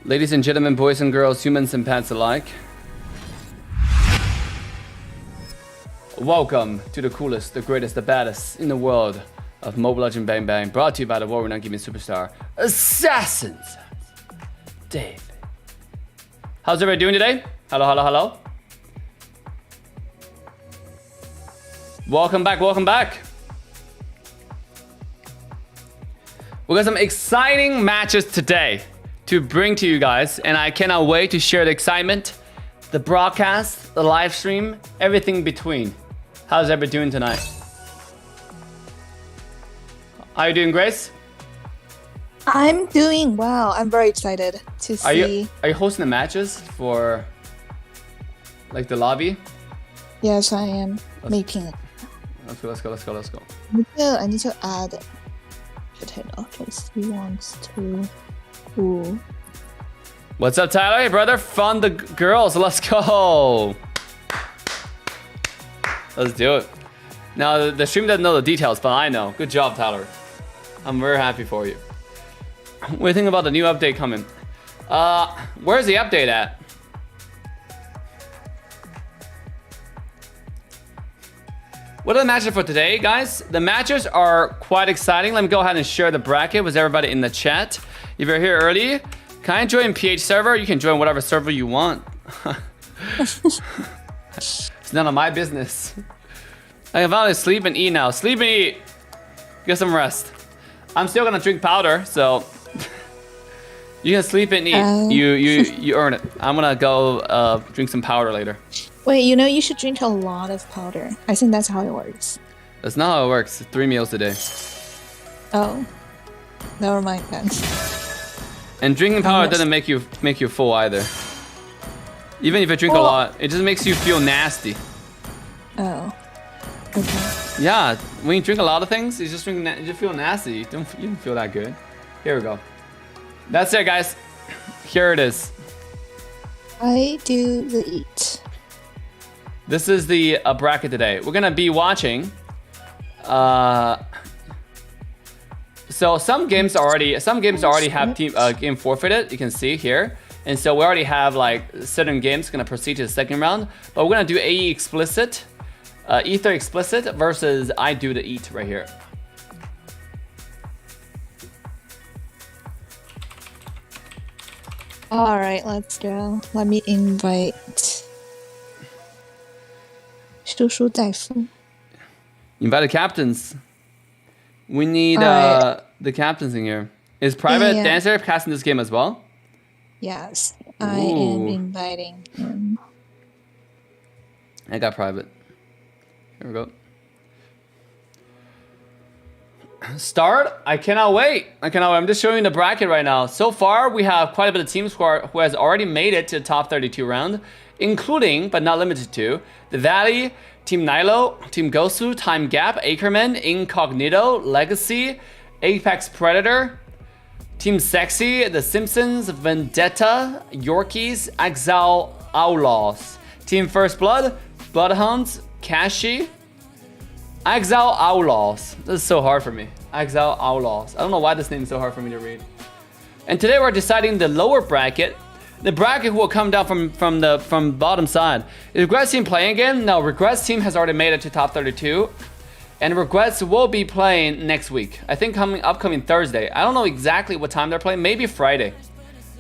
Ladies and gentlemen, boys and girls, humans and pets alike. Welcome to the coolest, the greatest, the baddest in the world of Mobile Legends Bang Bang, brought to you by the Warrior Gaming Superstar Assassins. Dave. How's everybody doing today? Hello, hello, hello. Welcome back, welcome back. We got some exciting matches today to bring to you guys, and I cannot wait to share the excitement, the broadcast, the live stream, everything in between. How's everybody doing tonight? How are you doing, Grace? I'm doing well. I'm very excited to see. Are you hosting the matches for like the lobby? Yes, I am making it. Let's go. I need to add potato because he wants to. Ooh. What's up, Tyler? Hey, brother. Fun the girls. Let's go. Let's do it. Now, the stream doesn't know the details, but I know. Good job, Tyler. I'm very happy for you. What do you think about the new update coming? Where's the update at? What are the matches for today, guys? The matches are quite exciting. Let me go ahead and share the bracket with everybody in the chat. If you're here early, can I join PH server? You can join whatever server you want. It's none of my business. I can finally sleep and eat now. Sleep and eat. Get some rest. I'm still gonna drink powder, so you can sleep and eat. You earn it. I'm gonna go drink some powder later. Wait, you should drink a lot of powder. I think that's how it works. That's not how it works. 3 meals a day. Oh, never mind then. And drinking powder doesn't make you full either. Even if you drink a lot, it just makes you feel nasty. Oh. Okay. Yeah, when you drink a lot of things, you just feel nasty. You don't feel that good. Here we go. That's it, guys. Here it is. I do the eat. This is the bracket today. We're gonna be watching. So some games already have game forfeited. You can see here, and so we already have like certain games gonna proceed to the second round. But we're gonna do AE explicit, Ether explicit versus I do the eat right here. All right, let's go. Let me invite. 叔叔大夫. Invite the captains. We need the captains in here. Is Private Dancer casting this game as well? Yes, I am inviting him. I got Private. Here we go. Start. I cannot wait. I'm just showing the bracket right now. So far, we have quite a bit of teams who has already made it to the top 32 round, including, but not limited to, The Valley, Team Nilo, Team Gosu, Time Gap, Ackerman, Incognito, Legacy, Apex Predator, Team Sexy, The Simpsons, Vendetta, Yorkies, Exile Outlaws, Team First Blood, Bloodhounds, Kashi, Exile Outlaws. This is so hard for me. Exile Outlaws. I don't know why this name is so hard for me to read. And today we're deciding the lower bracket. The bracket will come down from bottom side. Is Regrets team playing again? No, Regrets team has already made it to top 32. And Regrets will be playing next week. I think upcoming Thursday. I don't know exactly what time they're playing. Maybe Friday.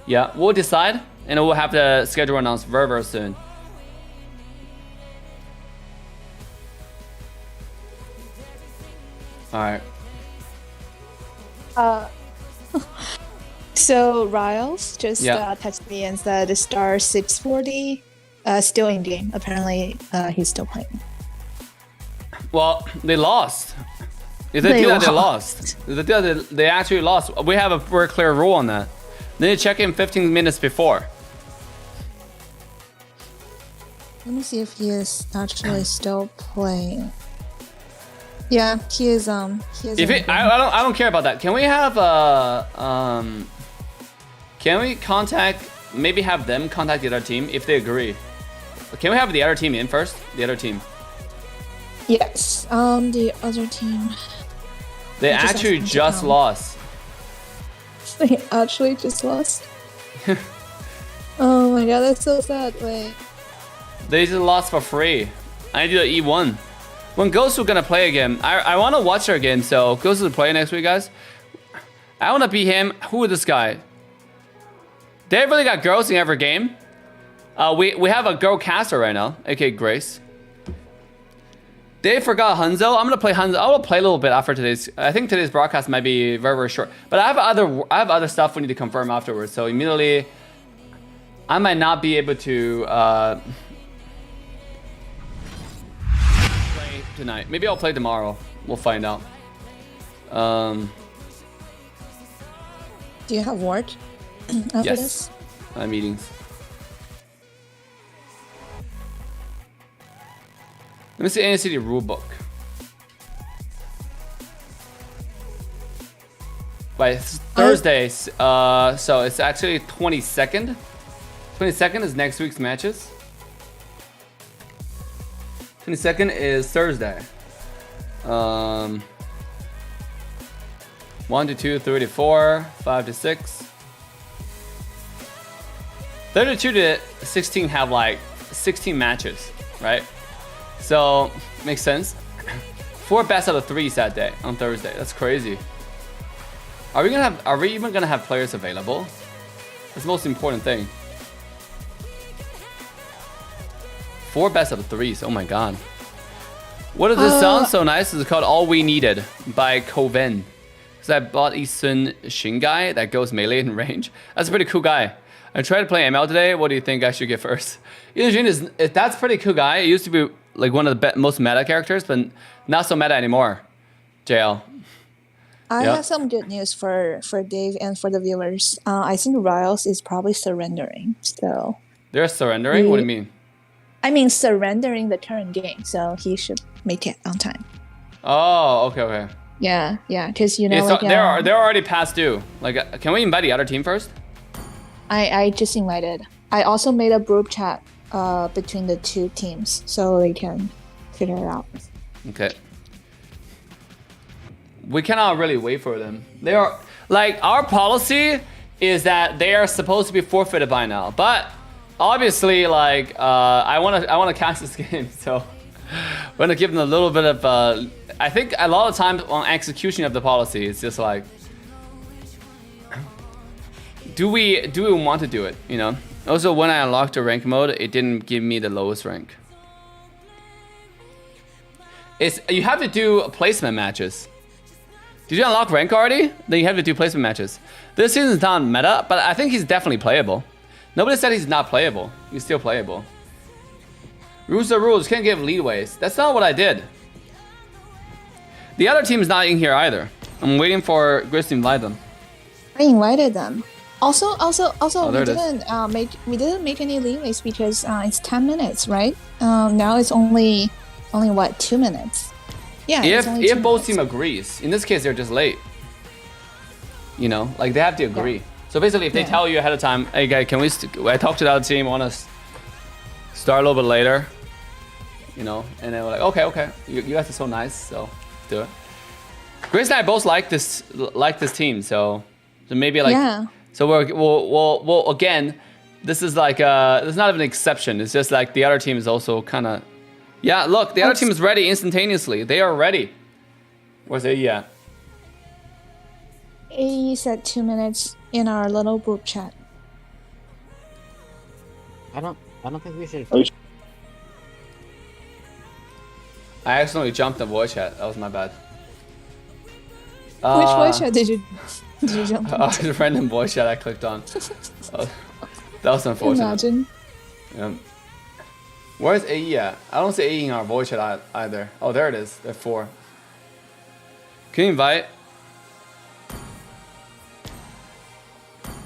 Yeah, we'll decide. And we'll have the schedule announced very, very soon. Alright. So Riles just texted me and said star 640 still in game. Apparently he's still playing. Well, they lost. If they lost. They actually lost. We have a very clear rule on that. They need to check in 15 minutes before. Let me see if he is actually still playing. Yeah, he is. I don't care about that. Can we have can we contact? Maybe have them contact the other team if they agree. Can we have the other team in first? The other team. Yes. The other team. They actually just lost. They actually just lost. Oh my god, that's so sad. Wait. They just lost for free. I need to do the E1. When Gosu gonna play again? I want to watch her again, so Gosu to play next week, guys. I want to beat him. Who is this guy? They really got girls in every game. We have a girl caster right now, aka Grace. They forgot Hanzo. I'm gonna play Hanzo. I will play a little bit after today's. I think today's broadcast might be very, very short. But I have other stuff we need to confirm afterwards. So immediately, I might not be able to play tonight. Maybe I'll play tomorrow. We'll find out. Do you have work after Yes. this? Meetings. Let me see NACT rulebook. By Thursday, so it's actually 22nd. 22nd is next week's matches. 22nd is Thursday. 1 to 2, 3 to 4, 5 to 6. 32 to 16 have like 16 matches, right? So makes sense. 4 best out of 3s that day on Thursday. That's crazy. Are we even gonna have players available? That's the most important thing. 4 best out of 3s. Oh my god. What does this sound so nice? It's called All We Needed by Koven. Because I bought Isun Shingai that goes melee in range. That's a pretty cool guy. I tried to play ML today. What do you think I should get first? Isun that's a pretty cool guy. It used to be like one of the most meta characters, but not so meta anymore. JL. I have some good news for Dave and for the viewers. I think Riles is probably surrendering. So they're surrendering? What do you mean? I mean surrendering the current game, so he should make it on time. Oh, okay. Yeah, because you know, so they're already past due. Like, can we invite the other team first? I just invited. I also made a group chat between the 2 teams so they can figure it out. Okay. We cannot really wait for them. They are like, our policy is that they are supposed to be forfeited by now, but obviously, like, I want to catch this game, so we're gonna give them a little bit of. I think a lot of times on execution of the policy, it's just like, do we want to do it? You know. Also, when I unlocked the rank mode, it didn't give me the lowest rank. You have to do placement matches. Did you unlock rank already? Then you have to do placement matches. This season's not meta, but I think he's definitely playable. Nobody said he's not playable. He's still playable. Rules are rules. Can't give leadways. That's not what I did. The other team is not in here either. I'm waiting for Gris to invite them. I invited them. Also, Oh, we didn't make any leeways because it's 10 minutes, right? Now it's only what, 2 minutes? Yeah. If both team agrees, in this case they're just late. You know, like they have to agree. Yeah. So basically, if they tell you ahead of time, hey guy, can we? I talked to the other team. Want to start a little bit later. You know, and then we're like, okay. You guys are so nice, so let's do it. Grace and I both like this team, so maybe like. Yeah. So we'll again, this is like it's not even an exception. It's just like the other team is also kind of. Yeah, look, the other team is ready instantaneously. They are ready. Where's AE at? AE said 2 minutes in our little group chat. I don't think we should. I accidentally jumped the voice chat. That was my bad. Which voice chat did you jump into? The random voice chat I clicked on. That was unfortunate. Imagine. Yeah. Where's AE at? I don't see AE in our voice chat either. Oh, there it is. There are 4. Can you invite?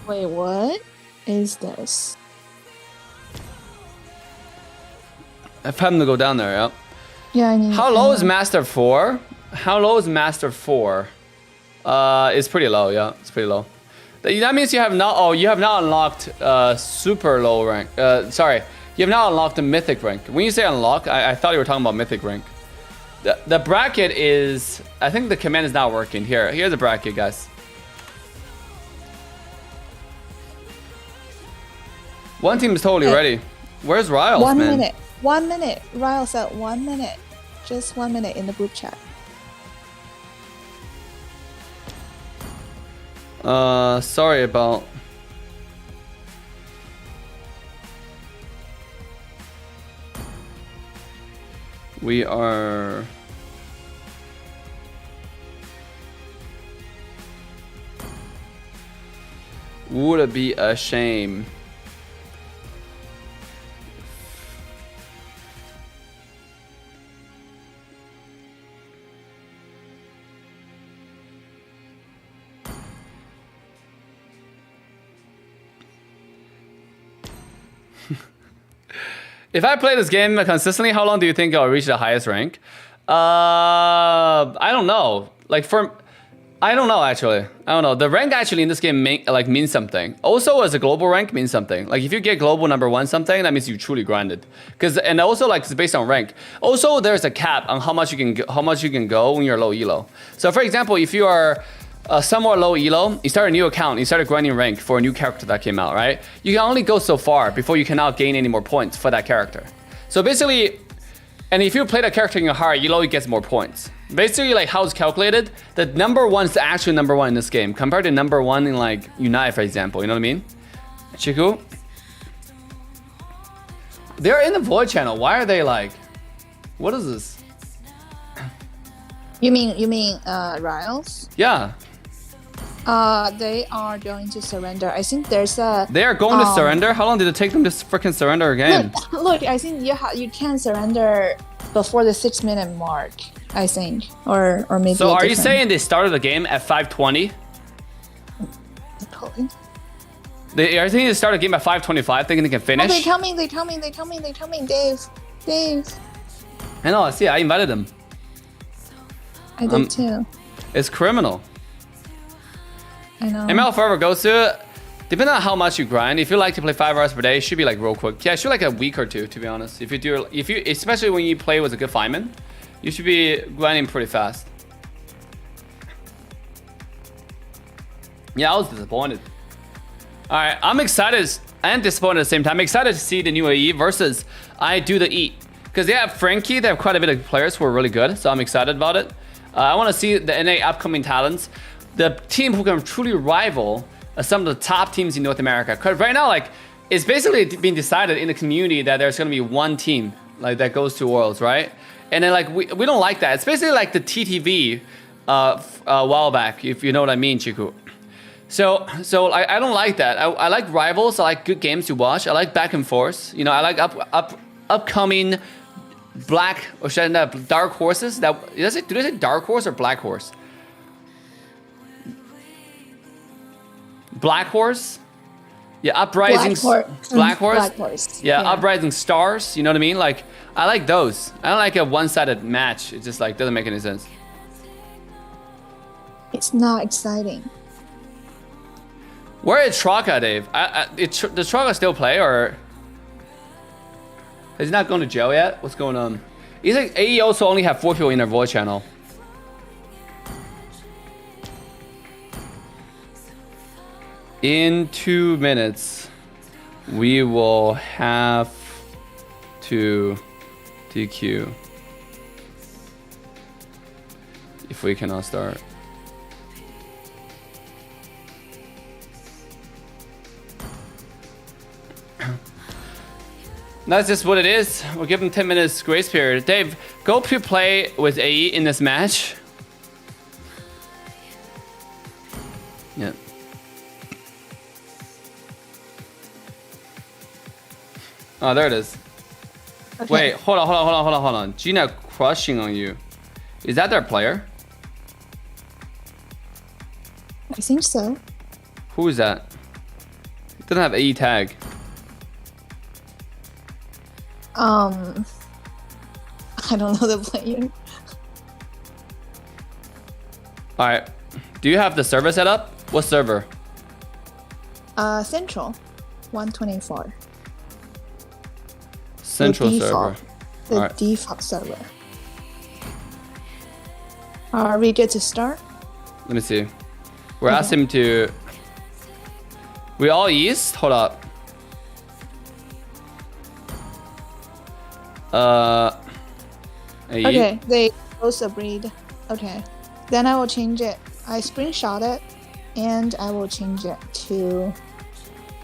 Wait, what is this? I have him to go down there, yeah. Yeah, I need. How low is Master 4? How low is Master 4? It's pretty low, yeah. It's pretty low. That means you have not. Oh, you have not unlocked super low rank. Sorry, you have not unlocked the mythic rank. When you say unlock, I thought you were talking about mythic rank. The bracket is. I think the command is not working. Here's the bracket, guys. One team is totally ready. Where's Riles, 1 man? minute. 1 minute. Riles said 1 minute. Just 1 minute in the group chat. Sorry about. We are. Would it be a shame? If I play this game consistently, how long do you think I'll reach the highest rank? I don't know. I don't know actually. I don't know. The rank actually in this game means something. Also, as a global rank means something. Like if you get global #1 something, that means you truly grinded. And also like it's based on rank. Also, there's a cap on how much you can go when you're low elo. So for example, if you are somewhat low elo, you start a new account, you started grinding rank for a new character that came out, right? You can only go so far before you cannot gain any more points for that character. So basically, and if you play that character in a higher elo, it gets more points. Basically, like how it's calculated, the #1 is actually #1 in this game compared to #1 in like Unite, for example. You know what I mean? Chiku? They're in the void channel. Why are they like? What is this? You mean Riles? Yeah. They are going to surrender. I think there's a. They are going to surrender. How long did it take them to freaking surrender again? Look, I think you can surrender before the 6 minute mark. I think, or maybe. So are you saying they started the game at 5:20? Totally. Are you saying they started the game at 5:25, thinking they can finish? Oh, they coming, Dave. I know. See, I invited them. I did too. It's criminal. I know. ML Forever goes to, depending on how much you grind. If you like to play 5 hours per day, it should be like real quick. Yeah, it should like a week or two, to be honest. Especially when you play with a good fireman, you should be grinding pretty fast. Yeah, I was disappointed. All right, I'm excited and disappointed at the same time. I'm excited to see the new AE versus I do the E. Because they have Frankie, they have quite a bit of players who are really good, so I'm excited about it. I want to see the NA upcoming talents. The team who can truly rival some of the top teams in North America. Because right now, like, it's basically being decided in the community that there's going to be one team like that goes to Worlds, right? And then like we don't like that. It's basically like the TTV a while back, if you know what I mean, Chiku. So I don't like that. I like rivals. I like good games to watch. I like back and forth. You know, I like upcoming black or dark horses. Do they say dark horse or black horse? Black horse? Yeah, uprising. Black horse? Yeah, uprising stars. You know what I mean? Like, I like those. I don't like a one-sided match. It just like doesn't make any sense. It's not exciting. Where is Traka, Dave? Does Traka still play or is he not going to jail yet? What's going on? He's like AE also only have 4 people in their voice channel. In 2 minutes, we will have to DQ if we cannot start. That's just what it is. We'll give him 10 minutes grace period. Dave, go play with AE in this match. Yeah. Oh, there it is. Okay. Wait, hold on. Gina crushing on you. Is that their player? I think so. Who is that? It doesn't have AE tag. I don't know the player. Alright. Do you have the server set up? What server? Central. 124. Central server. The default server. Are we good to start? Let me see. We're asking him to... We all east? Hold up. Okay, they both agreed. Okay, then I will change it. I screenshot it, and I will change it to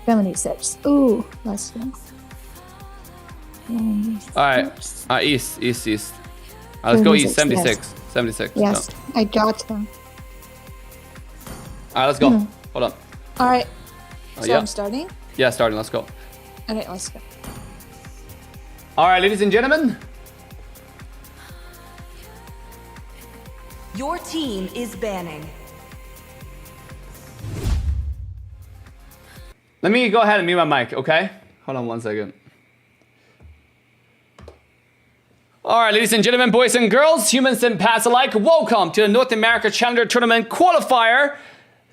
76. Ooh, let's go. Alright, east. Let's go east, 76. Yes. 76. Yes, Go. I got them. Alright, let's go. Hold on. Alright, so yeah. I'm starting? Yeah, starting. Let's go. Okay, let's go. Alright, ladies and gentlemen. Your team is banning. Let me go ahead and mute my mic, okay? Hold on 1 second. Alright, ladies and gentlemen, boys and girls, humans and pets alike, welcome to the North America Challenger Tournament Qualifier,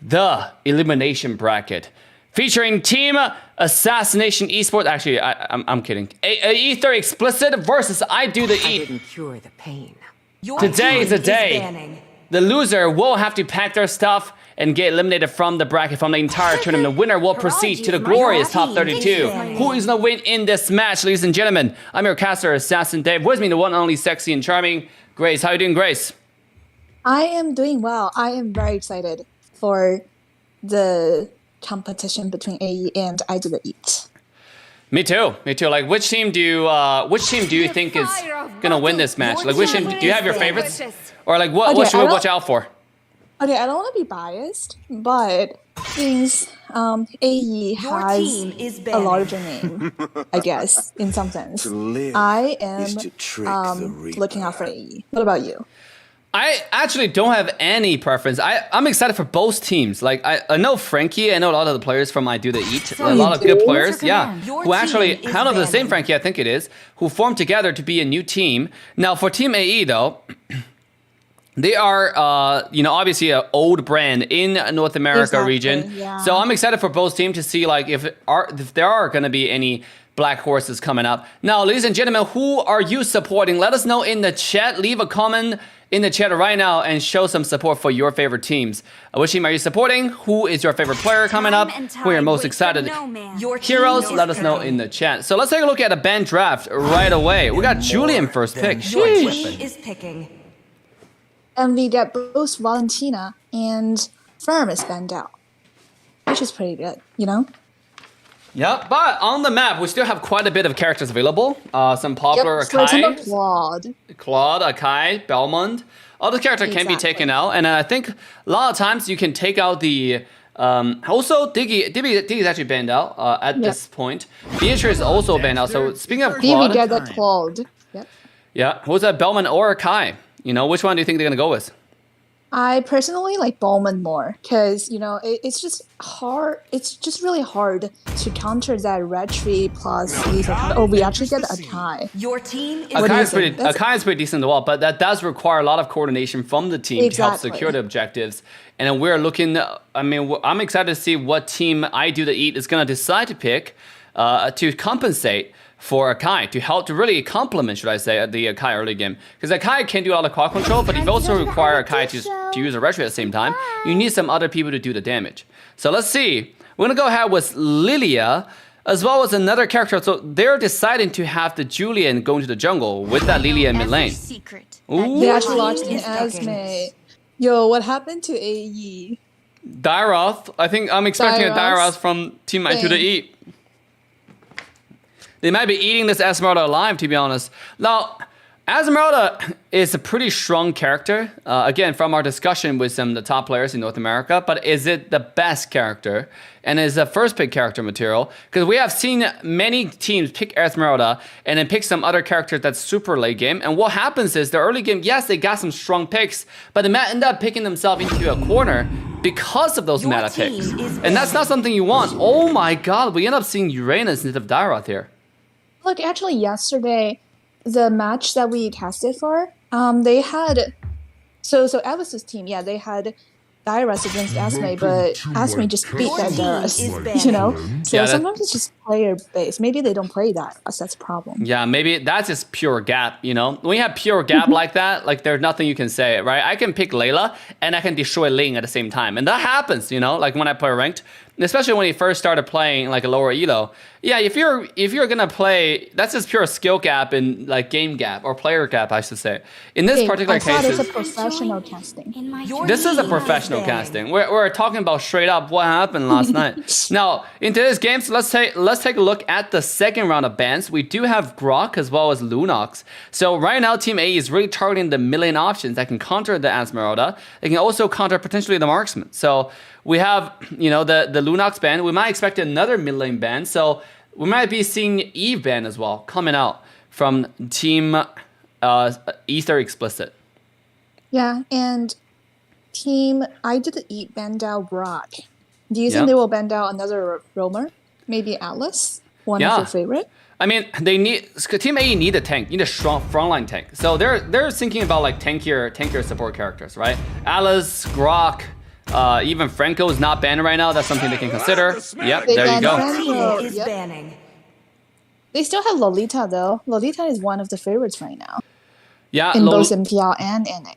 the elimination bracket. Featuring Team Assassination Esports, actually, I'm kidding. Ether Explicit versus I Do The I Eat. didn't cure the pain. Your Today is the team day. banning. The loser will have to pack their stuff and get eliminated from the bracket from the entire tournament. The winner will proceed to the glorious top 32. Who is gonna win in this match, ladies and gentlemen? I'm your caster, Assassin Dave. With me, the one and only sexy and charming Grace. How you doing, Grace? I am doing well. I am very excited for the competition between AE and I Do The Eat. Me too. Like, which team do you think is gonna win this match? Like, which team do you have your favorites, or like what should we watch out for? Okay, I don't want to be biased, but since AE has team is a banning. larger name, I guess, in some sense, I am looking out for AE. What about you? I actually don't have any preference. I'm excited for both teams. Like, I know Frankie, I know a lot of the players from I Do The Eat, a lot of good players, yeah, who actually, kind of the same Frankie, I think it is, who formed together to be a new team. Now, for Team AE, though, they are, obviously an old brand in North America region. Yeah. So I'm excited for both teams to see, like, if there are going to be any black horses coming up. Now, ladies and gentlemen, who are you supporting? Let us know in the chat. Leave a comment in the chat right now and show some support for your favorite teams. Which team are you supporting? Who is your favorite player coming up? Who are you most excited? Your Heroes, team let is us know banning. in the chat. So let's take a look at the band draft right away. We got Julian first pick. Your Sheesh. team is picking. And we get both Valentina and Firm is banned out, which is pretty good, you know? Yeah, but on the map, we still have quite a bit of characters available. Some popular For example, Akai, Claude. Akai, Belmont. All the characters can be taken out, and I think a lot of times you can take out the. Also, Diggy is actually banned out at this point. Beatrice is also banned out. So speaking of We Claude, get the Claude. Yep. yeah, who's that? Belmont or Akai? You know, which one do you think they're gonna go with? I personally like Bowman more because, you know, it's just hard. It's just really hard to counter that red tree plus lethal. Oh, we actually get Akai. Your team is Akai is pretty decent as well, but that does require a lot of coordination from the team to help Exactly. secure the objectives. And we're looking, I mean, I'm excited to see what team I Do The Eat is going to decide to pick to compensate for Akai, to help to really complement, should I say, the Akai early game. Because Akai can do all the quad control, but if you also require Akai to use a retro at the same time, you need some other people to do the damage. So let's see. We're going to go ahead with Lilia, as well as another character. So they're deciding to have the Julian go into the jungle with that Lilia in mid lane. Ooh. They actually launched an is picking. Esme. Yo, what happened to AE? Dairoth, I think I'm expecting a Dairoth from Team I Do The Eat. They might be eating this Esmeralda alive, to be honest. Now, Esmeralda is a pretty strong character, again, from our discussion with some of the top players in North America, but is it the best character? And is a first pick character material? Because we have seen many teams pick Esmeralda and then pick some other character that's super late game. And what happens is the early game, yes, they got some strong picks, but they might end up picking themselves into a corner because of those meta picks. And that's not something you want. Oh my god, we end up seeing Uranus instead of Dairoth here. Look, actually, yesterday, the match that we casted for, they had, so Elvis's team, yeah, they had Dairos against Esme, but Esme just beat that Dairos, you know? So Yeah, sometimes it's just player based. Maybe they don't play Dairos, that's a problem. Yeah, maybe that's just pure gap, you know? When you have pure gap like that, like there's nothing you can say, right? I can pick Layla and I can destroy Ling at the same time. And that happens, you know? Like when I play ranked, especially when he first started playing like a lower elo. Yeah, if you're gonna play, that's just pure skill gap and like game gap or player gap, I should say. In this particular case, it's a professional casting. this is a professional casting. We're talking about straight up what happened last night. Now, in today's games, let's take a look at the second round of bans. We do have Grok as well as Lunox. So right now, Team A is really targeting the mid-lane options that can counter the Esmeralda. They can also counter potentially the Marksman. So we have, you know, the Lunox ban. We might expect another mid-lane ban. So we might be seeing Eve ban as well coming out from Team Ether Explicit. Yeah, and Team I did eat band out Brock. Do you think they will band out another roamer? Maybe Atlas, one of your favorite? I mean, they need Team A need a tank, need a strong frontline tank. So they're thinking about like tankier support characters, right? Atlas, Grok, even Franco is not banned right now. That's something they can consider. Yep, there you go. Franco, Is banning. They still have Lolita though. Lolita is one of the favorites right now. Yeah, in both MPL and NA.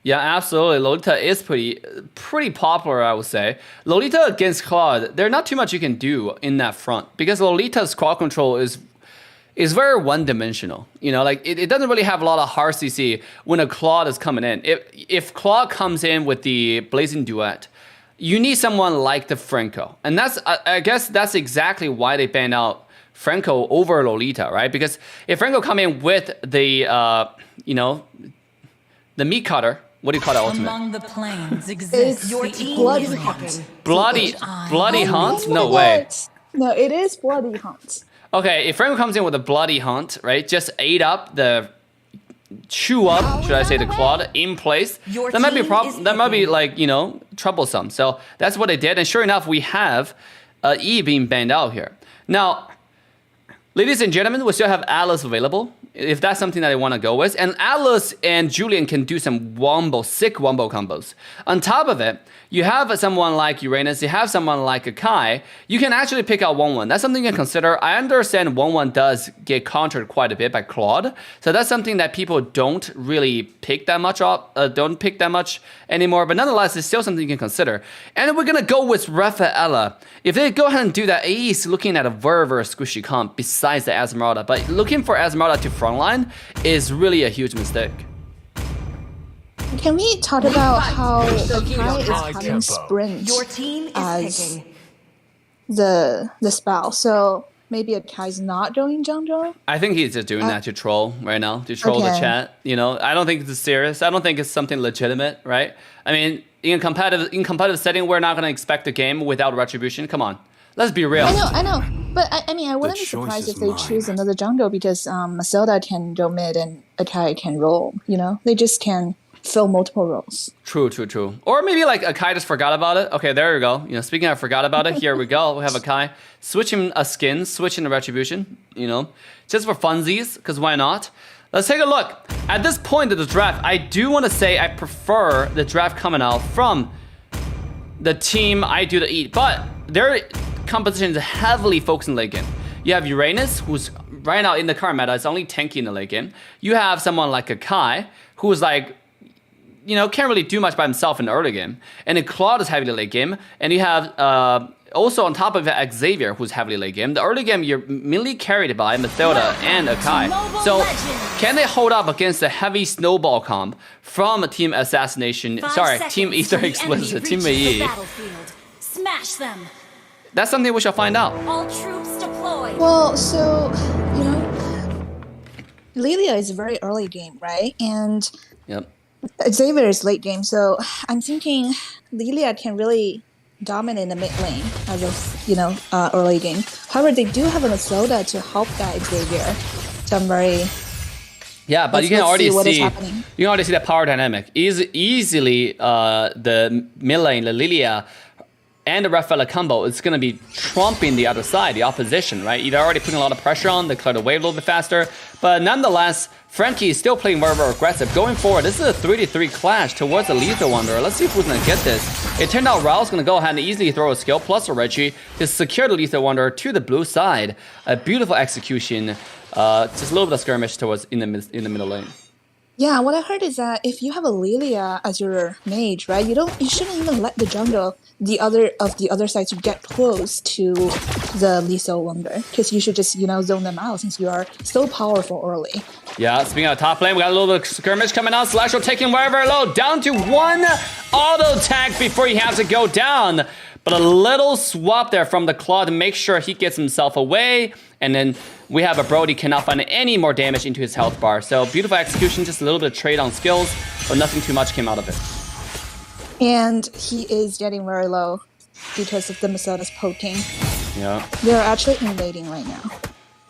Yeah, absolutely. Lolita is pretty popular, I would say. Lolita against Claude, there's not too much you can do in that front because Lolita's crowd control is very one-dimensional. You know, like it doesn't really have a lot of hard CC when a Claude is coming in. If Claude comes in with the Blazing Duet, you need someone like the Franco, and that's I guess that's exactly why they banned out Franco over Lolita, right? Because if Franco come in with the you know, the meat cutter. What do you call that ultimate? Among the planes exists Your the team bloody is hunt. picking. Bloody hunt? No way. No, it is bloody hunt. Okay, if Franco comes in with a bloody hunt, right? Just chew up, should I say, the Claude in place. Your That might be team is that might be picking. like, you know, troublesome. So that's what they did, and sure enough, we have E being banned out here. Now, ladies and gentlemen, we still have Atlas available, if that's something that they want to go with. And Atlas and Julian can do some sick wombo combos. On top of it, you have someone like Uranus, you have someone like a Kai, you can actually pick out 1-1. That's something you can consider. I understand 1-1 does get countered quite a bit by Claude. So that's something that people don't really pick that much up, don't pick that much anymore. But nonetheless, it's still something you can consider. And we're going to go with Rafaela. If they go ahead and do that, AE is looking at a very squishy comp besides the Esmeralda. But looking for Esmeralda to frontline is really a huge mistake. Can we talk about how Kai is having sprint Your team is as picking. the spell? So maybe a Kai's not doing jungle? I think he's just doing that to troll right now, to troll the Okay. chat. You know, I don't think it's serious. I don't think it's something legitimate, right? I mean, in competitive setting, we're not going to expect a game without retribution. Come on, let's be real. I know. But I mean, I wouldn't be surprised if they choose another jungle because Maselda can go mid and Akai can roll. You know, they just can fill multiple roles. True. Or maybe like Akai just forgot about it. Okay, there you go. You know, speaking of forgot about it, here we go. We have Akai switching a skin, switching the retribution. You know, just for funsies, because why not? Let's take a look. At this point of the draft, I do want to say I prefer the draft coming out from the team I do the eat, but their composition is heavily focused in late game. You have Uranus, who's right now in the current meta, is only tanky in the late game. You have someone like Akai, who's like, you know, can't really do much by himself in the early game. And then Claude is heavily late game. And you have also on top of it, Xavier, who's heavily late game. The early game, you're mainly carried by Mathilda and Akai. So can they hold up against the heavy snowball comp from Team Assassination? Team Ether Explicit, Team AE. Smash them. That's something we shall find out. All troops deployed. Well, so, you know, Lilia is a very early game, right? And Yep. Xavier is late game, so I'm thinking Lilia can really dominate the mid lane as of, you know, early game. However, they do have a Matilda to help that Xavier. So I'm very... Yeah, but Let's you can already see what is see happening. you can already see the power dynamic. Easily the mid lane, the Lilia and the Rafaela combo is gonna be trumping the other side, the opposition, right? They're already putting a lot of pressure on, they clear the wave a little bit faster. But nonetheless, Frankie is still playing very aggressive. Going forward, this is a 3-3 clash towards the Lethal Wanderer. Let's see who's gonna get this. It turned out Raul's gonna go ahead and easily throw a skill plus a Reggie to secure the Lethal Wanderer to the blue side. A beautiful execution. Just a little bit of skirmish towards in the middle lane. Yeah, what I heard is that if you have a Lilia as your mage, right, you shouldn't even let the jungle the other side to get close to the lethal wonder, because you should just zone them out since you are so powerful early. Yeah, speaking of top lane, we got a little bit of skirmish coming out. Celestial taking wherever low, down to one auto attack before he has to go down. But a little swap there from the claw to make sure he gets himself away. And then we have a Brody cannot find any more damage into his health bar. So beautiful execution, just a little bit of trade on skills, but nothing too much came out of it. And he is getting very low because of the Maselda's poking. Yeah. They're actually invading right now.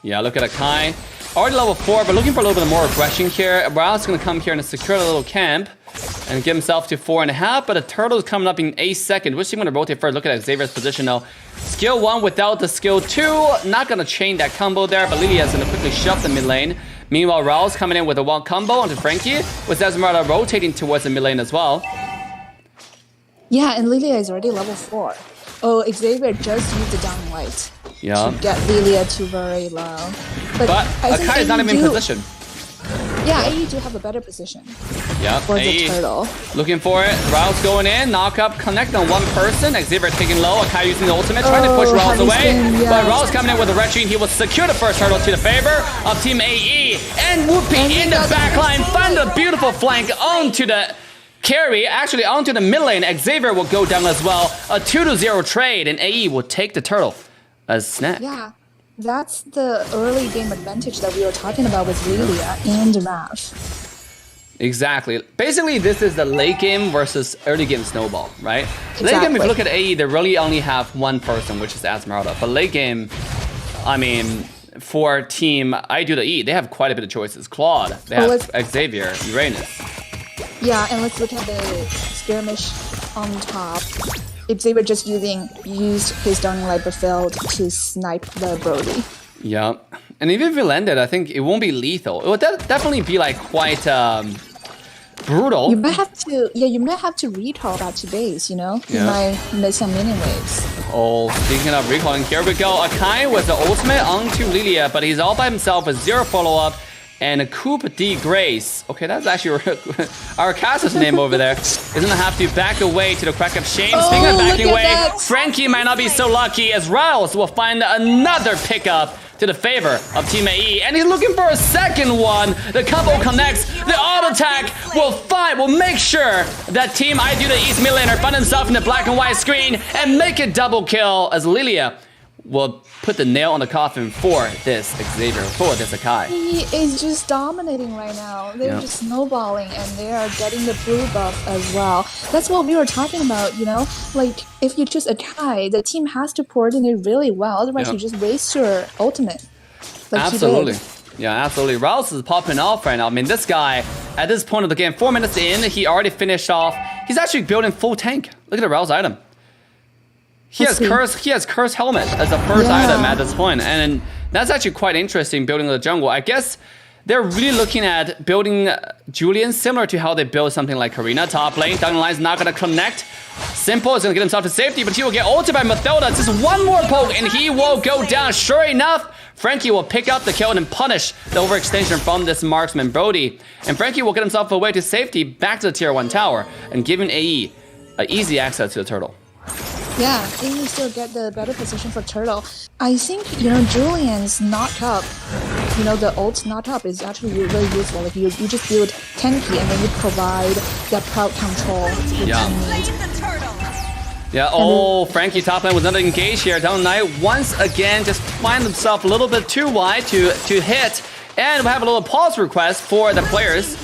Yeah, look at Akai. Already level 4, but looking for a little bit more aggression here. Rao's gonna come here and secure the little camp and get himself to 4.5, but a turtle is coming up in a second. Which team gonna rotate first? Look at Xavier's position though. Skill 1 without the skill 2. Not gonna chain that combo there, but Lilia is gonna quickly shove the mid lane. Meanwhile, Rao's coming in with a 1 combo onto Frankie, with Esmeralda rotating towards the mid lane as well. Yeah, and Lilia is already level 4. Oh, Xavier just used the down light to get Lilia to very low. But Akai is not even in position. Yeah, AE do have a better position. Yep, For the turtle. Looking for it. Rao's going in. Knock up, connect on one person. Xavier taking low. Akai using the ultimate, trying to push Rao's away. Yeah. But Rao's coming in with a retreat. He will secure the first turtle to the favor of Team AE. And Whoopi in the backline. Find a beautiful flank onto the carry. Actually, onto the mid lane. Xavier will go down as well. A 2-0 trade, and AE will take the turtle as snack. Yeah. That's the early game advantage that we were talking about with Lilia and Raph. Exactly. Basically, this is the late game versus early game snowball, right? Exactly. Late game, if you look at AE, they really only have one person, which is Esmeralda. But late game, I mean, for team I do the E, they have quite a bit of choices. Claude, they have Xavier, Uranus. Yeah, and let's look at the skirmish on top. Xavier just used his Dawning Light Fulfilled to snipe the Brody. Yeah, and even if you land it, I think it won't be lethal. It will definitely be like quite brutal. You might have to recall back to base. You know, you might miss some minion waves. Oh, speaking of recalling, here we go. Akai with the ultimate onto Lilia, but he's all by himself with 0 follow-up. And a Coup de Grace. Okay, that's actually our caster's name over there. Is gonna have to back away to the crack of shame. Speaking of backing away, Frankie might not be so lucky as Rouse will find another pickup to the favor of Team AE. And he's looking for a second one. The combo connects. The auto attack will make sure that Team I do the East mid laner find himself in the black and white screen and make a double kill as Lilia will put the nail on the coffin for this Xavier, for this Akai. He is just dominating right now. They're just snowballing and they are getting the blue buff as well. That's what we were talking about, you know? Like, if you choose Akai, the team has to coordinate really well, otherwise you just waste your ultimate. Like absolutely. Yeah, absolutely. Rouse is popping off right now. I mean, this guy, at this point of the game, 4 minutes in, he already finished off. He's actually building full tank. Look at the Rouse item. He has curse helmet as the first item at this point, and that's actually quite interesting building the jungle. I guess they're really looking at building Julian similar to how they build something like Karina top lane. Dawning Light's not gonna connect. Simple is gonna get himself to safety, but he will get ulted by Mathilda. Just one more poke and he will go down. Sure enough, Frankie will pick up the kill and punish the overextension from this marksman Brody. And Frankie will get himself away to safety back to the tier 1 tower and giving AE an easy access to the turtle. Yeah, and you still get the better position for turtle. I think, you know, Julian's knock up, you know, the ult knock up is actually really useful. Like, you just build tanky and then you provide that crowd control to the teammate. Yeah, oh, Frankie top lane was not engaged here. Down Knight once again just find himself a little bit too wide to hit. And we have a little pause request for the players.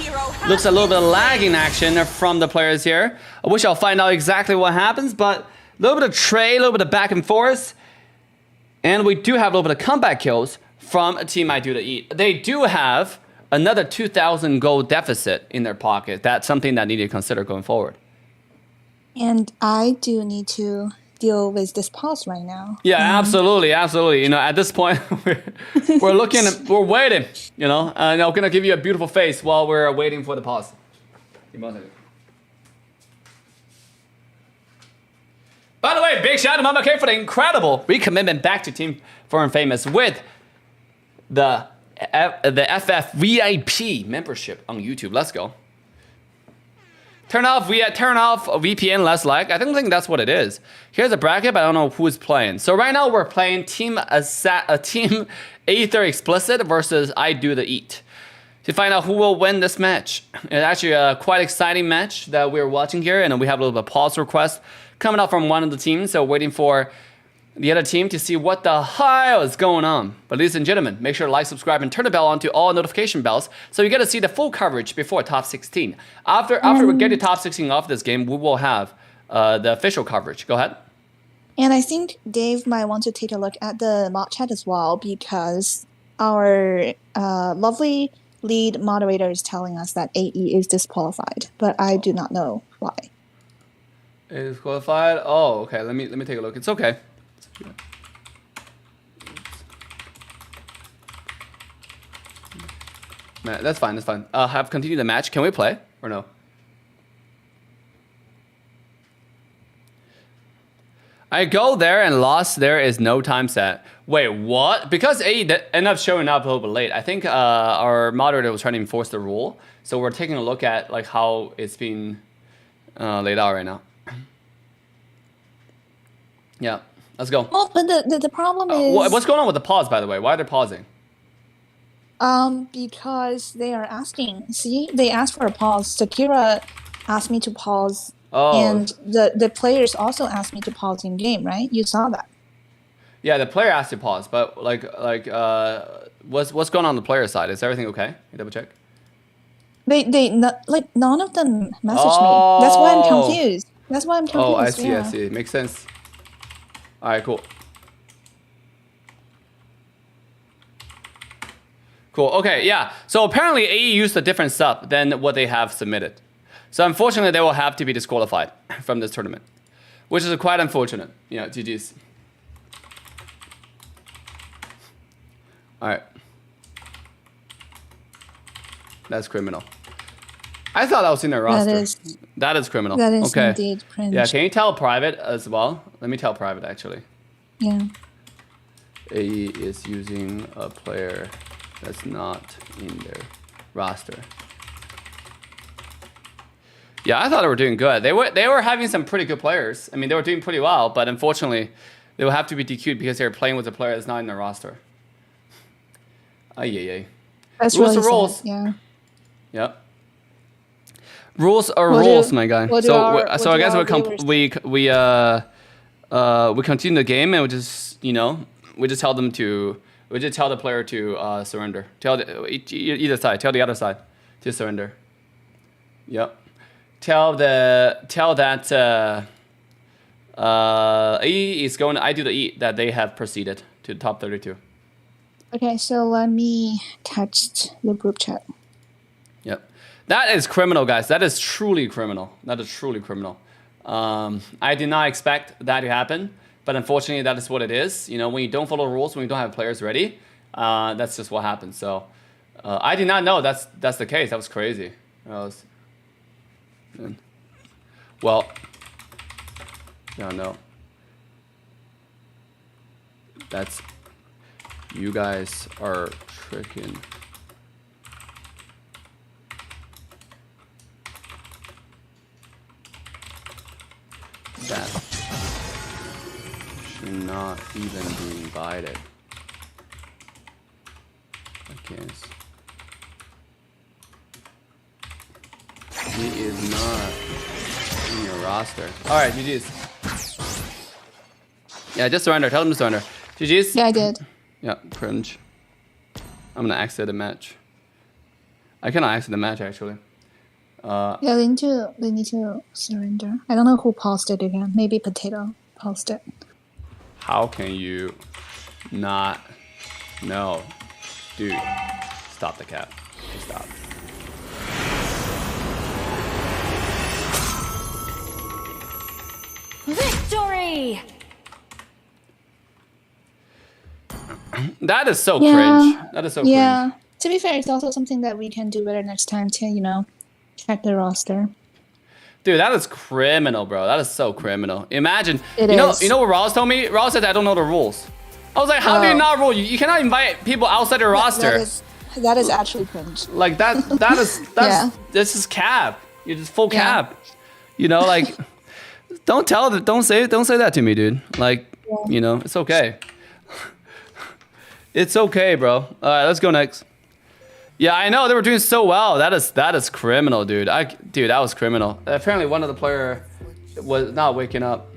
Looks a little bit of lagging action from the players here. I wish I'll find out exactly what happens, but a little bit of trade, a little bit of back and forth. And we do have a little bit of comeback kills from a team I do to eat. They do have another 2,000 gold deficit in their pocket. That's something that I need to consider going forward. And I do need to deal with this pause right now. Yeah, absolutely, absolutely. You know, at this point, we're looking, we're waiting, you know. And I'm gonna give you a beautiful face while we're waiting for the pause. By the way, big shout out to Mama K for the incredible recommitment back to Team Foreign Famous with the the FF VIP membership on YouTube. Let's go. Turn off VPN less like. I don't think that's what it is. Here's a bracket, but I don't know who is playing. So right now we're playing team Aether Explicit versus I Do the Eat. To find out who will win this match. It's actually a quite exciting match that we're watching here, and we have a little bit of pause request coming out from one of the teams, so waiting for the other team to see what the hell is going on. But ladies and gentlemen, make sure to like, subscribe, and turn the bell on to all notification bells so you get to see the full coverage before top 16. After we get to top 16 off this game, we will have the official coverage. Go ahead. And I think Dave might want to take a look at the mod chat as well, because our lovely lead moderator is telling us that AE is disqualified, but I do not know why. Is qualified? Oh, okay. Let me take a look. It's okay. Man, that's fine. That's fine. Have continued the match. Can we play or no? I go there and lost. There is no time set. Wait, what? Because AE ended up showing up a little bit late. I think our moderator was trying to enforce the rule, so we're taking a look at like how it's being laid out right now. Yeah, let's go. Oh, but the problem is what's going on with the pause, by the way? Why are they pausing? Because they are asking. See, they asked for a pause. Sakura asked me to pause. Oh. And the players also asked me to pause in game, right? You saw that. Yeah, the player asked to pause, but what's going on the player side? Is everything okay? You double check. They none of them messaged me. That's why I'm confused. That's why I'm confused. Oh, I see. Yeah. I see. Makes sense. All right, cool. Cool. Okay, yeah. So apparently AE used a different sub than what they have submitted. So unfortunately, they will have to be disqualified from this tournament, which is quite unfortunate. Yeah, GG's. All right. That's criminal. I thought I was in their roster. That is criminal. That is okay. Indeed cringe. Yeah, can you tell private as well? Let me tell private, actually. Yeah. AE is using a player that's not in their roster. Yeah, I thought they were doing good. They were having some pretty good players. I mean, they were doing pretty well, but unfortunately, they will have to be DQ'd because they're playing with a player that's not in their roster. Ay. That's rules really are rules. sad. Yeah. Yep. Rules are rules, my guy. So I guess we continue the game and we just tell them to tell the player to surrender. Tell either side. Tell the other side to surrender. Yep. Tell that AE is going to I Do the Eat that they have proceeded to the top 32. Okay, so let me text the group chat. Yep. That is criminal, guys. That is truly criminal. That is truly criminal. I did not expect that to happen, but unfortunately, that is what it is. You know, when you don't follow rules, when you don't have players ready, that's just what happens. So, I did not know that's the case. That was crazy. Well, no. That's, you guys are tricking. That should not even be invited. I guess. He is not in your roster. Alright, GG's. Yeah, just surrender. Tell him to surrender. GG's? Yeah, I did. Yeah, cringe. I'm gonna exit the match. I cannot exit the match, actually. Yeah, they need to surrender. I don't know who paused it again. Maybe Potato paused it. How can you not know? Dude, stop the cap. Just stop. Victory! That is so cringe. That is so cringe. Yeah. To be fair, it's also something that we can do better next time to, check the roster. Dude, that is criminal, bro. That is so criminal. Imagine. It is. is. You know what Ross told me? Ross said I don't know the rules. I was like, how do you not rule? You cannot invite people outside your roster. that is actually cringe. Like that's Yeah. this is cap. You're just full cap. You know, like don't say that to me, dude. Like, you know, it's okay. It's okay, bro. All right, let's go next. Yeah, I know they were doing so well. That is criminal, dude. Dude, that was criminal. Apparently, one of the player was not waking up.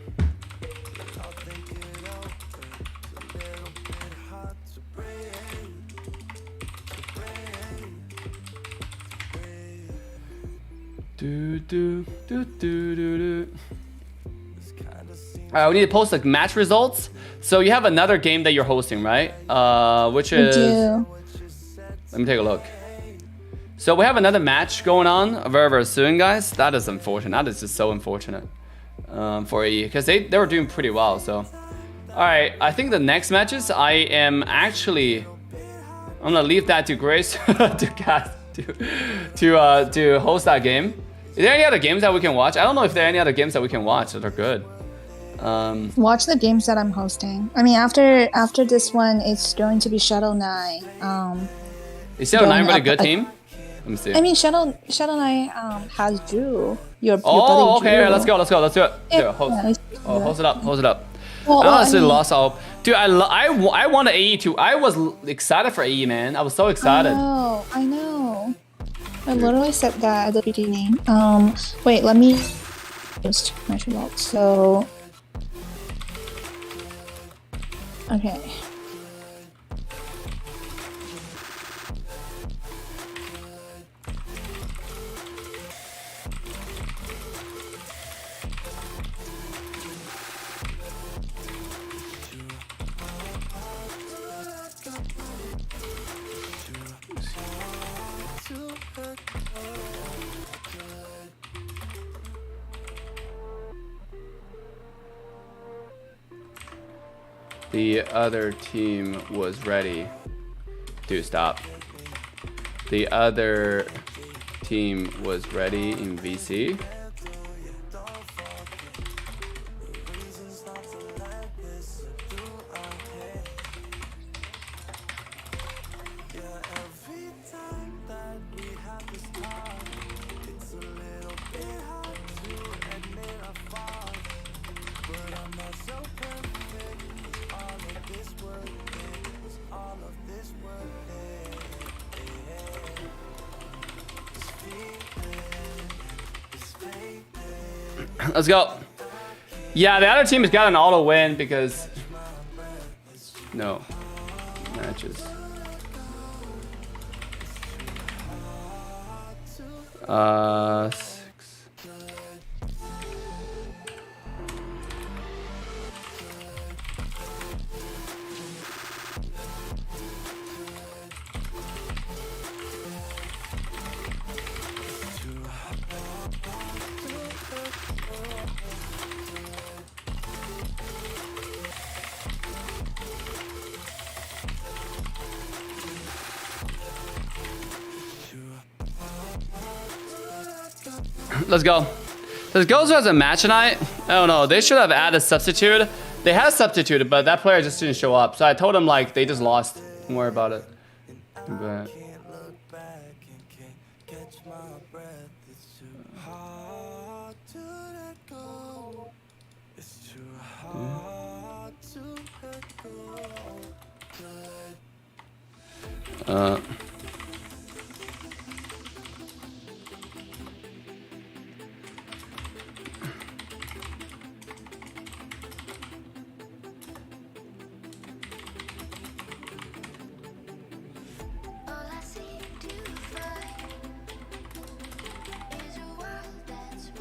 Alright, we need to post like match results. So you have another game that you're hosting, right? Which is... Let me take a look. So we have another match going on very, very soon, guys. That is unfortunate. That is just so unfortunate for AE because they were doing pretty well. So, all right, I think the next matches I'm gonna leave that to Grace to host that game. Is there any other games that we can watch? I don't know if there are any other games that we can watch that are good. Watch the games that I'm hosting. I mean, after this one, it's going to be Shadow Knight. Is Shadow Knight a really good team? Let me see. I mean, Shadow Knight has Drew. Your buddy okay. Drew. Let's go. Let's do it. Yeah, Host it up. Well, I honestly I mean, lost all. Dude, I wanted AE too. I was excited for AE, man. I was so excited. I know. I literally said that at the beginning. Wait, let me just check my results. So, okay. The other team was ready. Dude, stop. The other team was ready in VC. Let's go. Yeah, the other team has got an auto win because no matches. 6. Let's go. Does Gozo has a match tonight? I don't know. They should have added substitute. They had substituted, but that player just didn't show up. So I told him like they just lost. Don't worry about it. But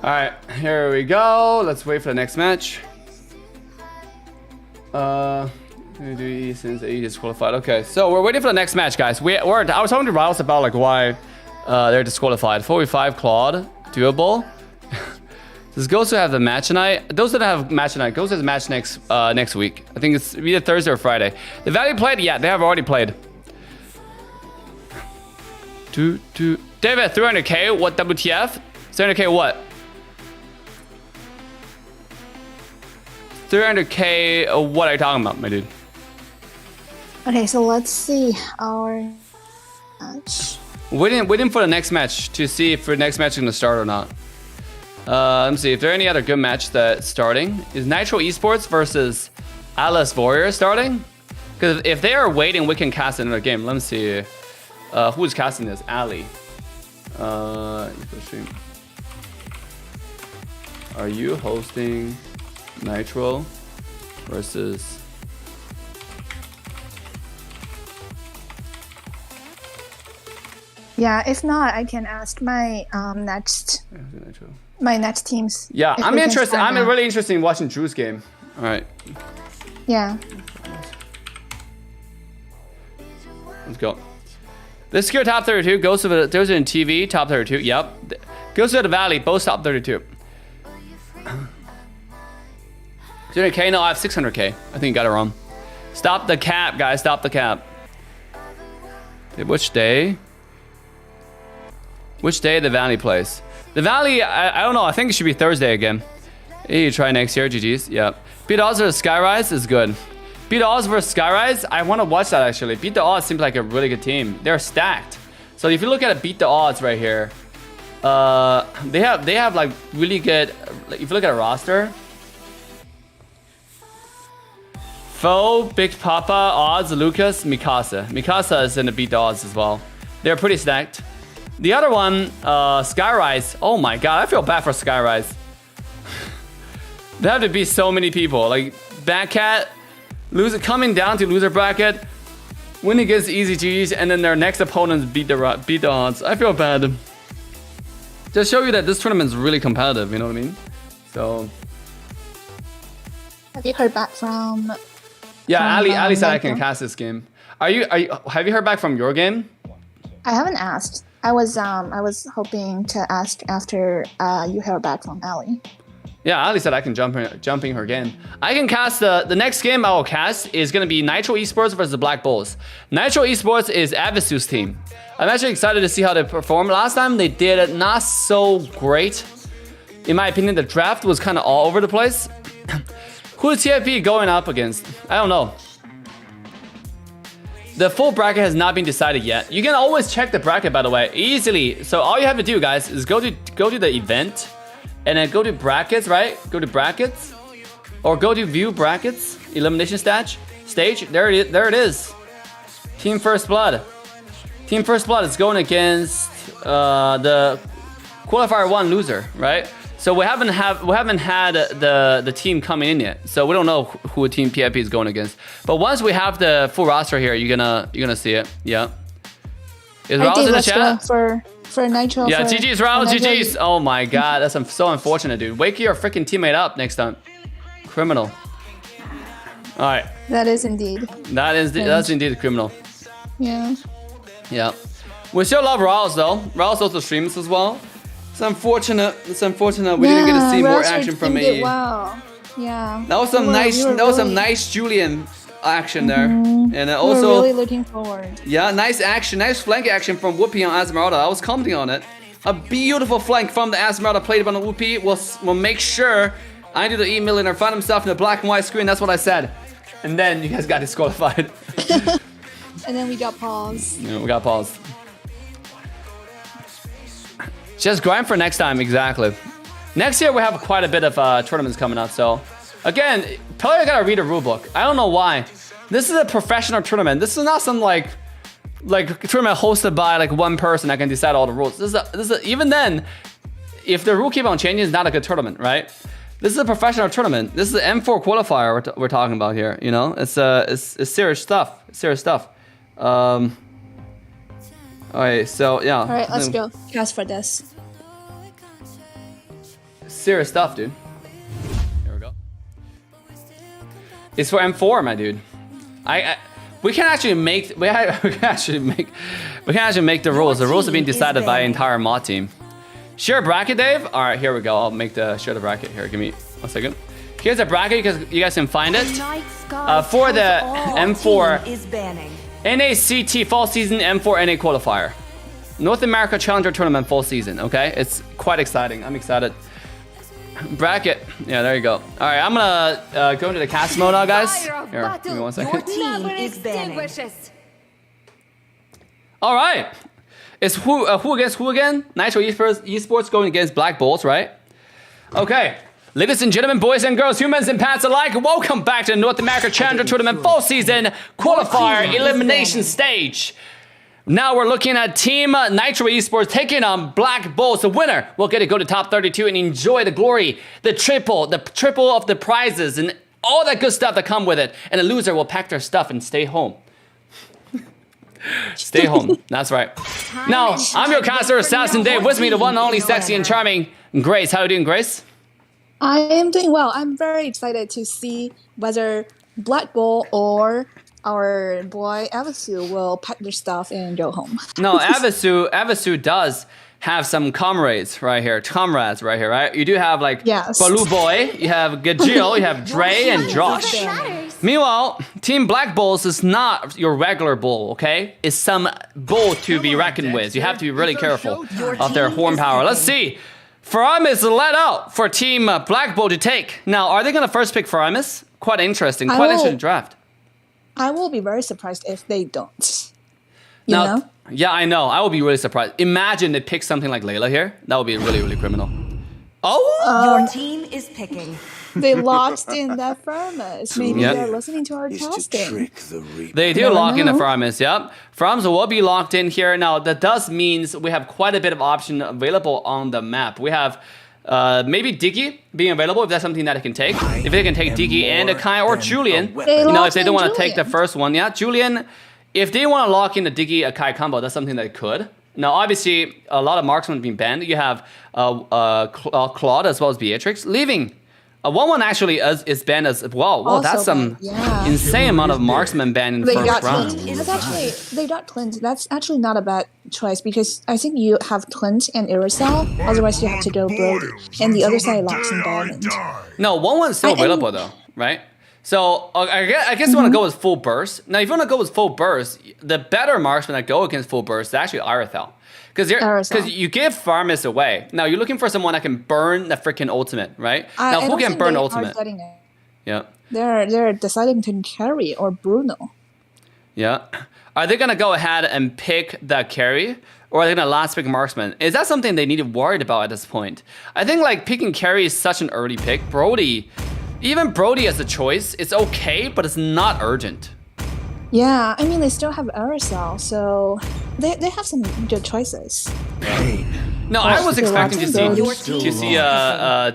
all right, here we go. Let's wait for the next match. We do E since E disqualified. Okay, so we're waiting for the next match, guys. I was talking to Riles about like why they're disqualified. 45 Claude, doable. Does Ghost have the match tonight? Those that have match tonight, Ghost has a match next week. I think it's either Thursday or Friday. The Valley played? Yeah, they have already played. David, 300k. What WTF? 300k. What? 300k. What are you talking about, my dude? Okay, so let's see our match. Waiting for the next match to see if the next match is gonna start or not. Let me see if there are any other good match that's starting. Is Nitro Esports versus Alice Warrior starting? Because if they are waiting, we can cast another game. Let me see. Who's casting this? Ali. Stream. Are you hosting Nitro versus? Yeah, if not, I can ask my next teams. Yeah, if I'm we can interested. start I'm now. really interested in watching Drew's game. All right, Yeah. let's go. Let's go top 32. Goes to the TV top 32. Yep. Goes to the Valley. Both top 32. 200K? No, I have 600K. I think you got it wrong. Stop the cap, guys. Stop the cap. Which day? Which day the Valley plays? The Valley, I don't know. I think it should be Thursday again. Hey, you try next year. GG's. Yep. Beat Oz versus Skyrise is good. Beat Oz versus Skyrise, I want to watch that actually. Beat the Odds seems like a really good team. They're stacked. So if you look at Beat the Odds right here, they have like really good. Like, if you look at a roster, Foe, Big Papa, Odds, Lucas, Mikasa. Mikasa is in the Beat the Odds as well. They're pretty stacked. The other one, Skyrise. Oh my god, I feel bad for Skyrise. There have to be so many people. Like Batcat, coming down to loser bracket, winning against Easy G's, and then their next opponents beat the odds. I feel bad. Just show you that this tournament is really competitive. You know what I mean? So Have you heard back from? yeah, Ali said I can Michael? cast this game. Have you heard back from your game? I haven't asked. I was hoping to ask after you heard back from Ali. Yeah, Ali said I can jump in her game. I can cast the next game I will cast is gonna be Nitro Esports versus the Black Bulls. Nitro Esports is Avisu's team. I'm actually excited to see how they perform. Last time they did it not so great. In my opinion, the draft was kind of all over the place. Who is TFP going up against? I don't know. The full bracket has not been decided yet. You can always check the bracket, by the way, easily. So all you have to do, guys, is go to the event. And then go to brackets, right? Go to brackets. Or go to view brackets. Elimination stage. There it is. Team First Blood. Team First Blood is going against the Qualifier 1 loser, right? So we haven't had the team coming in yet. So we don't know who Team PIP is going against. But once we have the full roster here, you're gonna see it. Yeah. Is Raul's in the chat? For Nitro. Yeah, for, GG's, Raul, for Nitro. GG's. Oh my god, that's so unfortunate, dude. Wake your freaking teammate up next time. Criminal. All right. That is indeed. That's indeed a criminal. Yeah. Yeah. We still love Raul's though. Raul's also streams as well. It's unfortunate. We didn't get to see more action from me. Wow. Yeah. That was some nice Julian action there, and We're also really looking forward. yeah, nice action, nice flank action from Whoopi on Esmeralda. I was commenting on it. A beautiful flank from the Esmeralda played by the Whoopi. Will make sure I do the E-Millionaire find himself in the black and white screen. That's what I said. And then you guys got disqualified. And then we got pause. Yeah, we got paused. Just grind for next time, exactly. Next year we have quite a bit of tournaments coming up, so again, probably gotta read a rule book. I don't know why. This is a professional tournament. This is not some like tournament hosted by like one person that can decide all the rules. This is even then, if the rule keep on changing, it's not a good tournament, right? This is a professional tournament. This is an M4 qualifier we're talking about here. You know, it's serious stuff. Serious stuff. All right, so yeah. All right, let's go. Cast for this. Serious stuff, dude. Here we go. It's for M4, my dude. We can actually make the rules. The rules have been decided by the entire mod team. Share bracket, Dave. All right, here we go. I'll share the bracket here. Give me 1 second. Here's a bracket because you guys can find it. For the M4 is banning. NACT fall season M4 NA qualifier. North America Challenger Tournament fall season. Okay, it's quite exciting. I'm excited. Bracket. Yeah, there you go. All right, I'm gonna go into the cast mode now, guys. Here, give me 1 Your second. team is banning. All right. It's who against who again? Nitro Esports going against Black Bulls, right? Okay. Ladies and gentlemen, boys and girls, humans and pets alike, welcome back to the North America Challenger Tournament Fall Season Qualifier Elimination Stage. Now we're looking at Team Nitro Esports taking on Black Bulls. The winner will get to go to top 32 and enjoy the glory, the triple of the prizes, and all that good stuff that come with it. And the loser will pack their stuff and stay home. Stay home. That's right. Now, I'm your caster, Assassin Dave. With me, the one and only sexy and charming Grace. How are you doing, Grace? I am doing well. I'm very excited to see whether Black Bull or our boy Avasu will pack their stuff and go home. No, Avasu does have some comrades right here, right? You do have like Baloo Boy, you have Gajil, you have Dre, and Josh. Meanwhile, Team Black Bulls is not your regular bull, okay? It's some bull to be reckoned with. You have to be really careful of their horn power. Let's see. Faramis let out for Team Black Bull to take. Now, are they going to first pick Faramis? Quite interesting draft. I will be very surprised if they don't. You Now, know? yeah, I know. I will be really surprised. Imagine they pick something like Layla here. That would be really, really criminal. Oh! Your team is picking. They locked in that Faramis. Maybe they're listening to our casting. They do lock in the Faramis, yep. Faramis will be locked in here. Now, that does means we have quite a bit of option available on the map. We have maybe Diggy being available if that's something that it can take. If they can take Diggy and a Kai or Julian. You know, if they don't want to take the first one, yeah, Julian, if they want to lock in the Diggy a Kai combo, that's something they could. Now, obviously, a lot of marksmen being banned. You have Claude as well as Beatrix leaving. 1-1 actually is banned as well. Well, that's some insane amount of marksmen banned in the first round. They got Clint. That's actually not a bad choice because I think you have Clint and Irisal. Otherwise, you have to go Brody. And the other side locks in Diamond. No, 1-1 is still available though, right? So I guess you want to go with full burst. Now, if you want to go with full burst, the better marksman that go against full burst is actually Irithel. Because you give Faramis away. Now, you're looking for someone that can burn the freaking ultimate, right? Now, who can burn ultimate? Yeah. They're deciding to carry or Bruno. Yeah. Are they going to go ahead and pick the carry? Or are they going to last pick marksman? Is that something they need to worry about at this point? I think like picking carry is such an early pick. Even Brody as a choice, it's okay, but it's not urgent. Yeah, I mean, they still have Aerosol, so they have some good choices. No, I was expecting to see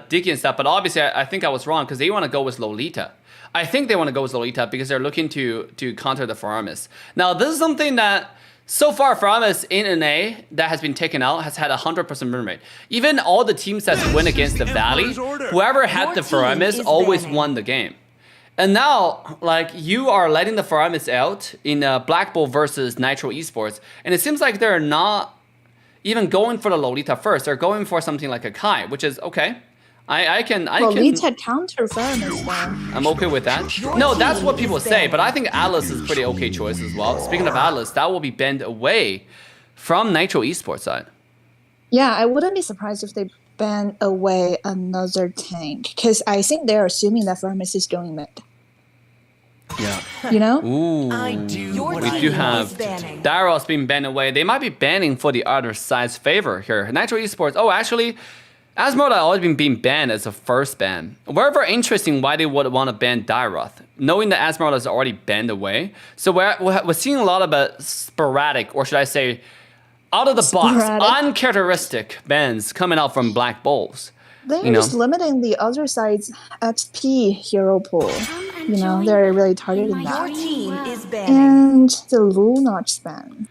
Dicky and stuff, but obviously I think I was wrong because they want to go with Lolita. I think they want to go with Lolita because they're looking to counter the Faramis. Now, this is something that so far Faramis in NA that has been taken out has had 100% win rate. Even all the teams that win against the Valley, whoever had the Faramis always won the game. And now, like, you are letting the Faramis out in Black Bull versus Nitro Esports, and it seems like they're not even going for the Lolita first. They're going for something like a Kai, which is okay. I can Lolita counter Faramis though. I'm okay with that. No, that's what people say, but I think Atlas is pretty okay choice as well. Speaking of Atlas, that will be banned away from Nitro Esports side. Yeah, I wouldn't be surprised if they ban away another tank, because I think they're assuming that Faramis is going mid. Yeah. You know? Ooh. We do have Daros being banned away. They might be banning for the other side's favor here. Nitro Esports. Oh, actually, Asmode has always been being banned as a first ban. Very interesting why they would want to ban Dairoth, knowing that Asmode is already banned away. So we're seeing a lot of sporadic, or should I say, out of the box, uncharacteristic bans coming out from Black Bulls. They're just limiting the other side's XP hero pool. You know, they're really targeting that. And the Lunox ban.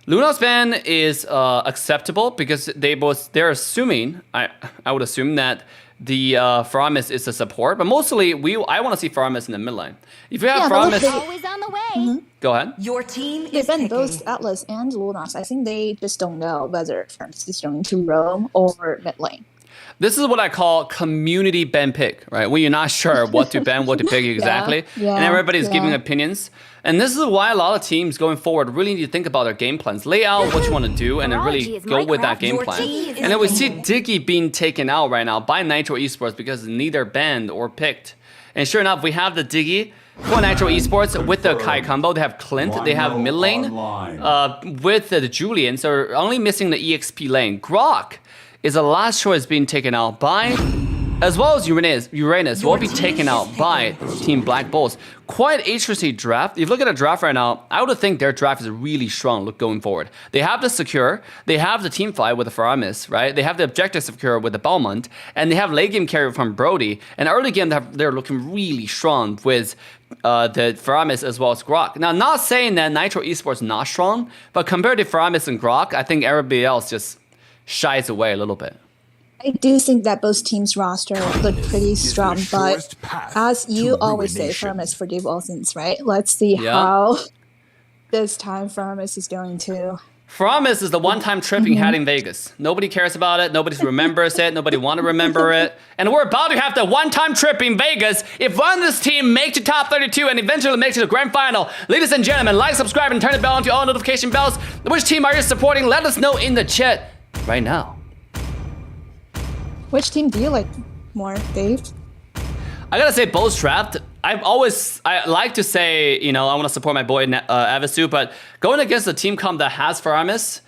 Lunox ban is acceptable because they're assuming, I would assume that the Faramis is a support, but mostly I want to see Faramis in the mid lane. If you have Faramis, always on the way. Go ahead. Your team They is ban picking. both Atlas and Lunox. I think they just don't know whether Faramis is going to roam or mid lane. This is what I call community ban pick, right? When you're not sure what to ban, what to pick exactly, and everybody's giving opinions. And this is why a lot of teams going forward really need to think about their game plans, lay out what you want to do, and then really go with that game plan. And then we see Diggy being taken out right now by Nitro Esports because neither banned or picked. And sure enough, we have the Diggy for Nitro Esports with the Kai combo. They have Clint, they have mid lane with the Julian, so only missing the EXP lane. Grok is the last choice being taken out by, as well as Uranus will be taken out by Team Black Bulls. Quite interesting draft. If you look at the draft right now, I would think their draft is really strong going forward. They have the Secure, they have the team fight with the Faramis, right? They have the objective Secure with the Belmont, and they have late game carry from Brody. And early game, they're looking really strong with the Faramis as well as Grok. Now, not saying that Nitro Esports not strong, but compared to Faramis and Grok, I think everybody else just shies away a little bit. I do think that both teams' roster look pretty strong, but as you always say, Faramis forgive all sins, right? Let's see how this time Faramis is going to. Faramis is the one-time trip he had in Vegas. Nobody cares about it. Nobody remembers it. Nobody want to remember it. And we're about to have the one-time trip in Vegas. If one of this team makes it top 32 and eventually makes it to the grand final, ladies and gentlemen, like, subscribe, and turn the bell on to all notification bells. Which team are you supporting? Let us know in the chat right now. Which team do you like more, Dave? I gotta say both draft. I like to say, I want to support my boy Avasu, but going against a team comp that has Faramis,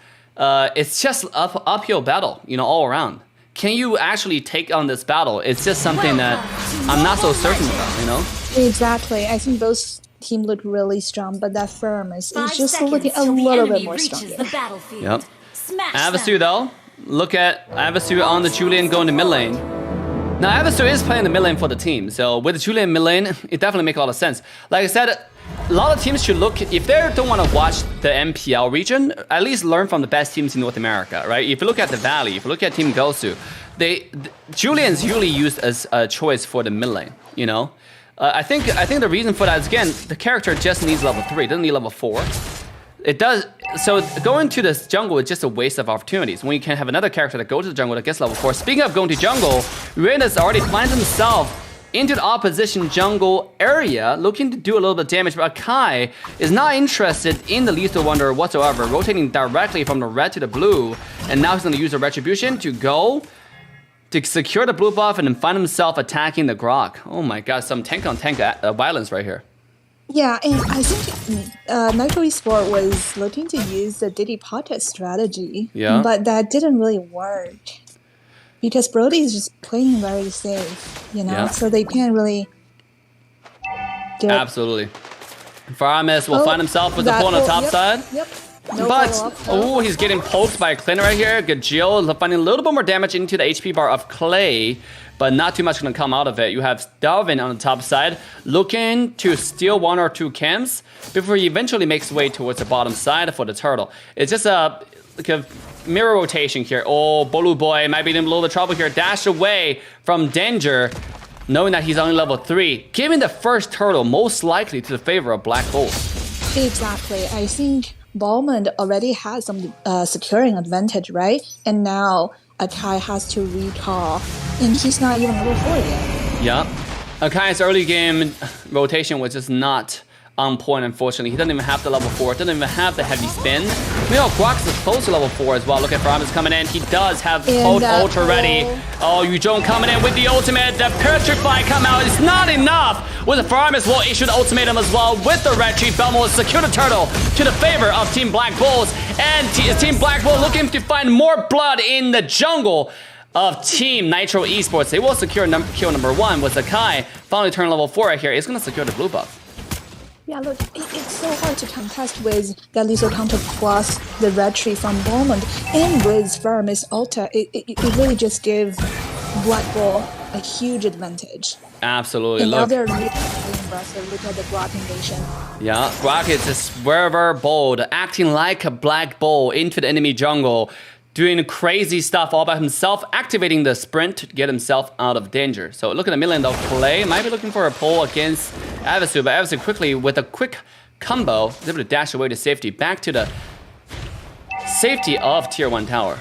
it's just uphill battle, all around. Can you actually take on this battle? It's just something that I'm not so certain about, Exactly. I think both teams look really strong, but that Faramis is just looking a little bit more stronger. Yep. Avasu though. Look at Avasu on the Julian going to mid lane. Now, Avasu is playing the mid lane for the team, so with the Julian mid lane, it definitely makes a lot of sense. Like I said, a lot of teams should look, if they don't want to watch the MPL region, at least learn from the best teams in North America, right? If you look at the Valley, if you look at Team Gosu, Julian's usually used as a choice for the mid lane, I think the reason for that is, again, the character just needs level 3, doesn't need level 4. It does, so going to this jungle is just a waste of opportunities when you can have another character that goes to the jungle that gets level 4. Speaking of going to jungle, Uranus already finds himself into the opposition jungle area, looking to do a little bit of damage, but Akai is not interested in the Lethal Wonder whatsoever, rotating directly from the red to the blue, and now he's going to use the Retribution to go to secure the blue buff and then find himself attacking the Grok. Oh my god, some tank-on-tank violence right here. Yeah, and I think Nitro Esports was looking to use the Diddy Pocket strategy, but that didn't really work because Brody is just playing very safe, so they can't really do it. Absolutely. Faramis will find himself with the pull on the top side. Yep. No but, he's getting poked by Clint right here. Gajil finding a little bit more damage into the HP bar of Clay, but not too much going to come out of it. You have Dalvin on the top side, looking to steal 1 or 2 camps before he eventually makes his way towards the bottom side for the turtle. It's just a mirror rotation here. Oh, Bolu Boy might be in a little bit of trouble here. Dash away from danger, knowing that he's only level 3, giving the first turtle most likely to the favor of Black Bulls. Exactly. I think Ballman already has some securing advantage, right? And now Akai has to recall, and he's not even level 4 yet. Yeah. Akai's early game rotation was just not on point, unfortunately. He doesn't even have the level 4, doesn't even have the heavy spin. Grox is close to level 4 as well. Look at Faramis coming in. He does have ult ultra ready. Oh, Yuzhong coming in with the ultimate. The Petrify come out. It's not enough. With the Faramis will issue the ultimatum as well with the red tree. Belmo will secure the turtle to the favor of Team Black Bulls. And Team Black Bull looking to find more blood in the jungle of Team Nitro Esports. They will secure kill number 1 with Akai. Finally turn level 4 right here. It's going to secure the blue buff. Yeah, look, it's so hard to contest with that lethal counter plus the red tree from Beaumont, and with Faramis Ulta, it really just gives Black Bull a huge advantage. Absolutely. And now they're really impressive. Look at the Grok invasion. Yeah, Grok is just wherever bold, acting like a Black Bull into the enemy jungle, doing crazy stuff all by himself, activating the sprint to get himself out of danger. So look at the million though. Clay might be looking for a pull against Avasu, but Avasu quickly with a quick combo is able to dash away to safety, back to the safety of tier 1 tower.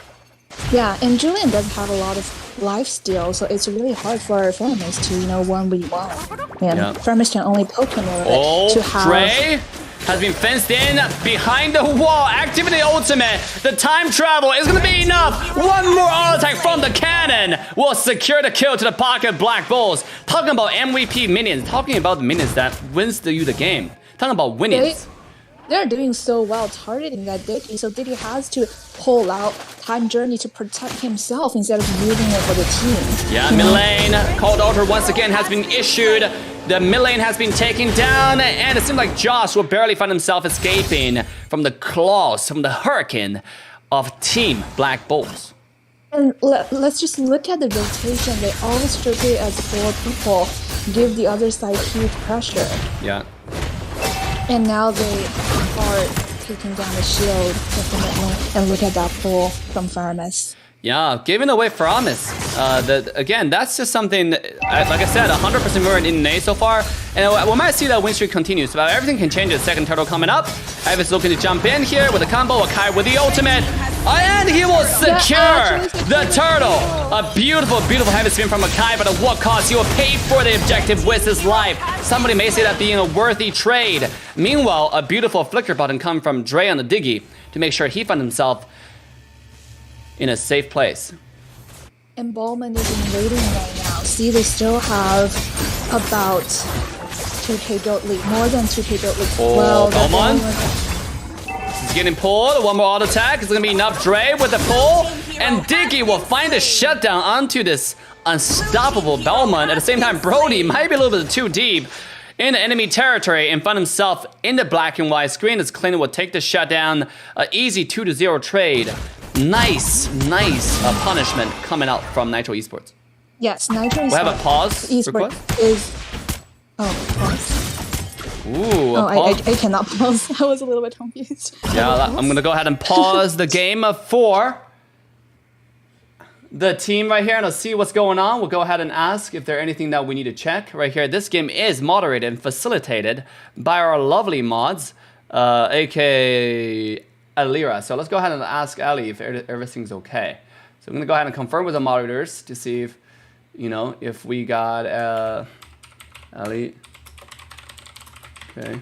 Yeah, and Julian does have a lot of life steal, so it's really hard for Faramis to 1v1. And Faramis can only poke him a little bit to have... Dre has been fenced in behind the wall. Activate the ultimate. The time travel is going to be enough. One more auto attack from the cannon will secure the kill to the pocket of Black Bulls. Talking about MVP minions. Talking about the minions that wins you the game. Talking about winnings. They're doing so well targeting that Diddy, so Diddy has to pull out Time Journey to protect himself instead of using it for the team. Yeah, mid lane. Cold Altar once again has been issued. The mid lane has been taken down, and it seems like Josh will barely find himself escaping from the claws, from the hurricane of Team Black Bulls. And let's just look at the rotation. They always strip it as 4 people, give the other side huge pressure. Yeah. And now they are taking down the shield, definitely. And look at that pull from Farmus. Yeah, giving away Promise. Again, that's just something, like I said, 100% mirrored in NA so far. And we might see that win streak continues, but everything can change. The second turtle coming up. Evan's looking to jump in here with a combo. Akai with the ultimate. And he will secure the turtle. A beautiful, beautiful heavy spin from Akai, but at what cost? He will pay for the objective with his life. Somebody may say that being a worthy trade. Meanwhile, a beautiful flicker button come from Dre on the Diggy to make sure he finds himself in a safe place. And Bowman is in waiting right now. See, they still have about 2k gold lead, more than 2k gold lead. Oh, Bowman. He's getting pulled. One more auto attack. It's going to be enough. Dre with the pull. And Diggy will find the shutdown onto this unstoppable Bowman. At the same time, Brody might be a little bit too deep in the enemy territory and find himself in the black and white screen as Clinton will take the shutdown. An easy 2-0 trade. Nice punishment coming out from Nitro Esports. Yes, Nitro Esports. We have a pause Esports is... Oh, pause. Ooh, I cannot pause. I was a little bit confused. Yeah, I'm going to go ahead and pause the game for the team right here, and I'll see what's going on. We'll go ahead and ask if there's anything that we need to check right here. This game is moderated and facilitated by our lovely mods, aka Alira. So let's go ahead and ask Ali if everything's okay. So I'm gonna go ahead and confirm with the moderators to see if, if we got Ali. Okay.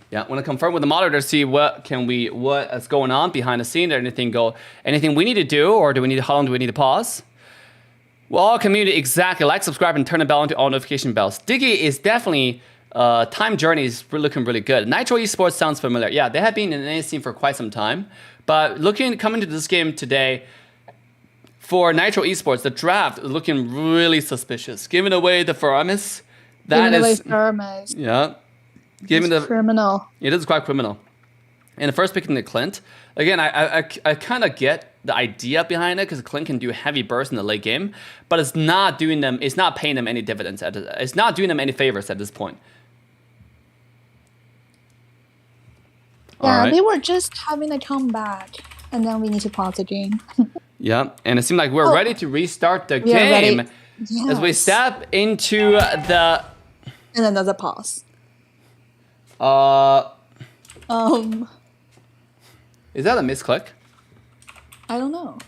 Yeah, I'm gonna confirm with the monitor to see what is going on behind the scene. Did anything we need to do, or how long do we need to pause? Well, all community exactly like, subscribe, and turn the bell into all notification bells. Diggy is definitely Time Journey is looking really good. Nitro Esports sounds familiar. Yeah, they have been in the NA scene for quite some time, but coming to this game today. For Nitro Esports, the draft is looking really suspicious. Giving away the Faramis, Faramis. Yeah. Criminal. It is quite criminal. And the first picking the Clint. Again, I kind of get the idea behind it because Clint can do heavy bursts in the late game, but it's not paying them any dividends. It's not doing them any favors at this point. Yeah, right. They were just having a comeback, and then we need to pause the game. Yeah, and it seemed like we're ready to restart the game as we step into the... And another pause. Is that a misclick? I don't know.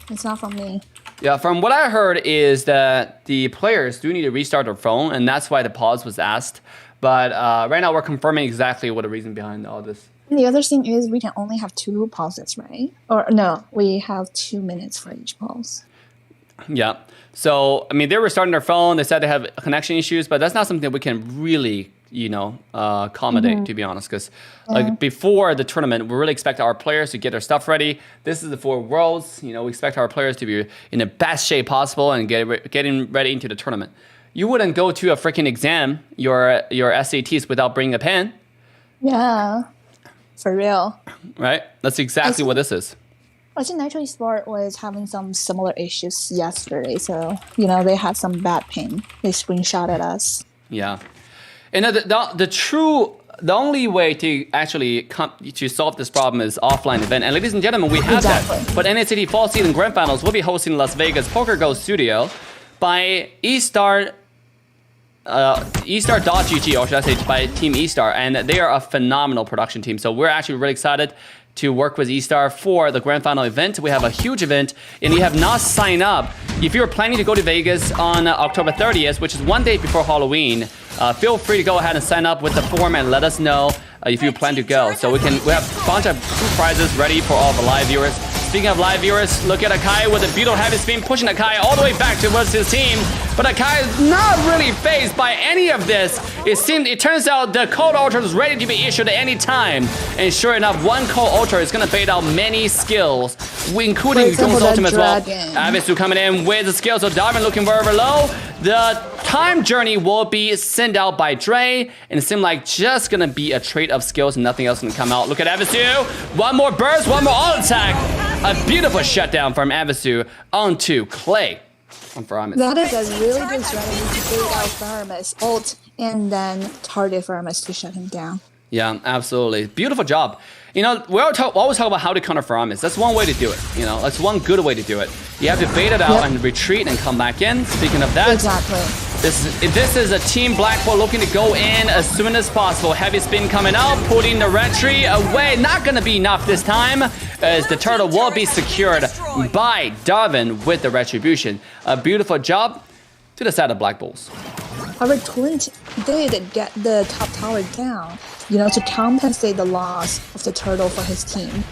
It's not from me. Yeah, from what I heard is that the players do need to restart their phone, and that's why the pause was asked. But right now we're confirming exactly what the reason behind all this. And the other thing is we can only have 2 pauses, right? Or no, we have 2 minutes for each pause. Yeah. So, I mean, they were starting their phone. They said they have connection issues, but that's not something that we can really, accommodate, to be honest. Because like before the tournament, we really expect our players to get their stuff ready. This is the 4 Worlds. We expect our players to be in the best shape possible and getting ready into the tournament. You wouldn't go to a freaking exam, your SATs, without bringing a pen. Yeah. For real. Right? That's exactly what this is. I think Nitro Esports was having some similar issues yesterday, so, they had some bad ping. They screenshotted us. Yeah. And the only way to actually to solve this problem is offline event. And ladies and gentlemen, we have that. But NACT Fall Season Grand Finals will be hosting Las Vegas Poker Go Studio by eStar... eStar.gg, or should I say by Team eStar, and they are a phenomenal production team. So we're actually really excited to work with eStar for the grand final event. We have a huge event, and you have not signed up. If you're planning to go to Vegas on October 30th, which is one day before Halloween, feel free to go ahead and sign up with the form and let us know if you plan to go. So we have a bunch of prizes ready for all the live viewers. Speaking of live viewers, look at Akai with a beautiful heavy spin, pushing Akai all the way back towards his team. But Akai is not really phased by any of this. It turns out the Cold Ultra is ready to be issued at any time. And sure enough, one Cold Ultra is going to bait out many skills, including Yuzhong's ultimate as well. Avisu coming in with the skills, so Darwin looking very, very low. The time journey will be sent out by Dre, and it seemed like just going to be a trait of skills and nothing else going to come out. Look at Avisu. One more burst, one more all attack. A beautiful shutdown from Avisu onto Clay on Faramis. That is a really good strategy to bait out Faramis ult and then target Faramis to shut him down. Yeah, absolutely. Beautiful job. You know, we always talk about how to counter Faramis. That's one way to do it. You know, that's one good way to do it. You have to bait it out and retreat and come back in. Speaking of that, Exactly. This is a team Blackpool looking to go in as soon as possible. Heavy spin coming out, putting the red tree away. Not going to be enough this time, as the turtle will be secured by Darwin with the retribution. A beautiful job to the side of Black Bulls. However, Clint did get the top tower down, you know, to compensate the loss of the turtle for his team.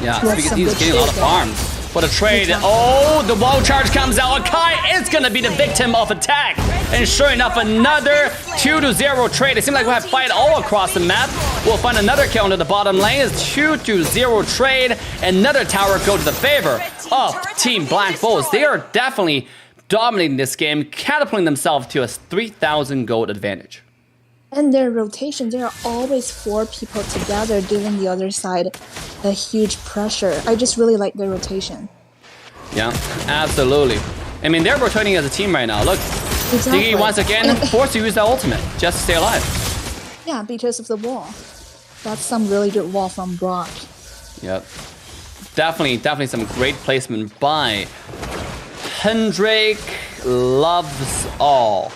Yeah, That's because some he's good getting a lot of shit farms. For the trade, Exactly. oh, the wall charge comes out. Akai is going to be the victim of attack. And sure enough, another 2-0 trade. It seems like we have fight all across the map. We'll find another kill into the bottom lane. It's 2-0 trade. Another tower go to the favor of Team Black Bulls. They are definitely dominating this game, catapulting themselves to a 3,000 gold advantage. And their rotation, there are always 4 people together giving the other side a huge pressure. I just really like their rotation. Yeah, absolutely. I mean, they're rotating as a team right now. Look, Exactly. Diggy once again forced to use that ultimate just to stay alive. Yeah, because of the wall. That's some really good wall from Brock. Yep. Definitely some great placement by Hendrik Loves All.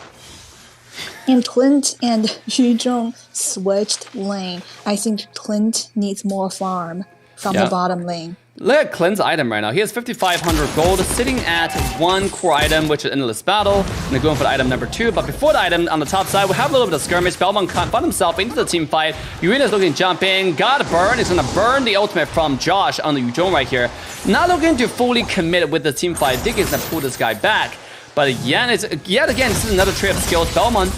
And Clint and Yuzhong switched lane. I think Clint needs more farm from the bottom lane. Look at Clint's item right now. He has 5,500 gold, sitting at 1 core item, which is Endless Battle. And they're going for the item number 2. But before the item on the top side, we have a little bit of skirmish. Belmont found himself into the team fight. Urina's looking to jump in. Got a burn. He's going to burn the ultimate from Josh on the Yuzhong right here. Not looking to fully commit with the team fight. Dick is going to pull this guy back. But yet again, this is another trait of skills. Belmont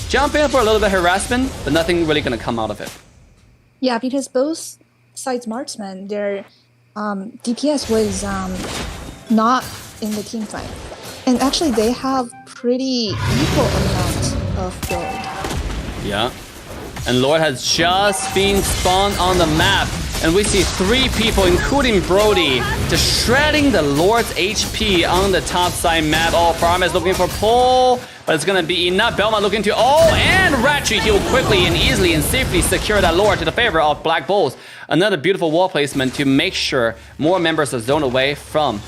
jump in for a little bit of harassment, but nothing really going to come out of it. Yeah, because both sides marksmen, their DPS was not in the team fight. And actually, they have pretty equal amount of gold. Yeah. And Lord has just been spawned on the map. And we see 3 people, including Brody, just shredding the Lord's HP on the top side map. Oh, Farm is looking for pull, but it's going to be enough. Belmont looking to, and Ratchet heal quickly and easily and safely secure that Lord to the favor of Black Bulls. Another beautiful wall placement to make sure more members are zoned away from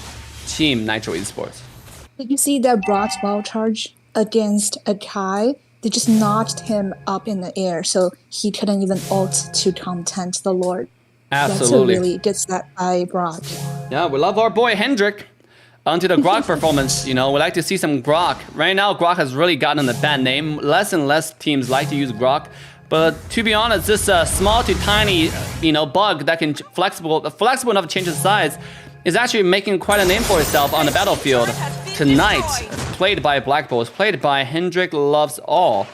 Team Nitro Esports. Did you see that Brock's wall charge against Akai? They just knocked him up in the air, so he couldn't even ult to content the Lord. Absolutely. That's a really good set by Brock. Yeah, we love our boy Hendrik. Onto the Grok performance, you know, we like to see some Grok. Right now, Grok has really gotten a bad name. Less and less teams like to use Grok. But to be honest, this small to tiny, you know, bug that can flexible enough to change the size is actually making quite a name for itself on the battlefield. Tonight, played by Black Bulls, played by Hendrik Loves All.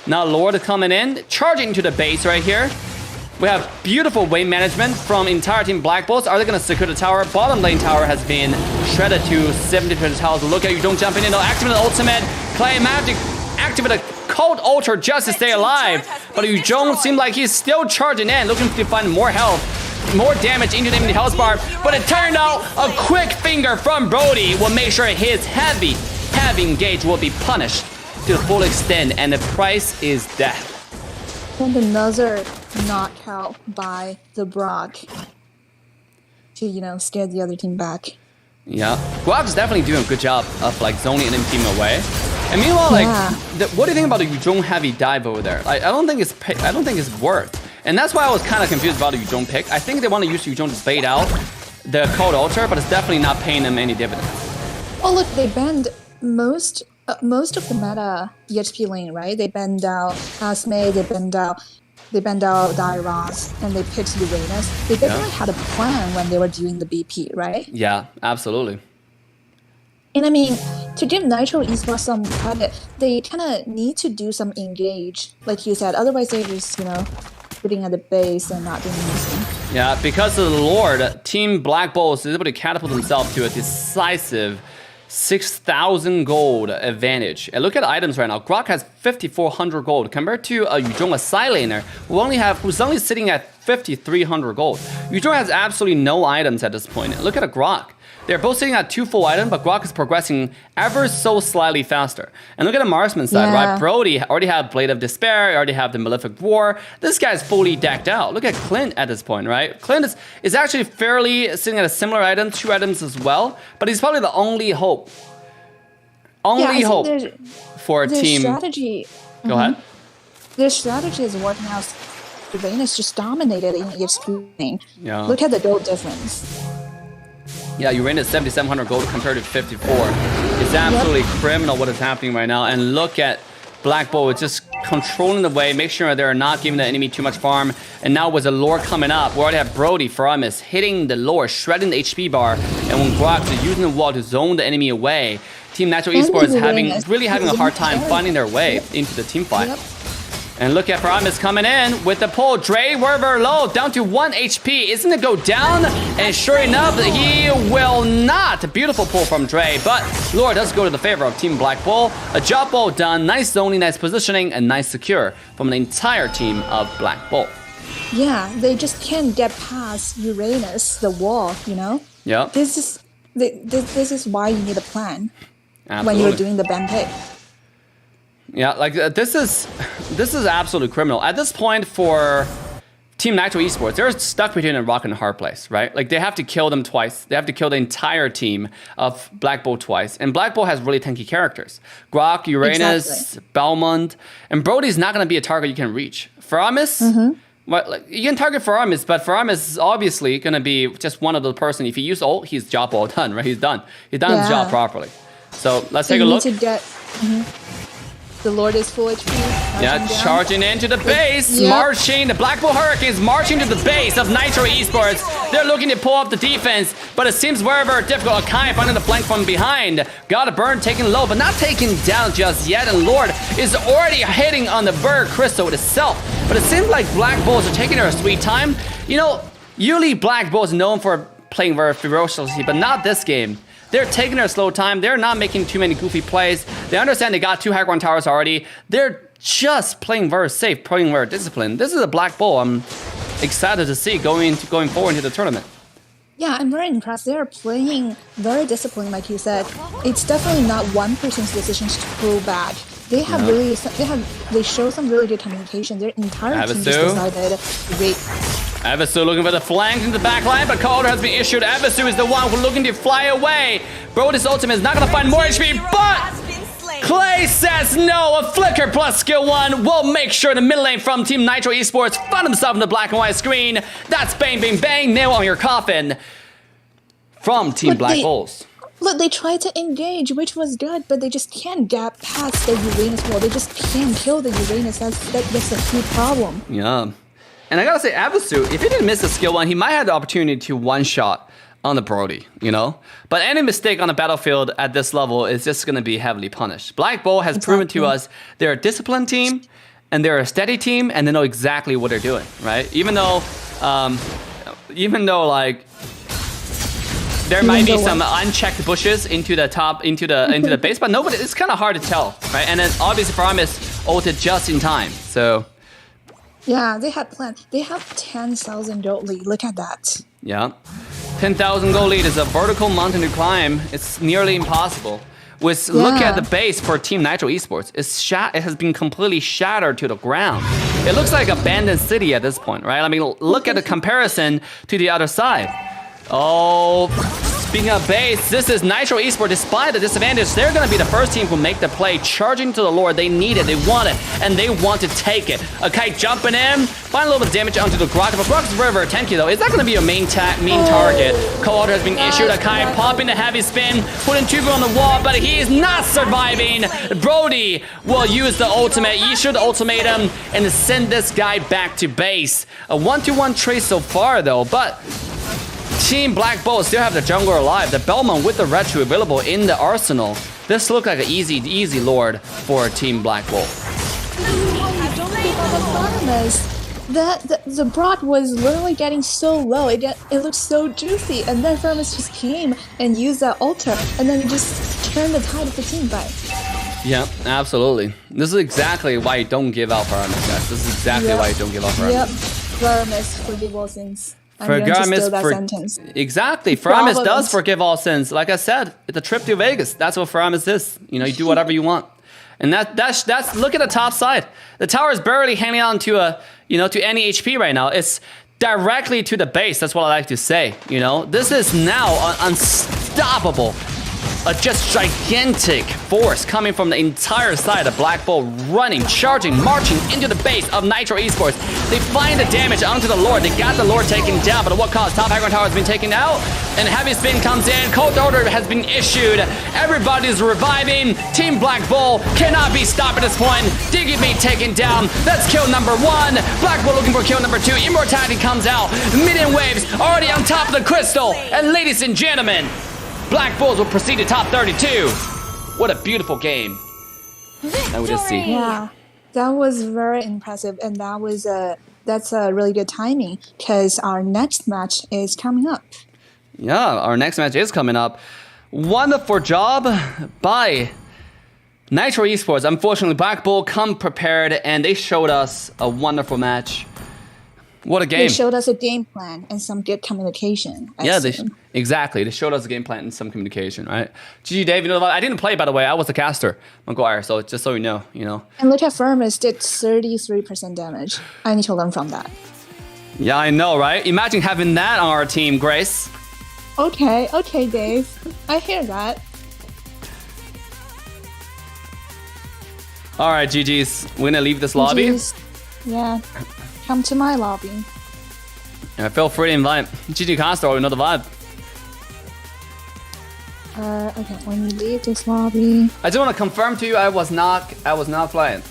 Now Lord coming in, charging to the base right here. We have beautiful wave management from entire team Black Bulls. Are they going to secure the tower? Bottom lane tower has been shredded to 70% towers. Look at you, don't jump in. No, activate the ultimate. Clay Magic, activate a cold ultra just to stay alive. But Yuzhong seems like he's still charging in, looking to find more health, more damage into the health bar. But it turned out a quick finger from Brody will make sure his heavy engage will be punished to the full extent, and the price is death. And another knockout by the Brock to, you know, scare the other team back. Yeah, Grok's definitely doing a good job of like zoning an team away. And meanwhile, what do you think about the Yuzhong heavy dive over there? Like, I don't think it's worth. And that's why I was kind of confused about the Yuzhong pick. I think they want to use Yuzhong to bait out the cold ultra, but it's definitely not paying them any dividends. Oh look, they banned most most of the meta EXP lane, right? They banned out Asme, they banned out Dairos, and they picked Uranus. They definitely had a plan when they were doing the BP, right? Yeah, absolutely. And I mean, to give Nitro Esports some credit, they kind of need to do some engage, like you said. Otherwise, they're just, sitting at the base and not doing anything. Yeah, because of the Lord, Team Black Bulls is able to catapult themselves to a decisive 6,000 gold advantage. And look at items right now. Grok has 5,400 gold compared to Yuzhong, a side laner, who's only sitting at 5,300 gold. Yuzhong has absolutely no items at this point. Look at a Grok. They're both sitting at 2 full items, but Grok is progressing ever so slightly faster. And look at the marksman side, right? Brody already have Blade of Despair, already have the Malefic War. This guy's fully decked out. Look at Clint at this point, right? Clint is actually fairly sitting at a similar item, 2 items as well, but he's probably the only hope. Only hope for their team. Strategy. Go ahead. Their strategy is working out. Uranus just dominated in EXP. Yeah. Look at the gold difference. Yeah, Uranus 7,700 gold compared to 54. It's absolutely criminal what is happening right now. And look at Black Bull just controlling the way, make sure they're not giving the enemy too much farm. And now with the lore coming up, we already have Brody, Faramis hitting the lore, shredding the HP bar. And when Grok is using the wall to zone the enemy away, Team Natural Esports really having a hard time finding their way into the team fight. And look at Faramis coming in with the pull. Dre, wherever low, down to 1 HP. Isn't it go down? And sure enough, he will not. Beautiful pull from Dre, but lore does go to the favor of Team Black Bull. A job well done, nice zoning, nice positioning, and nice secure from the entire team of Black Bull. Yeah, they just can't get past Uranus, the wall, Yeah. This is why you need a plan Absolutely. when you're doing the ban pick. Yeah, like this is absolutely criminal. At this point for Team Nitro Esports, they're stuck between a rock and a hard place, right? Like they have to kill them twice. They have to kill the entire team of Black Bull twice. And Black Bull has really tanky characters. Grok, Uranus, Belmont, and Brody's not going to be a target you can reach. Faramis, well, like, you can target Faramis, but Faramis is obviously going to be just one of the person. If he use ult, he's job well done, right? He's done. He's done his job properly. So let's take a look. To get, the Lord is full HP. Charging into the base, marching. The Black Bull Hurricanes marching to the base of Nitro Esports. They're looking to pull up the defense, but it seems very difficult. Akai finding the flank from behind. Got a burn taken low, but not taken down just yet. And Lord is already hitting on the Bird Crystal itself. But it seems like Black Bulls are taking their sweet time. Usually Black Bulls are known for playing very ferociously, but not this game. They're taking their slow time. They're not making too many goofy plays. They understand they got 2 high ground towers already. They're just playing very safe, playing very disciplined. This is a Black Bull I'm excited to see going forward into the tournament. Yeah, I'm very impressed. They're playing very disciplined, like you said. It's definitely not one person's decisions to pull back. They have they show some really good communication. Their entire team just decided, wait. Evasu looking for the flank in the back line, but Calder has been issued. Evasu is the one who's looking to fly away. Brody's ultimate is not going to find more HP, but Clay says no. A flicker plus skill 1 will make sure the mid lane from Team Nitro Esports find himself in the black and white screen. That's bang, bang, bang, nail on your coffin from Team Black Bulls. Look, they tried to engage, which was good, but they just can't get past the Uranus wall. They just can't kill the Uranus. That's a huge problem. Yeah. And I gotta say, Evasu, if he didn't miss the skill 1, he might have the opportunity to one-shot on the Brody, But any mistake on the battlefield at this level is just gonna be heavily punished. Black Bull has proven to us they're a disciplined team, and they're a steady team, and they know exactly what they're doing, right? Even though like, there might be some unchecked bushes into the base, but nobody. It's kind of hard to tell, right? And then obviously Faramis ulted just in time, so. Yeah, they had planned. They have 10,000 gold lead. Look at that. Yeah, 10,000 gold lead is a vertical mountain to climb. It's nearly impossible. Look at the base for Team Nitro Esports. It has been completely shattered to the ground. It looks like abandoned city at this point, right? I mean, look at the comparison to the other side. Oh, Speaking of base, this is Nitro Esports. Despite the disadvantage, they're going to be the first team who make the play, charging to the Lord. They need it, they want it, and they want to take it. A kite jumping in, find a little bit of damage onto the Grok. But Grok's very, very tanky though. Is that going to be a main target? Co-order has been issued. A kite popping the heavy spin, putting 2 on the wall, but he is not surviving. Brody will use the ultimate, issue the ultimatum, and send this guy back to base. A 1-2-1 trade so far though, but Team Black Bull still have the jungler alive. The Bellman with the Retro available in the arsenal. This looks like an easy Lord for Team Black Bull. Don't give up on Farmers. The broad was literally getting so low. It looked so juicy, and then Farmers just came and used that altar, and then just turned the tide of the team back. Yeah, absolutely. This is exactly why you don't give out Farmers, guys. This is exactly why you don't give out Farmers. Yep, Farmers forgive all sins. Exactly. Faramis does forgive all sins. Like I said, it's a trip to Vegas. That's what Faramis is. You know, you do whatever you want. And that's look at the top side. The tower is barely hanging on to to any HP right now. It's directly to the base. That's what I like to say. You know, this is now unstoppable. A just gigantic force coming from the entire side of Black Bull, running, charging, marching into the base of Nitro Esports. They find the damage onto the Lord. They got the Lord taken down, but at what cost? Top Aggron Tower has been taken out, and heavy spin comes in. Cold order has been issued. Everybody's reviving. Team Black Bull cannot be stopped at this point. Diggy being taken down. That's kill number 1. Black Bull looking for kill number 2. Immortality comes out. Minion waves already on top of the crystal. And ladies and gentlemen, Black Bulls will proceed to top 32. What a beautiful game. I would just see. Yeah, that was very impressive, and that's a really good timing because our next match is coming up. Yeah, our next match is coming up. Wonderful job by Nitro Esports. Unfortunately, Black Bull come prepared, and they showed us a wonderful match. What a game. They showed us a game plan and some good communication. Exactly. They showed us a game plan and some communication, right? GG Dave, you know, I didn't play, by the way. I was the caster, McGuire, so just so you know. And look at Firmus did 33% damage. I need to learn from that. Yeah, I know, right? Imagine having that on our team, Grace. Okay, Dave. I hear that. All right, GG's. We're going to leave this lobby. GG's. Yeah. Come to my lobby. Yeah, feel free to invite GG Constor. We know the vibe. Okay, let me leave this lobby. I just want to confirm to you, I was not playing.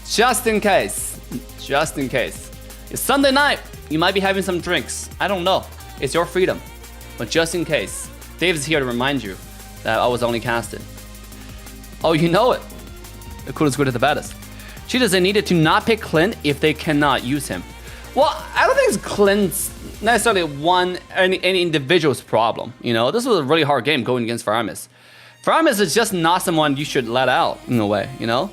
Just in case. It's Sunday night. You might be having some drinks. I don't know. It's your freedom. But just in case, Dave is here to remind you that I was only casted. Oh, you know it. The coolest good to the baddest. Cheetahs, they needed to not pick Clint if they cannot use him. Well, I don't think it's Clint's necessarily any individual's problem. You know, this was a really hard game going against Faramis. Faramis is just not someone you should let out in a way. You know,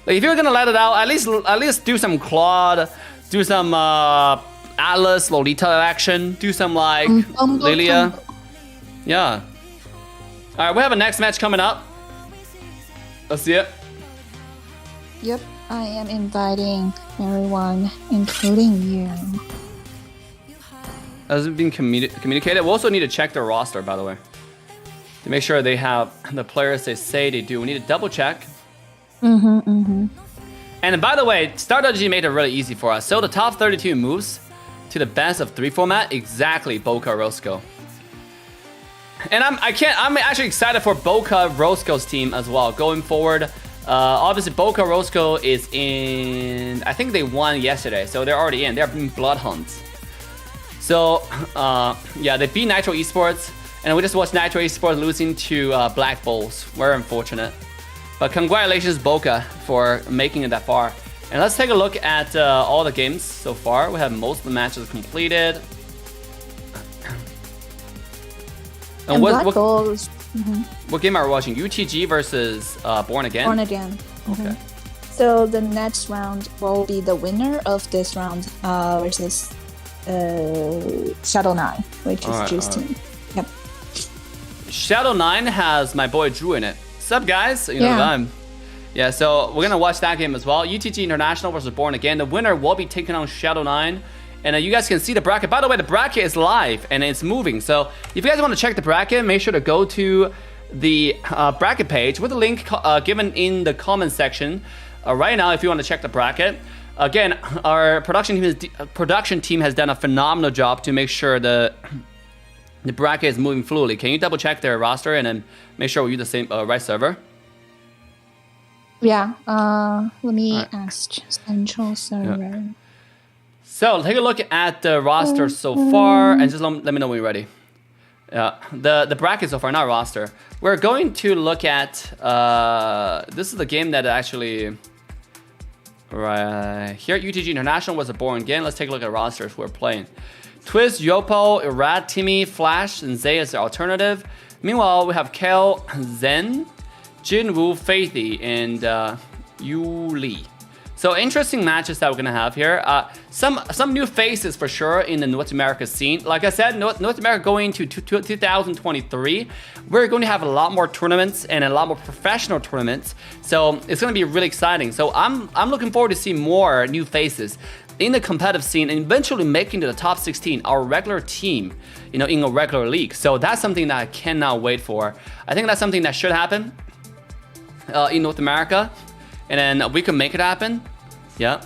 like if you're gonna let it out, at least do some Claude, do some Atlas, Lolita action, do some like Lilia. Yeah. All right, we have a next match coming up. Let's see it. Yep. I am inviting everyone, including you. Has it been communicated? We also need to check their roster, by the way, to make sure they have the players they say they do. We need to double check. And by the way, Star.gg made it really easy for us. So the top 32 moves to the best of 3 format, exactly Boca Roscoe. And I'm actually excited for Boca Roscoe's team as well going forward. Obviously, Boca Roscoe is in. I think they won yesterday, so they're already in. They're in Bloodhounds. So, yeah, they beat Nitro Esports, and we just watched Nitro Esports losing to Black Bulls. We're unfortunate, but congratulations, Boca, for making it that far. And let's take a look at all the games so far. We have most of the matches completed. And Black Bulls. What game are we watching? UTG versus Born Again? Born Again. Okay. So the next round will be the winner of this round versus Shadow 9, which is Drew's team. Yep. Shadow 9 has my boy Drew in it. Sup, guys? You know them. Yeah, so we're going to watch that game as well. UTG International versus Born Again. The winner will be taking on Shadow 9 And you guys can see the bracket. By the way, the bracket is live and it's moving. So if you guys want to check the bracket, make sure to go to the bracket page with the link given in the comment section right now if you want to check the bracket. Again, our production team has done a phenomenal job to make sure the bracket is moving fluidly. Can you double check their roster and then make sure we use the same right server? Yeah. Let me ask central server. Yeah. So take a look at the roster so far and just let me know when you're ready. The bracket so far, not roster. We're going to look at this is the game that actually right here. UTG International was born again. Let's take a look at rosters we're playing. Twist, Yopo, Irad, Timmy, Flash, and Zay as the alternative. Meanwhile, we have Kel, Zen, Jinwoo, Faithy, and Yu Li. So interesting matches that we're gonna have here. Some new faces for sure in the North America scene. Like I said, North America going into 2023, we're going to have a lot more tournaments and a lot more professional tournaments. So it's gonna be really exciting. So I'm looking forward to see more new faces in the competitive scene and eventually making to the top 16, our regular team, you know, in a regular league. So that's something that I cannot wait for. I think that's something that should happen in North America, and then we can make it happen. Yeah.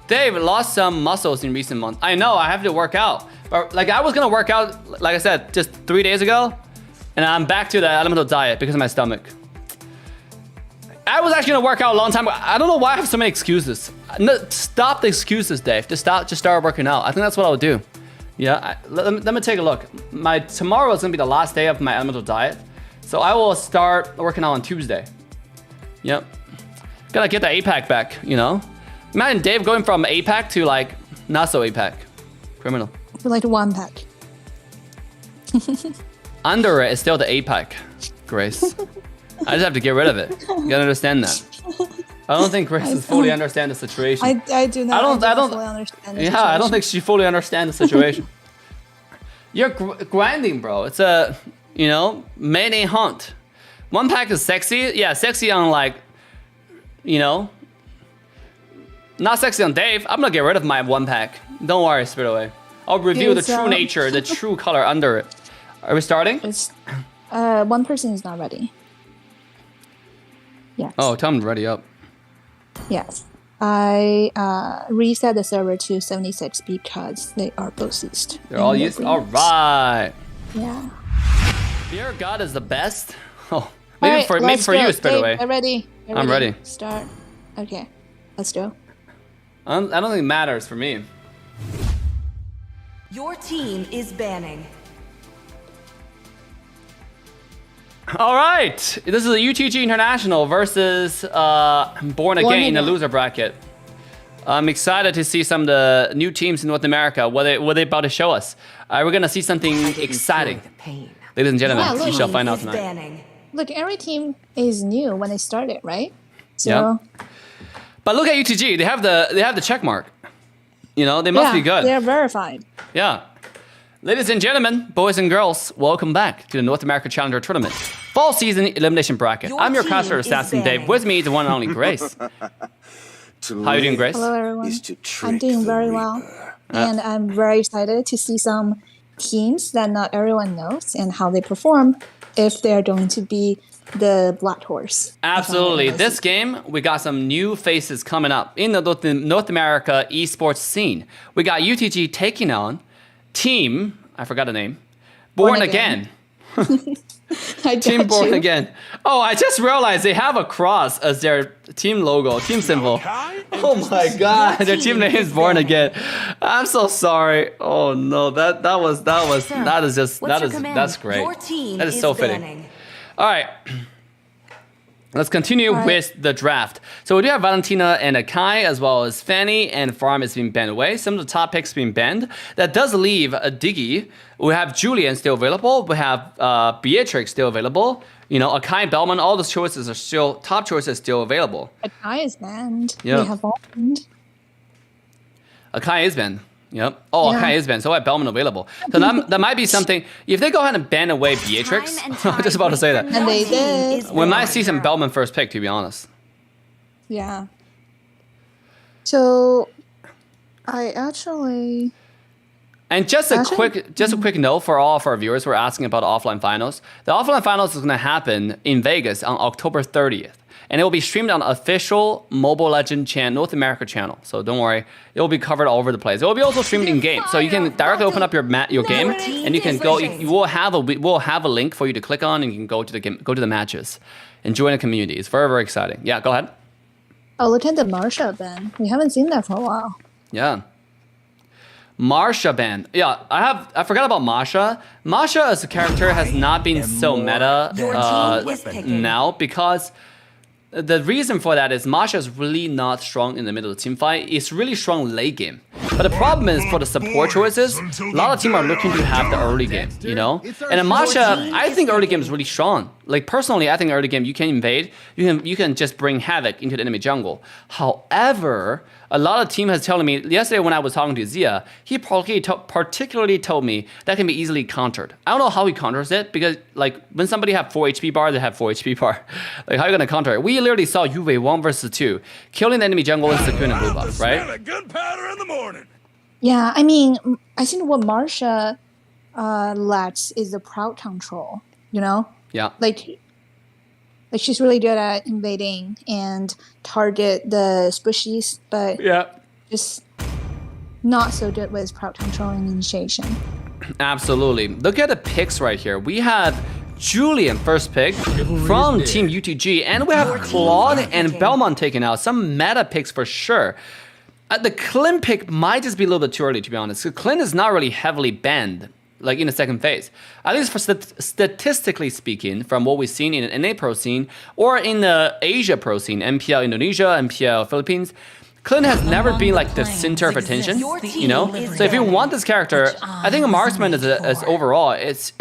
Dave lost some muscles in recent months. I know, I have to work out. But like I was gonna work out, like I said, just 3 days ago, and I'm back to the elemental diet because of my stomach. I was actually gonna work out a long time ago. I don't know why I have so many excuses. No, stop the excuses, Dave. Just start working out. I think that's what I'll do. Yeah, let me take a look. Tomorrow is gonna be the last day of my elemental diet. So I will start working out on Tuesday. Yep. Gotta get the APAC back, you know? Imagine Dave going from APAC to like not so APAC. Criminal. For like 1 pack. Under it is still the APAC, Grace. I just have to get rid of it. You gotta understand that. I don't think Grace is fully understand the situation. I do not. I don't fully understand the situation. I don't think she fully understands the situation. You're grinding, bro. It's a, you know, mayday hunt. 1 pack is sexy. Yeah, sexy on like, you know, not sexy on Dave. I'm gonna get rid of my 1 pack. Don't worry, Spirit Away. I'll reveal the true nature, the true color under it. Are we starting? One person is not ready. Yes. Oh, tell them to ready up. Yes. I reset the server to 76 because they are both used. They're all used? All right. Yeah. Fear God is the best? Oh, maybe for you, Spirit Away. I'm ready. I'm ready. Start. Okay. Let's go. I don't think it matters for me. Your team is banning. All right, this is a UTG International versus Born Again in the loser bracket. I'm excited to see some of the new teams in North America. What they about to show us? We're gonna see something exciting. Ladies and gentlemen, we shall find out tonight. Banning. Look, every team is new when they started, right? So. Yeah. But look at UTG. They have the check mark. You know, they must be good. They're verified. Yeah. Ladies and gentlemen, boys and girls, welcome back to the North America Challenger Tournament Fall Season Elimination Bracket. I'm your caster assassin, Dave. With me, the one and only Grace. How are you doing, Grace? Hello, everyone. I'm doing very well. And I'm very excited to see some teams that not everyone knows and how they perform if they're going to be the Black Horse. Absolutely. This game, we got some new faces coming up in the North America esports scene. We got UTG taking on Team, I forgot the name, Born Again. Team Born Again. Oh, I just realized they have a cross as their team logo, team symbol. Oh my god, their team name is Born Again. I'm so sorry. Oh no, that's great. That is so fitting. All right. Let's continue with the draft. So we do have Valentina and Akai, as well as Fanny and Farm is being banned away. Some of the top picks being banned. That does leave a Diggy. We have Julian still available. We have Beatrix still available. You know, Akai, Bellman, all those choices are still, top choices still available. Akai is banned. Yeah. We have all banned. Akai is banned. Yep. Oh, Akai is banned. So I have Bellman available. So that might be something. If they go ahead and ban away Beatrix, I was just about to say that. And they did. We might see some Bellman first pick, to be honest. Yeah. So I actually. And just a quick note for all of our viewers who are asking about the offline finals. The offline finals is going to happen in Vegas on October 30th. And it will be streamed on official Mobile Legend North America channel. So don't worry, it will be covered all over the place. It will be also streamed in game, so you can directly open up your game, and you can go. We'll have a link for you to click on, and you can go to the game, go to the matches, and join the community. It's very, very exciting. Yeah, go ahead. Oh, look at the Marsha ban. We haven't seen that for a while. Yeah. Marsha ban. Yeah, I forgot about Masha. Masha as a character has not been so meta now because the reason for that is Masha is really not strong in the middle of the team fight. It's really strong late game. But the problem is for the support choices, a lot of teams are looking to have the early game, you know? And in Masha, I think early game is really strong. Like personally, I think early game you can invade, you can just bring havoc into the enemy jungle. However, a lot of team has telling me, yesterday when I was talking to Zia, he particularly told me that can be easily countered. I don't know how he counters it, because like when somebody have 4 HP bar, they have 4 HP bar. Like how are you gonna counter it? We literally saw Juve 1 versus 2, killing the enemy jungle and securing a blue buff, right? Good powder in the morning. Yeah, I mean, I think what Marsha lacks is the crowd control, you know? Yeah. Like she's really good at invading and target the squishies, but just not so good with crowd control and initiation. Absolutely. Look at the picks right here. We have Julian first pick from Team UTG, and we have Claude and Belmont taken out. Some meta picks for sure. The Clint pick might just be a little bit too early, to be honest. Clint is not really heavily banned, like in the second phase. At least for statistically speaking, from what we've seen in the NA Pro scene or in the Asia Pro scene, MPL Indonesia, MPL Philippines, Clint has never been like the center of attention, you know? So if you want this character, I think a marksman is overall, it's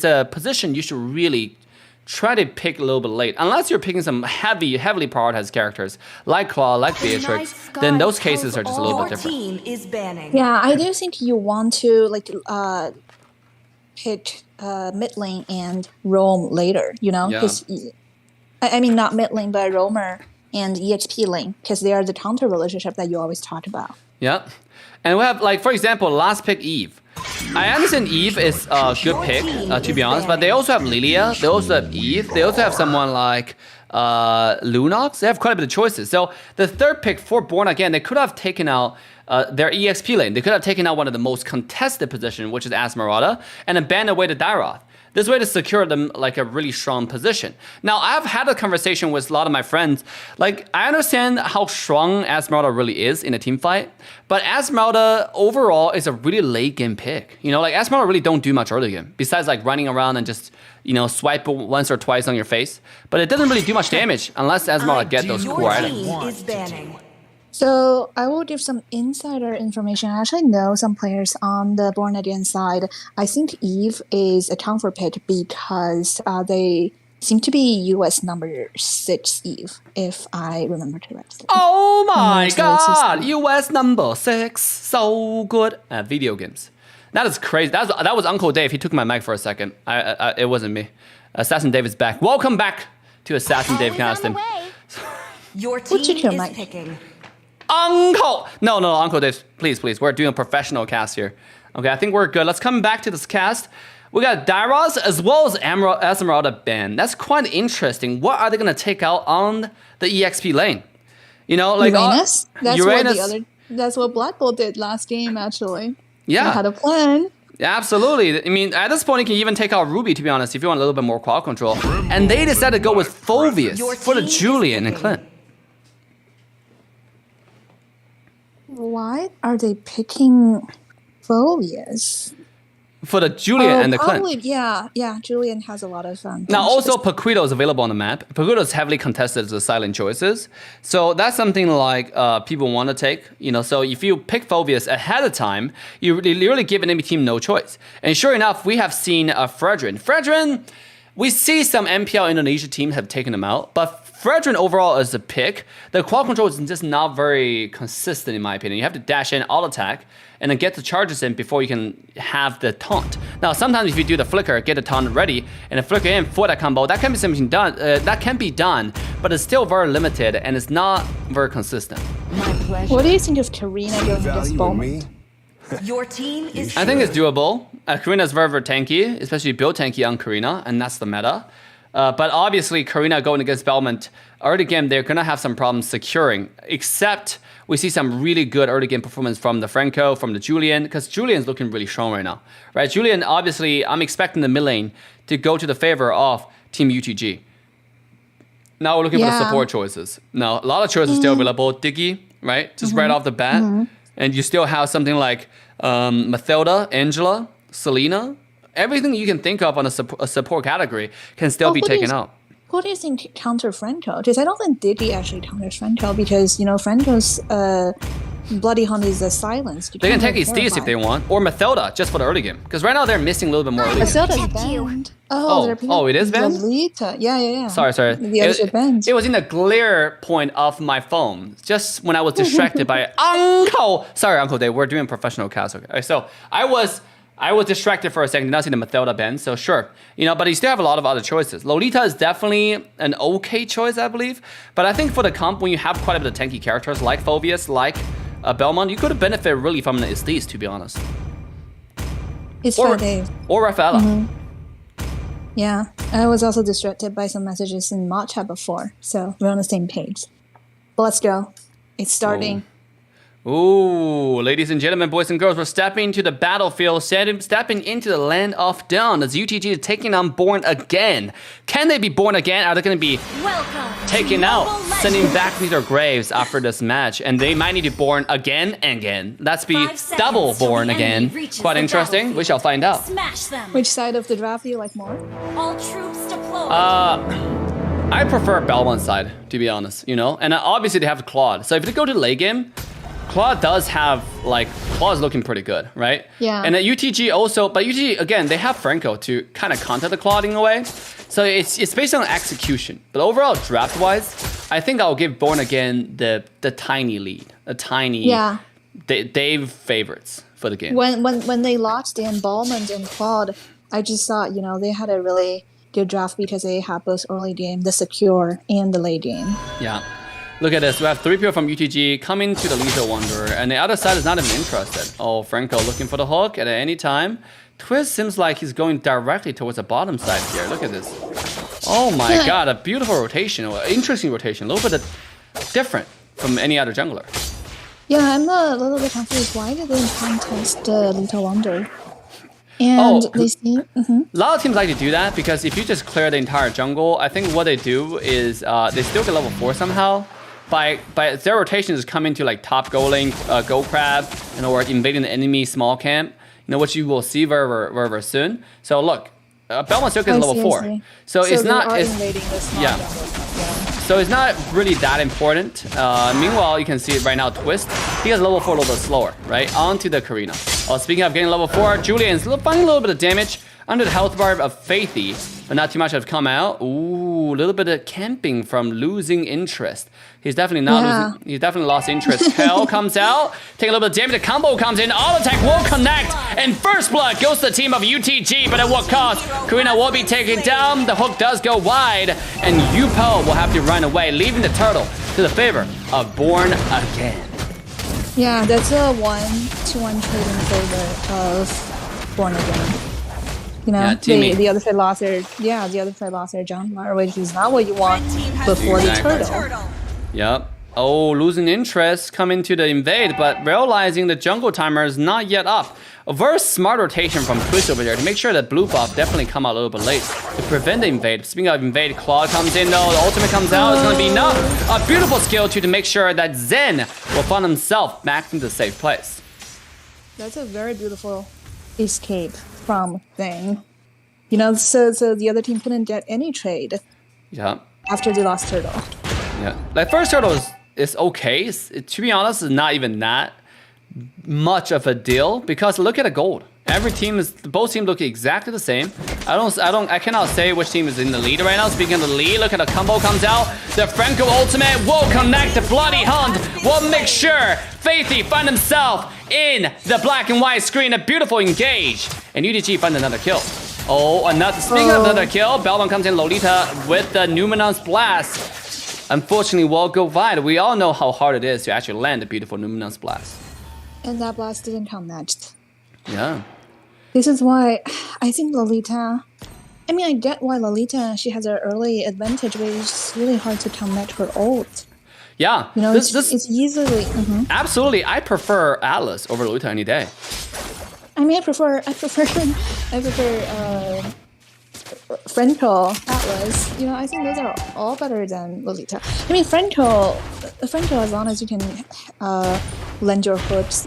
a position you should really try to pick a little bit late. Unless you're picking some heavily prioritized characters like Claw, like Beatrix, then those cases are just a little bit different. Yeah, I do think you want to like pick mid lane and roam later, you know? Because I mean not mid lane, but roamer and EXP lane, because they are the counter relationship that you always talk about. Yeah. And we have, like, for example, last pick Eve. I understand Eve is a good pick, to be honest, but they also have Lilia, they also have Eve, they also have someone like Lunox. They have quite a bit of choices. So the third pick for Born Again, they could have taken out their EXP lane. They could have taken out one of the most contested position, which is Asmeralda, and abandoned away to Dairoth. This way to secure them like a really strong position. Now, I've had a conversation with a lot of my friends. Like, I understand how strong Esmeralda really is in a team fight, but Esmeralda overall is a really late game pick. You know, like Esmeralda really don't do much early game, besides like running around and just, you know, swipe once or twice on your face. But it doesn't really do much damage unless Esmeralda get those cool items. So I will give some insider information. I actually know some players on the Born Again side. I think Eve is a counter pick because they seem to be US number 6 Eve, if I remember correctly. Oh my god! US number 6, so good at video games. That is crazy. That was Uncle Dave. He took my mic for a second. It wasn't me. Assassin Dave is back. Welcome back to Assassin Dave Caston. Your team is picking. Uncle! No, Uncle Dave, please. We're doing a professional cast here. Okay, I think we're good. Let's come back to this cast. We got Dairos as well as Esmeralda ban. That's quite interesting. What are they going to take out on the EXP lane? You know, like Uranus? That's what Black Bull did last game, actually. Yeah. They had a plan. Yeah, absolutely. I mean, at this point, you can even take out Ruby, to be honest, if you want a little bit more quad control. And they decided to go with Phoveus for the Julian and Clint. Why are they picking Phoveus? For the Julian and the Clint. Yeah, Julian has a lot of fun. Now, also, Paquito is available on the map. Paquito is heavily contested as the silent choices. So that's something like people want to take. You know, so if you pick Phoveus ahead of time, you really give an enemy team no choice. And sure enough, we have seen Fredrin. Fredrin, we see some MPL Indonesia teams have taken them out, but Fredrin overall as a pick, the quad control is just not very consistent in my opinion. You have to dash in, alt attack, and then get the charges in before you can have the taunt. Now, sometimes if you do the flicker, get the taunt ready, and then flicker in for that combo, that can be something done. That can be done, but it's still very limited and it's not very consistent. My pleasure. What do you think of Karina going against Bowman? Your team is. I think it's doable. Karina is very, very tanky, especially build tanky on Karina, and that's the meta. But obviously, Karina going against Belmont, early game, they're going to have some problems securing, except we see some really good early game performance from the Franco, from the Julian, because Julian's looking really strong right now, right? Julian, obviously, I'm expecting the mid lane to go to the favor of Team UTG. Now we're looking for the support choices. Now, a lot of choices still available. Diggy, right? Just right off the bat. And you still have something like Mathilda, Angela, Selena. Everything you can think of on a support category can still be taken out. Who do you think counter Franco? Because I don't think Diggy actually counters Franco because, you know, Franco's Bloody Hunt is a silence. They can take his Steez if they want, or Mathilda just for the early game. Because right now they're missing a little bit more early game. Mathilda's banned. Oh, it is banned? Lolita. Yeah. Sorry. The others are banned. It was in the glare point of my phone, just when I was distracted by Uncle. Sorry, Uncle Dave, we're doing professional cast. Okay, so I was distracted for a second, did not see the Mathilda ban, so sure. You know, but you still have a lot of other choices. Lolita is definitely an okay choice, I believe. But I think for the comp, when you have quite a bit of tanky characters like Phobius, like Belmont, you could benefit really from the Estes, to be honest. It's for Dave. Or Rafaela. Yeah, I was also distracted by some messages in mod chat before, so we're on the same page. But let's go. It's starting. Ooh, ladies and gentlemen, boys and girls, we're stepping into the battlefield, stepping into the land of dawn as UTG is taking on Born Again. Can they be born again? Are they going to be taken out, sending back to their graves after this match? And they might need to born again and again. Let's be double born again. Quite interesting. We shall find out. Smash them. Which side of the draft do you like more? All troops deployed. I prefer Belmont's side, to be honest, you know? And obviously they have Claude. So if they go to the late game, Claude does have, like, Claude's looking pretty good, right? Yeah. And at UTG also, but UTG, again, they have Franco to kind of counter the Claude in a way. So it's based on execution. But overall, draft-wise, I think I'll give Born Again the tiny lead. A tiny Dave favorites for the game. When they lost the embalmment and Claude, I just thought, you know, they had a really good draft because they had both early game, the secure, and the late game. Yeah. Look at this. We have 3 people from UTG coming to the Lethal Wanderer, and the other side is not even interested. Oh, Franco looking for the hook at any time. Twist seems like he's going directly towards the bottom side here. Look at this. Oh my god, a beautiful rotation. Interesting rotation. A little bit different from any other jungler. Yeah, I'm a little bit confused. Why did they contest the Lethal Wanderer? And they see... A lot of teams like to do that because if you just clear the entire jungle, I think what they do is they still get level 4 somehow. By their rotation is coming to like top gold link, gold crab, and or invading the enemy small camp, you know, which you will see very, very, very soon. So look, Belmont still gets level 4. So it's not, so it's not really that important. Meanwhile, you can see it right now, Twist, he has level 4 a little bit slower, right? Onto the Karina. Speaking of getting level 4, Julian's finding a little bit of damage under the health bar of Faithy, but not too much has come out. Ooh, a little bit of camping from losing interest. He's definitely not losing, he's definitely lost interest. Hell comes out, take a little bit of damage, the combo comes in, all attack will connect, and first blood goes to the team of UTG, but at what cost? Karina will be taken down, the hook does go wide, and Yupo will have to run away, leaving the turtle to the favor of Born Again. Yeah, that's a 1-to-1 trade in favor of Born Again. You know, the other side lost their jungler, which is not what you want before the turtle. Yep. Oh, losing interest coming to the invade, but realizing the jungle timer is not yet up. A very smart rotation from Twist over there to make sure that blue buff definitely come out a little bit late to prevent the invade. Speaking of invade, Claude comes in though, the ultimate comes out, it's gonna be enough. A beautiful skill to make sure that Zen will find himself back into the safe place. That's a very beautiful escape from thing. You know, so the other team couldn't get any trade. Yeah. After they lost turtle. Yeah. Like first turtle is okay. To be honest, it's not even that much of a deal because look at the gold. both teams look exactly the same. I cannot say which team is in the lead right now. Speaking of the lead, look at the combo comes out. The Franco ultimate will connect the Bloody Hunt. Will make sure Faithy find himself in the black and white screen. A beautiful engage. And UTG find another kill. Speaking of another kill, Belmont comes in Lolita with the Numenon's Blast. Unfortunately, will go wide. We all know how hard it is to actually land a beautiful Numenon's Blast. And that blast didn't come matched. Yeah. This is why I think Lolita... I mean, I get why Lolita, she has an early advantage, but it's really hard to connect her ult. Yeah. You know, it's easily... Absolutely. I prefer Atlas over Lolita any day. I mean, I prefer Franco, Atlas. You know, I think those are all better than Lolita. I mean, Franco, as long as you can lend your hooks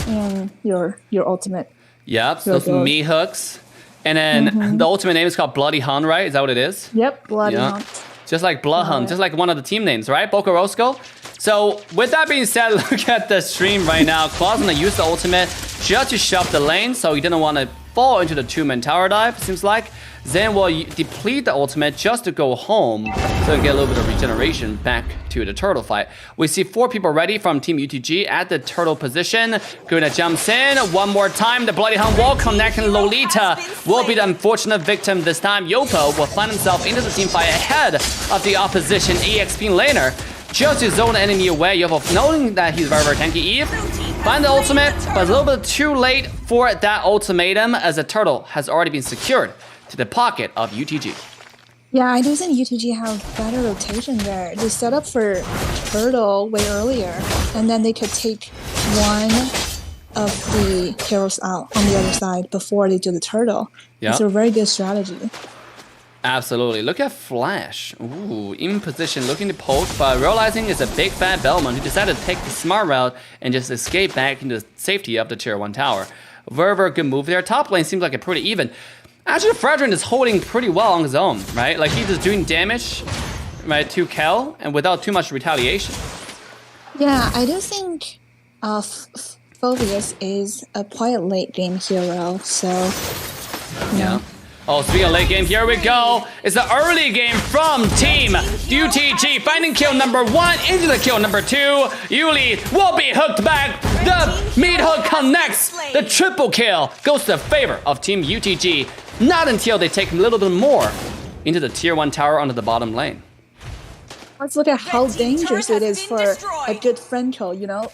and your ultimate. Yep, those me hooks. And then the ultimate name is called Bloody Hunt, right? Is that what it is? Yep, Bloody Hunt. Just like Blood Hunt, just like one of the team names, right? Bokorosco. So with that being said, look at the stream right now. Claw's gonna use the ultimate just to shove the lane, so he didn't want to fall into the two-man tower dive, seems like. Zen will deplete the ultimate just to go home, so get a little bit of regeneration back to the turtle fight. We see 4 people ready from Team UTG at the turtle position. Guna jumps in one more time. The Bloody Hunt will connect, and Lolita will be the unfortunate victim this time. Yoko will find himself into the team fight ahead of the opposition EXP laner. Just to zone the enemy away, Yoko knowing that he's very tanky. Eve find the ultimate, but a little bit too late for that ultimatum, as the turtle has already been secured to the pocket of UTG. Yeah, I do think UTG have better rotation there. They set up for turtle way earlier, and then they could take one of the heroes out on the other side before they do the turtle. Yeah. It's a very good strategy. Absolutely. Look at Flash. Ooh, in position, looking to poke, but realizing it's a big fat Belmont who decided to take the smart route and just escape back into the safety of the tier 1 tower. Very good move there. Top lane seems like a pretty even. Actually, Fredrin is holding pretty well on his own, right? Like, he's just doing damage, right, to Kel, and without too much retaliation. Yeah, I do think Phobius is a quite late game hero, so... Yeah. Oh, speaking of late game, here we go. It's the early game from Team UTG. Finding kill number 1 into the kill number 2. Yuli will be hooked back. The meat hook connects. The triple kill goes to the favor of Team UTG. Not until they take a little bit more into the tier 1 tower onto the bottom lane. Let's look at how dangerous it is for a good Franco, you know?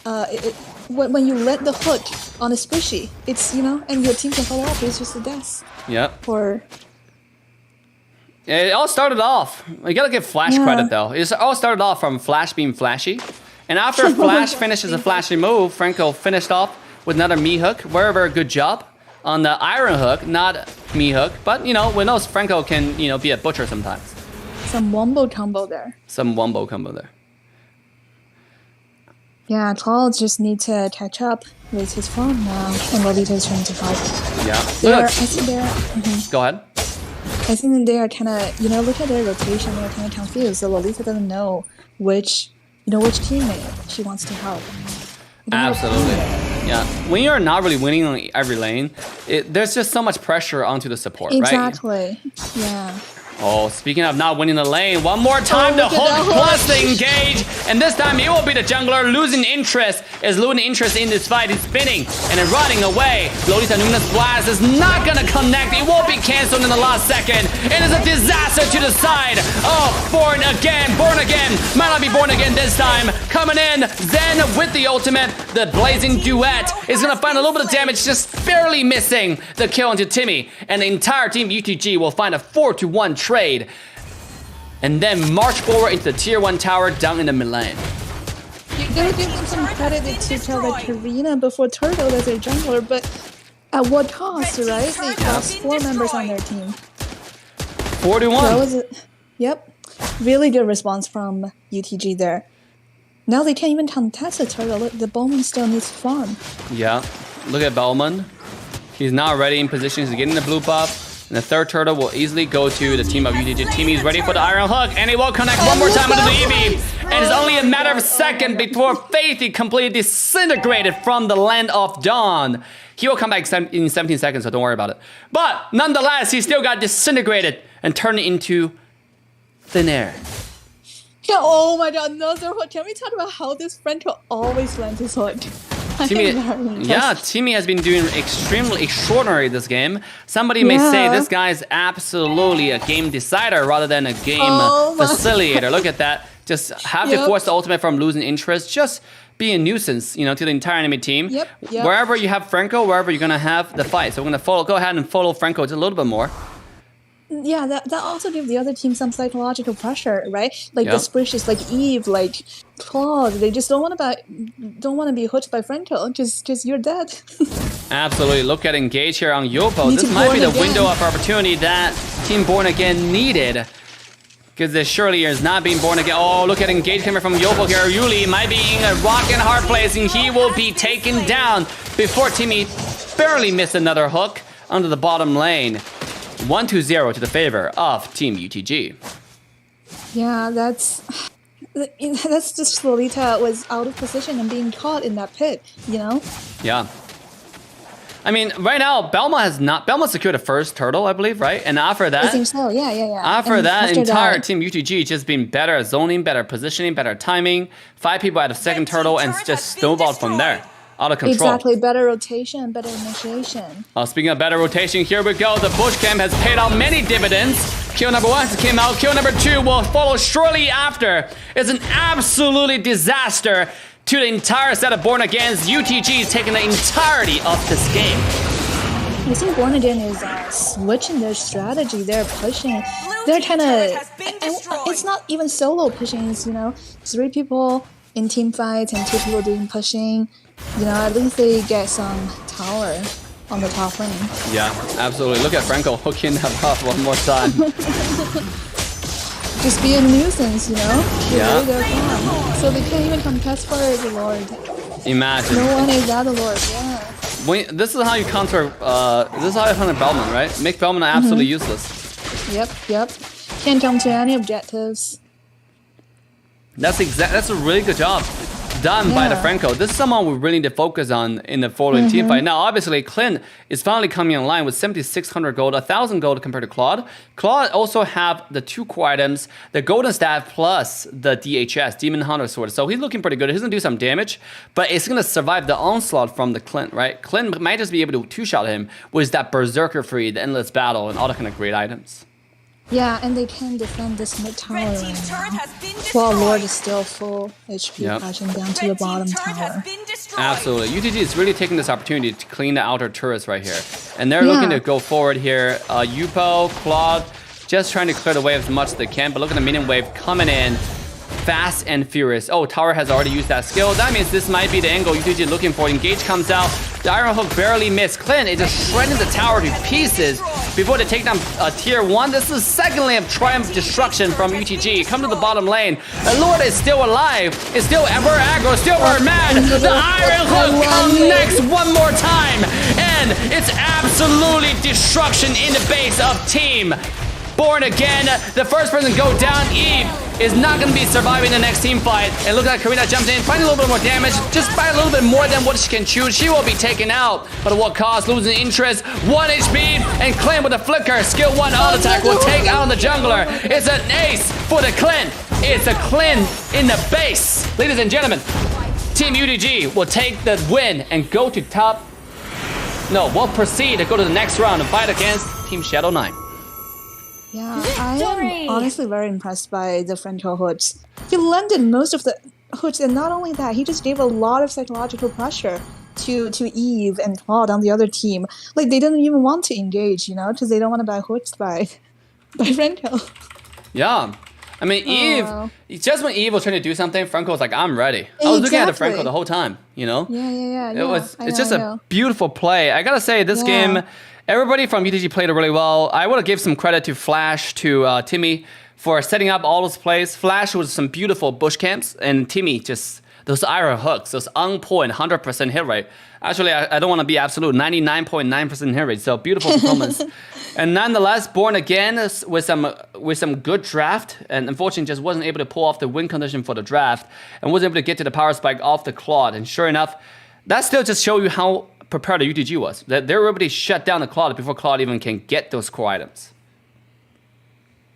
When you let the hook on a squishy, it's, you know, and your team can follow up, it's just a death. Yep. Or... It all started off, you gotta give Flash credit though. It all started off from Flash being flashy. And after Flash finishes a flashy move, Franco finished off with another me hook. Very good job on the iron hook, not me hook. But, you know, we know Franco can, you know, be a butcher sometimes. Some wombo combo there. Yeah, Claude just needs to catch up with his form now, and Lolita is trying to fight. Yeah. I think they're... Go ahead. I think that they are kind of, you know, look at their rotation, they're kind of confused. So Lolita doesn't know which teammate she wants to help. Absolutely. Yeah. When you're not really winning on every lane, there's just so much pressure onto the support, right? Exactly. Yeah. Oh, speaking of not winning the lane, one more time the hook plus the engage. And this time it will be the jungler losing interest in this fight. He's spinning and then running away. Lolita Nuna's blast is not gonna connect. It will be canceled in the last second. It is a disaster to the side. Oh, born again. Might not be born again this time. Coming in, Zen with the ultimate. The blazing duet is gonna find a little bit of damage, just barely missing the kill onto Timmy. And the entire team UTG will find a 4-1 trade, and then march forward into the tier 1 tower down in the mid lane. You gotta give them some credit to tell that Karina before Turtle as a jungler, but at what cost, right? They lost 4 members on their team. 41. That was yep. Really good response from UTG there. Now they can't even contest the Turtle. The Bowman still needs farm. Yeah. Look at Bowman. He's not ready in position. He's getting the blue buff. And the third turtle will easily go to the team of UTG. Team is ready for the iron hook, and it will connect one more time into the EV. And it's only a matter of a second before Faithy completely disintegrated from the land of Dawn. He will come back in 17 seconds, so don't worry about it. But nonetheless, he still got disintegrated and turned into thin air. Yeah, oh my god, another hook. Can we talk about how this Frenkel always lands his hook? Timmy has been doing extremely extraordinary this game. Somebody may say this guy is absolutely a game decider rather than a game facilitator. Look at that. Just have to force the ultimate from losing interest. Just be a nuisance, to the entire enemy team. Wherever you have Franco, wherever you're gonna have the fight. So we're gonna go ahead and follow Franco just a little bit more. Yeah, that also gives the other team some psychological pressure, right? Like the Squishes, like Eve, like Claude, they just don't want to be hooked by Franco, because you're dead. Absolutely. Look at engage here on Yopo. This might be the window of opportunity that Team Born Again needed. Because this surely is not being born again. Oh, look at engage coming from Yopo here. Yuli might be in a rock and hard place, and he will be taken down before Timmy barely missed another hook under the bottom lane. 1-0 to the favor of Team UTG. Yeah, that's just Lolita was out of position and being caught in that pit, Yeah. I mean, right now, Belma secured the first turtle, I believe, right? And after that... I think so, yeah. After that, entire Team UTG just been better at zoning, better positioning, better timing. 5 people at the second turtle and just snowballed from there. Out of control. Exactly, better rotation, better initiation. Speaking of better rotation, here we go. The Bush Camp has paid out many dividends. Kill number 1 came out. Kill number 2 will follow shortly after. It's an absolutely disaster to the entire set of Born Again's. UTG is taking the entirety of this game. I think Born Again is switching their strategy. They're pushing. They're kind of... It's not even solo pushing. It's, 3 people in team fights and 2 people doing pushing. At least they get some tower on the top lane. Yeah, absolutely. Look at Franco hooking that off one more time. Just be a nuisance, Yeah. So they can't even contest for the Lord. Imagine. No one is at the Lord, yeah. This is how you counter, Bellman, right? Make Bellman absolutely useless. Yep. Can't jump to any objectives. That's a really good job done by the Franco. This is someone we really need to focus on in the following team fight. Now, obviously, Clint is finally coming online with 7,600 gold, 1,000 gold compared to Claude. Claude also have the 2 core items, the Golden Staff plus the DHS, Demon Hunter Sword. So he's looking pretty good. He's going to do some damage, but it's going to survive the onslaught from the Clint, right? Clint might just be able to 2-shot him with that Berserker Free, the Endless Battle, and all the kind of great items. Yeah, and they can defend this mid tower right now. While Lord is still full HP, crashing down to the bottom tower. Absolutely. UTG is really taking this opportunity to clean the outer turrets right here. And they're looking to go forward here. Yupo, Claude, just trying to clear the wave as much as they can. But look at the minion wave coming in fast and furious. Oh, tower has already used that skill. That means this might be the angle UTG is looking for. Engage comes out. The Iron Hook barely missed. Clint is just shredding the tower to pieces before they take down tier 1. This is second lane of Triumph Destruction from UTG. Come to the bottom lane. The Lord is still alive. It's still ever aggro, still ever mad. The Iron Hook connects one more time. And it's absolutely destruction in the base of Team Born Again. The first person to go down, Eve, is not going to be surviving the next team fight. And look like Karina jumps in, finding a little bit more damage, just by a little bit more than what she can choose. She will be taken out, but at what cost? Losing interest, 1 HP, and Clint with a flicker, skill 1 auto attack will take out the jungler. It's an ace for the Clint. It's a Clint in the base. Ladies and gentlemen, Team UDG will take the win and go to top. No, will proceed to go to the next round and fight against Team Shadow 9. Yeah, I am honestly very impressed by the Franco hooks. He landed most of the hooks, and not only that, he just gave a lot of psychological pressure to Eve and Claude on the other team. Like, they didn't even want to engage, because they don't want to buy hooks by Franco. Yeah. I mean, Eve, just when Eve was trying to do something, Franco was like, I'm ready. I was looking at the Franco the whole time, Yeah. It's just a beautiful play. I gotta say, this game, everybody from UTG played it really well. I want to give some credit to Flash, to Timmy, for setting up all those plays. Flash was some beautiful bush camps, and Timmy just Those iron hooks, those on point 100% hit rate. Actually, I don't want to be absolute, 99.9% hit rate. So beautiful performance. And nonetheless, born again with some good draft, and unfortunately just wasn't able to pull off the win condition for the draft, and wasn't able to get to the power spike off the Claude. And sure enough, that still just show you how prepared the UTG was. That they were able to shut down the Claude before Claude even can get those core items.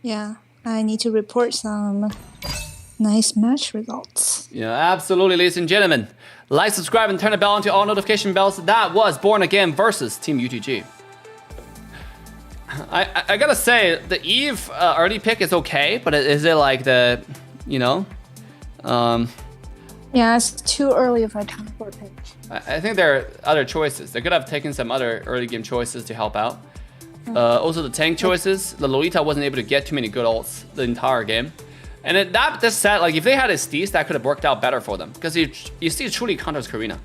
Yeah, I need to report some nice match results. Yeah, absolutely, ladies and gentlemen. Like, subscribe, and turn the bell on to all notification bells. That was Born Again versus Team UTG. I gotta say, the Eve early pick is okay, but is it like the, you know? Yeah, it's too early of a time for a pick. I think there are other choices. They could have taken some other early game choices to help out. Also, the tank choices. The Lolita wasn't able to get too many good ults the entire game. And that said, like, if they had a Steez, that could have worked out better for them. Because you see, truly counters Karina.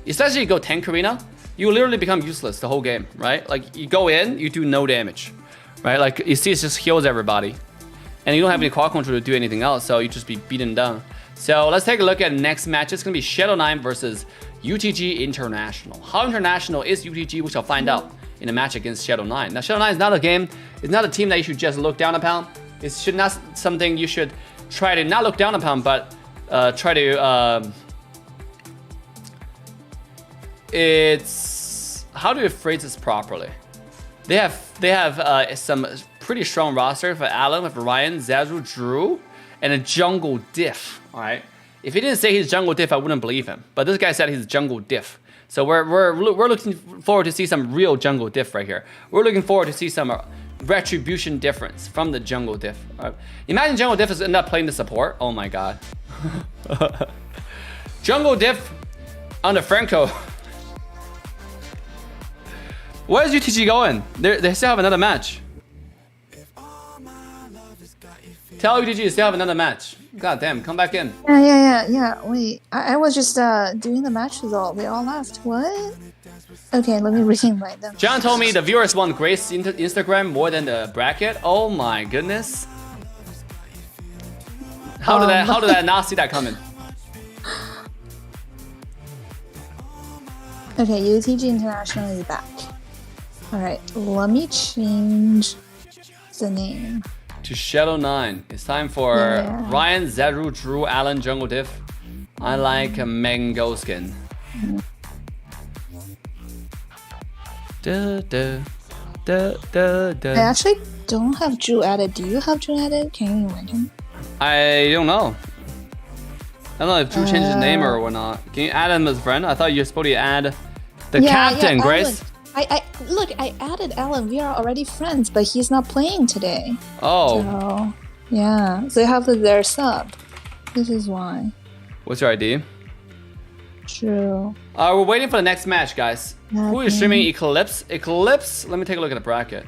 Especially you go tank Karina, you literally become useless the whole game, right? Like, you go in, you do no damage, right? Like, you see, it just heals everybody. And you don't have any quad control to do anything else, so you just be beaten down. So let's take a look at the next match. It's going to be Shadow9 versus UTG International. How international is UTG? We shall find out in a match against Shadow9. Now, Shadow9 is not a game, it's not a team that you should just look down upon. It's not something you should try to not look down upon, but try to. It's, how do you phrase this properly? They have some pretty strong roster for Alan, with Ryan, Zazu, Drew, and a jungle diff. All right. If he didn't say he's jungle diff, I wouldn't believe him. But this guy said he's jungle diff. So we're looking forward to see some real jungle diff right here. We're looking forward to see some retribution difference from the jungle diff. Imagine jungle diff is end up playing the support. Oh my god. Jungle diff under Franco. Where's UTG going? They still have another match. Tell UTG to still have another match. God damn, come back in. Yeah. Wait, I was just doing the match result. They all left. What? Okay, let me re-invite them. John told me the viewers want Grace Instagram more than the bracket. Oh my goodness. How did I not see that coming? Okay, UTG International is back. Alright, let me change the name. To Shadow9. It's time for Ryan, Zeru, Drew, Alan, Jungle Diff. I like a mango skin. I actually don't have Drew added. Do you have Drew added? Can you invite him? I don't know. I don't know if Drew changed his name or whatnot. Can you add him as a friend? I thought you were supposed to add the captain, Grace. Look, I added Alan. We are already friends, but he's not playing today. Oh. So, yeah. They have their sub. This is why. What's your ID? True. We're waiting for the next match, guys. Okay. Who is streaming? Eclipse? Eclipse? Let me take a look at the bracket.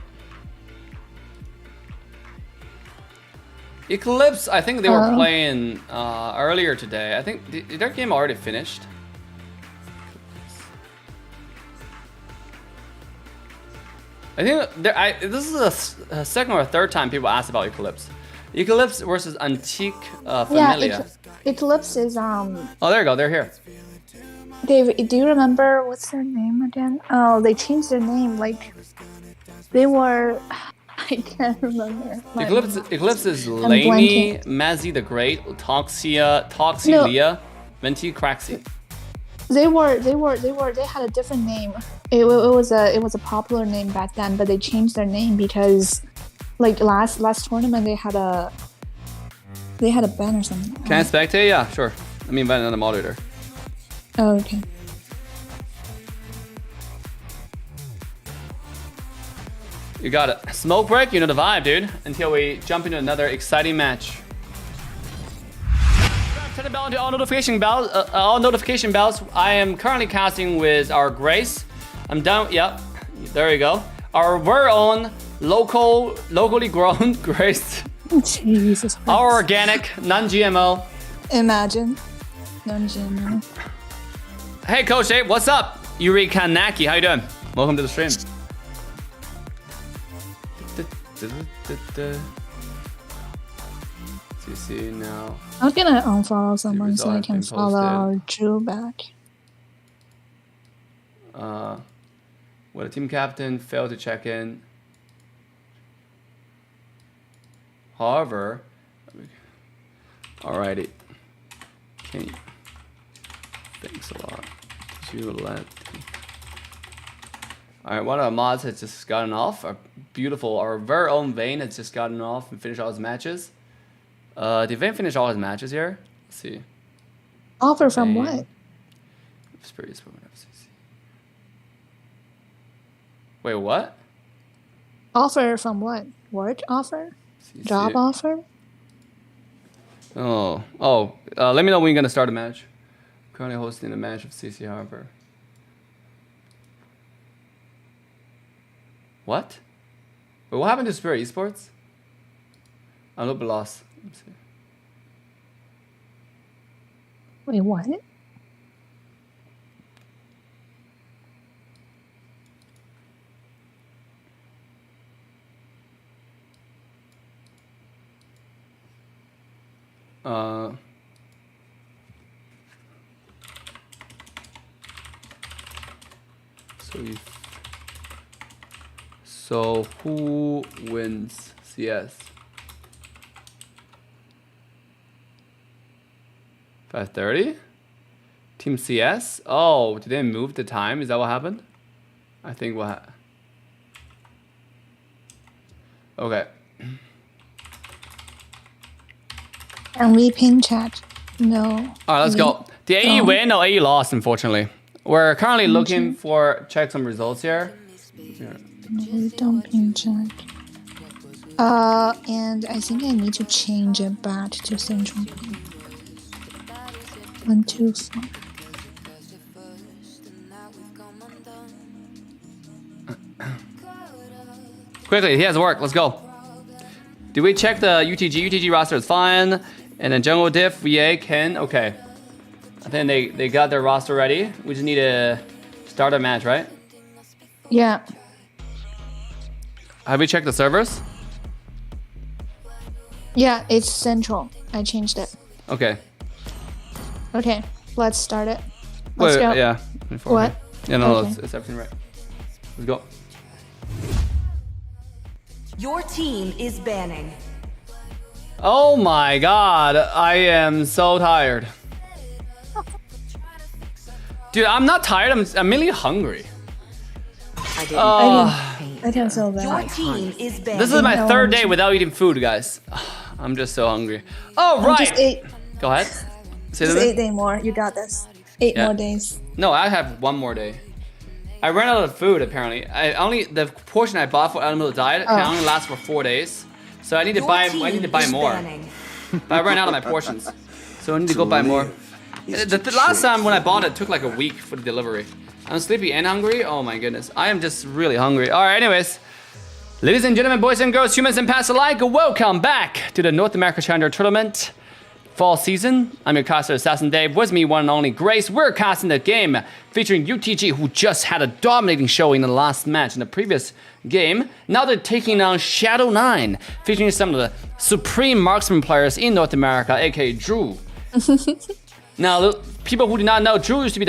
Eclipse, I think they were playing earlier today. I think their game already finished. I think this is a second or third time people ask about Eclipse. Eclipse versus Antique Familia. Yeah, Eclipse is Oh, there you go. They're here. Dave, do you remember what's their name again? Oh, they changed their name. Like they were. I can't remember. Eclipse is Laney, Mazzy the Great, Toxia, Venti, Craxy. They had a different name. It was a popular name back then, but they changed their name because, like last tournament, they had a ban or something. Can I spectate? Yeah, sure. Let me invite another moderator. Oh, okay. You got it. Smoke break, you know the vibe, dude. Until we jump into another exciting match. Turn the bell on to all notification bells. I am currently casting with our Grace. I'm done. Yep. There you go. Our very own locally grown Grace. Jesus Christ. Our organic, non-GMO. Imagine. Non-GMO. Hey, Coach Abe, what's up? Eureka Naki, how you doing? Welcome to the stream. CC now. I'm gonna unfollow someone so I result can has been follow Drew back. Well, the team captain failed to check in. However, alrighty. Okay. Thanks a lot. You let. Alright, one of our mods has just gotten off. Our very own Vayne has just gotten off and finished all his matches. Did Vayne finish all his matches here? Let's see. Offer from what? Wait, what? Offer from what? Work offer? Job offer? Oh, let me know when you're gonna start a match. Currently hosting a match of CC Harper. What? Wait, what happened to Spirit Esports? I'm a little bit lost. Let's see. Wait, what? So who wins CS? 5:30? Team CS? Oh, did they move the time? Is that what happened? I think what okay. And we pin chat. No. Alright, let's go. Did AE win? No, AE lost, unfortunately. We're currently looking for check some results here. No, we don't pin chat. And I think I need to change it back to central. 1, 2, 4. Quickly, he has work. Let's go. Did we check the UTG? UTG roster is fine. And then Jungle Diff, VA, Ken. Okay. I think they got their roster ready. We just need to start a match, right? Yeah. Have we checked the servers? Yeah, it's central. I changed it. Okay. Okay, let's start it. Let's go. Yeah. What? Yeah, no, Okay. it's everything right. Let's go. Your team is banning. Oh my god, I am so tired. Dude, I'm not tired, I'm mainly hungry. I can feel Your that. team is banning. This is my third day without eating food, guys. I'm just so hungry. Oh, right. Just 8. Go ahead. Say Just that 8 days more. You got this. 8 Yeah. more days. No, I have one more day. I ran out of food apparently. The portion I bought for animal diet can only last for 4 days. So I need to Your buy team is more. banning. But I ran out of my portions. So I need to go buy more. The last time when I bought it took like a week for the delivery. I'm sleepy and hungry. Oh my goodness. I am just really hungry. Alright, anyways. Ladies and gentlemen, boys and girls, humans and past alike, welcome back to the North America Challenger Tournament fall season. I'm your caster, Assassin Dave. With me, one and only Grace. We're casting the game featuring UTG, who just had a dominating showing in the last match in the previous game. Now they're taking on Shadow 9, featuring some of the supreme marksman players in North America, aka Drew. Now, people who do not know, Drew used to be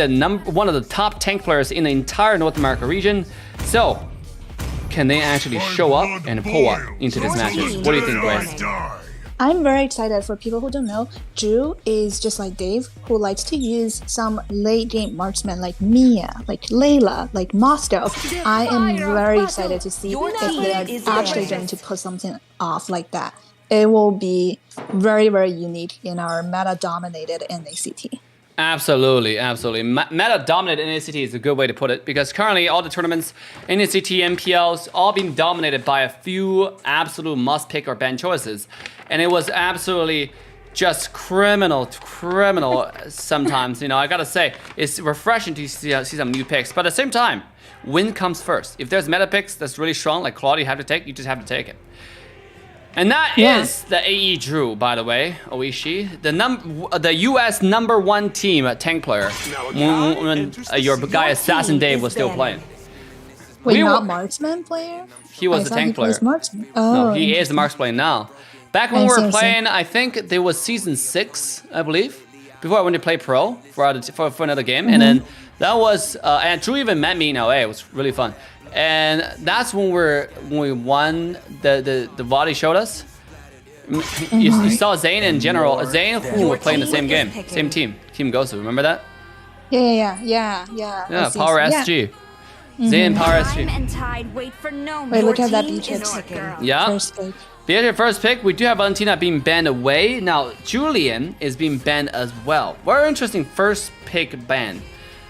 one of the top tank players in the entire North America region. So, can they actually show up and pull up into these matches? What do you think, Grace? I'm very excited. For people who don't know, Drew is just like Dave, who likes to use some late game marksmen like Mia, like Layla, like Mosto. I am very excited to see Your if team they're is actually banning. going to put something off like that. It will be very, very unique in our meta-dominated NACT. Absolutely, absolutely. Meta-dominated NACT is a good way to put it, because currently all the tournaments, NACT, MPLs, all being dominated by a few absolute must-pick or ban choices. And it was absolutely just criminal sometimes. You know, I gotta say, it's refreshing to see some new picks. But at the same time, win comes first. If there's meta picks that's really strong, like Claudia you have to take, you just have to take it. And that is the AE Drew, by the way, Oishi, the US #1 team tank player when your guy Assassin Dave was still playing. Wait, We not were- marksman player? He was I the thought tank he plays player. marksman. Oh, No, he is the marks player now. Back when we were Same. playing, I think there was season 6, I believe, before I went to play pro for another game, and then that was and Drew even met me in LA. It was really fun, and that's when we won the VOD showed us. You saw Zane in general. Zane who were playing the same game, same team, Team Gosu. Remember that? Yeah. Yeah, Power SG. Zane Power SG. And tide wait for no Wait, look at that team beach. is picking. Yeah. First pick. The first pick, we do have Valentina being banned away. Now, Julian is being banned as well. Very interesting first pick ban.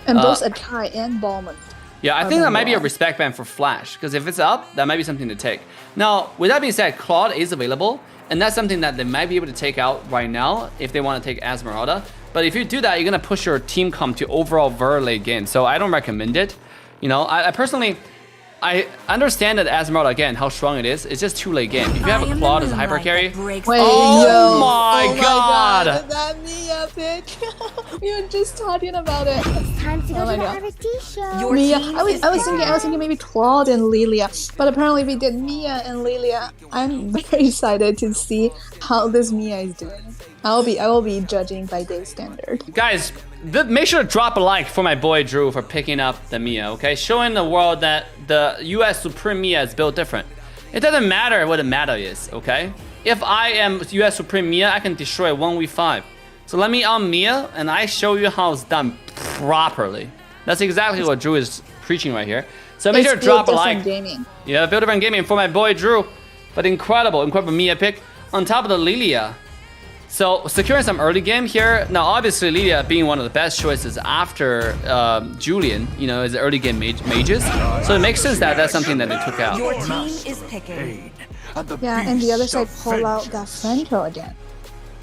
And both Akai and Ballman. Yeah, I think that might be a respect ban for Flash, because if it's up, that might be something to take. Now, with that being said, Claude is available, and that's something that they might be able to take out right now if they want to take Esmeralda. But if you do that, you're going to push your team comp to overall very late game. So I don't recommend it. You know, I personally... I understand that Esmeralda, again, how strong it is. It's just too late game. If you have a Claude as a hyper carry... Wait, Oh my god! That Mia pick. We were just talking about it. Time to go Oh my to the God. RFD show. Your Mia. team I is was thinking maybe Claude and Lilia, but apparently we did Mia and Lilia. I'm very excited to see how this Mia is doing. I will be judging by day standard. Guys, make sure to drop a like for my boy Drew for picking up the Mia, okay? Showing the world that the US Supreme Mia is built different. It doesn't matter what the meta is, okay? If I am US Supreme Mia, I can destroy 1v5. So let me on Mia, and I show you how it's done properly. That's exactly what Drew is preaching right here. So make sure to drop a like. Gaming. Yeah, build different gaming for my boy Drew. But incredible Mia pick on top of the Lilia. So securing some early game here. Now, obviously, Lilia being one of the best choices after Julian, you know, as the early game mages. So it makes sense that that's something that they took out. Your team is picking. Yeah, and the other side pull out that Franco again.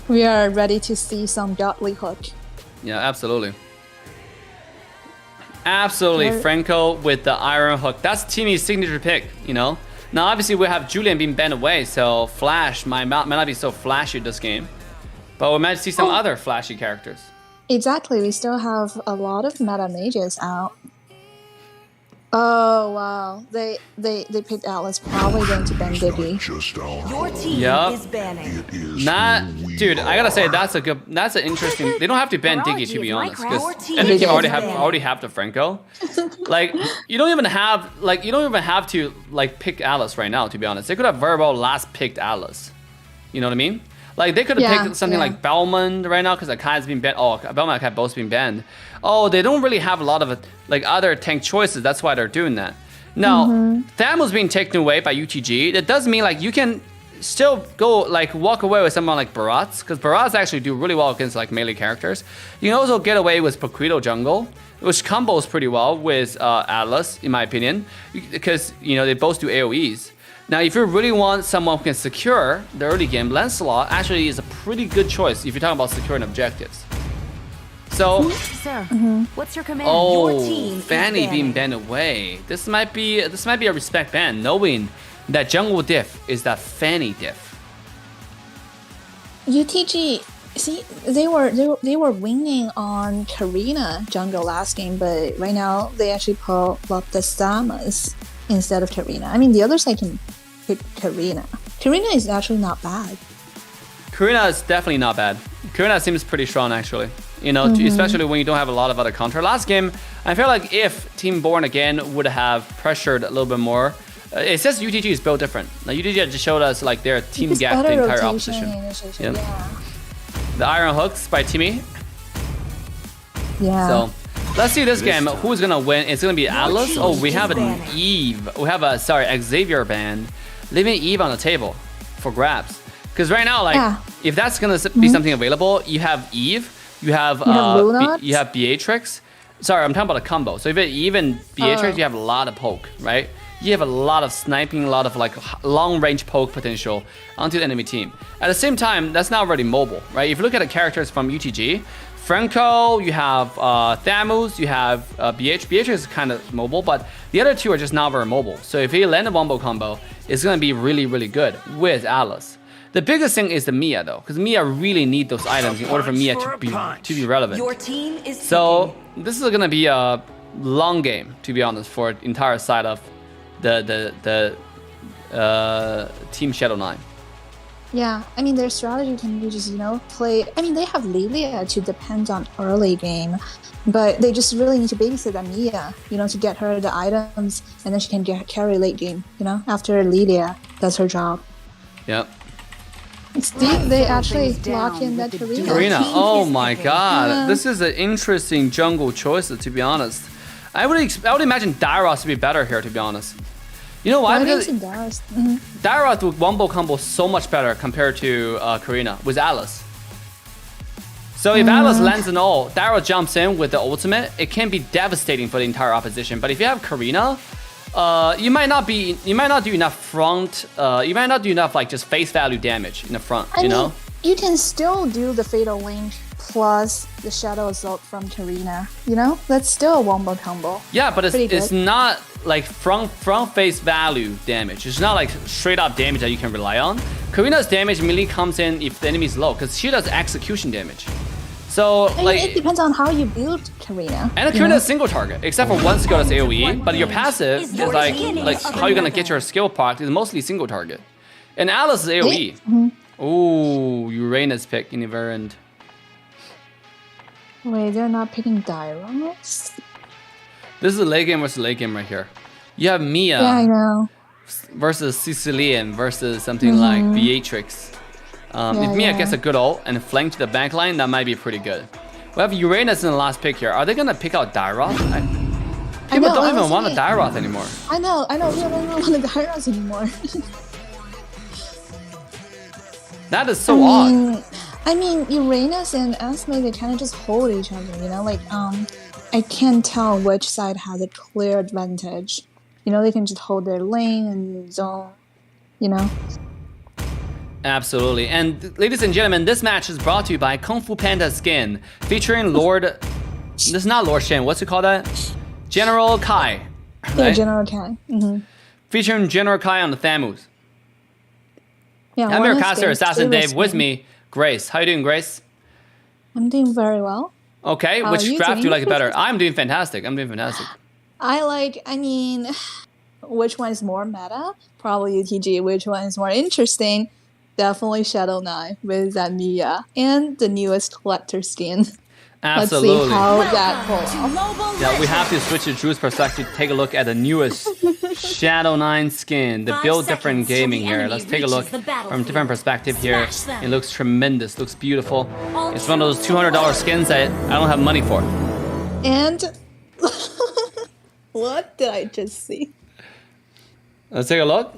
We are ready to see some godly hook. Yeah, absolutely. Absolutely, Sure. Franco with the iron hook. That's Timmy's signature pick, you know. Now, obviously, we have Julian being banned away, so Flash might not be so flashy this game. But we might see some other flashy characters. Exactly, we still have a lot of meta mages out. Oh wow, they picked Atlas, probably going to ban Diggy. Your team Yup. is banning. Dude, I gotta say that's an interesting. They don't have to ban Diggy to be honest, because Your team I think you is already have the Franco. Like you don't even have to like pick Atlas right now. To be honest, they could have very well last picked Atlas. You know what I mean? Like they could have picked something like Bellman right now because Akai's been banned. Oh, Bellman and Akai both been banned. Oh, they don't really have a lot of like other tank choices. That's why they're doing that. Now, Thamus being taken away by UTG. That does mean like you can still go like walk away with someone like Barats, because Barats actually do really well against like melee characters. You can also get away with Paquito jungle, which combos pretty well with Atlas in my opinion, because you know they both do AoEs. Now, if you really want someone who can secure the early game, Lancelot actually is a pretty good choice if you're talking about securing objectives. So, Sir, what's your command? Your team is Fanny banning. being banned away. This might be a respect ban, knowing that jungle diff is that Fanny diff. UTG, see, they were winning on Karina jungle last game, but right now they actually pull up the Samus instead of Karina. I mean, the other side can pick Karina. Karina is actually not bad. Karina is definitely not bad. Karina seems pretty strong actually. You know, especially when you don't have a lot of other counter. Last game, I feel like if Team Born again would have pressured a little bit more. It says UTG is built different. Now UTG just showed us like their team It's gap the better entire rotation opposition. initiation, Yeah. The iron hooks by Timmy. Yeah. So let's see this game. Who's gonna win? It's gonna be Atlas. Oh, we have an Eve. We have a Xavier band, leaving Eve on the table for grabs. Because right now, like, if that's gonna be something available, you have Eve, you have Lunat? you have Beatrix. Sorry, I'm talking about a combo. So if it even Beatrix, you have a lot of poke, right? You have a lot of sniping, a lot of like long range poke potential onto the enemy team. At the same time, that's not really mobile, right? If you look at the characters from UTG, Franco, you have Thamus, you have BH. BH is kind of mobile, but the other two are just not very mobile. So if you land a wombo combo, it's going to be really, really good with Atlas. The biggest thing is the Mia though, because Mia really need those items in order for Mia to be relevant. Your team is So this is going to be a long game, to be honest, for the entire side of the Team Shadow 9. Yeah, I mean, their strategy can be just, play. I mean, they have Lilia to depend on early game, but they just really need to babysit that Mia, to get her the items, and then she can carry late game, after Lilia does her job. Yep. They actually lock in that Karina. Karina, oh my god. Yeah. This is an interesting jungle choice, to be honest. I would imagine Dairos to be better here, to be honest. You know why? Because Dairos would wombo combo so much better compared to Karina with Alice. So if Alice lands an ult, Dairos jumps in with the ultimate, it can be devastating for the entire opposition. But if you have Karina, you might not do enough like just face value damage in the front, I mean, you can still do the fatal link plus the shadow assault from Karina. That's still a wombo combo. Yeah, but it's not like front face value damage. It's not like straight up damage that you can rely on. Karina's damage mainly comes in if the enemy is low, because she does execution damage. So it depends on how you build Karina. And Karina is single target, except for one skill that's AoE. But your passive is like how you're gonna get your skill part is mostly single target. And Alice is AoE. Ooh, Uranus pick in the very end. Wait, they're not picking Dairos? This is a late game versus late game right here. You have Mia versus Sicilian versus something like Beatrix. If Mia gets a good ult and flank to the backline, that might be pretty good. We have Uranus in the last pick here. Are they gonna pick out Dairos? People don't even want a Dairos anymore. I know. People don't want a Dairos anymore. That is so odd. I mean, Uranus and Esme, they kind of just hold each other, I can't tell which side has a clear advantage. They can just hold their lane and zone, Absolutely. And ladies and gentlemen, this match is brought to you by Kung Fu Panda Skin, featuring Lord... This is not Lord Shen, what's it called that? General Kai. Right? Yeah, General Kai. Featuring General Kai on the Thamus. Yeah, I'm your caster, Assassin Dave, with me, Grace. How you doing, Grace? I'm doing very well. Okay, which draft do you like better? I'm doing fantastic. Which one is more meta? Probably UTG. Which one is more interesting? Definitely Shadow 9 with that Mia and the newest collector skin. Absolutely. Let's see how that holds off. Yeah, we have to switch to Drew's perspective to take a look at the newest Shadow 9 skin, the build different gaming here. Let's take a look from a different perspective here. It looks tremendous, looks beautiful. It's one of those $200 skins that I don't have money for. And what did I just see? Let's take a look.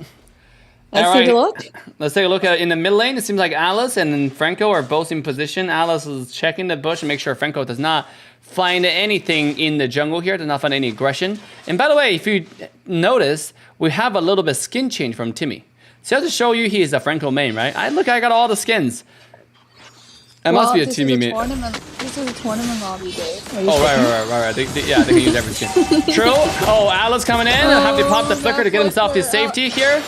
Let's take a look at in the mid lane. It seems like Alice and Franco are both in position. Alice is checking the bush and make sure Franco does not find anything in the jungle here, does not find any aggression. And by the way, if you notice, we have a little bit skin change from Timmy. So to show you he is a Franco main, right? I got all the skins. It must be a Timmy main. This is a tournament lobby day. Oh, right. They can use every skin. True. Oh, Alice coming in. Have to pop the flicker to get himself to safety here.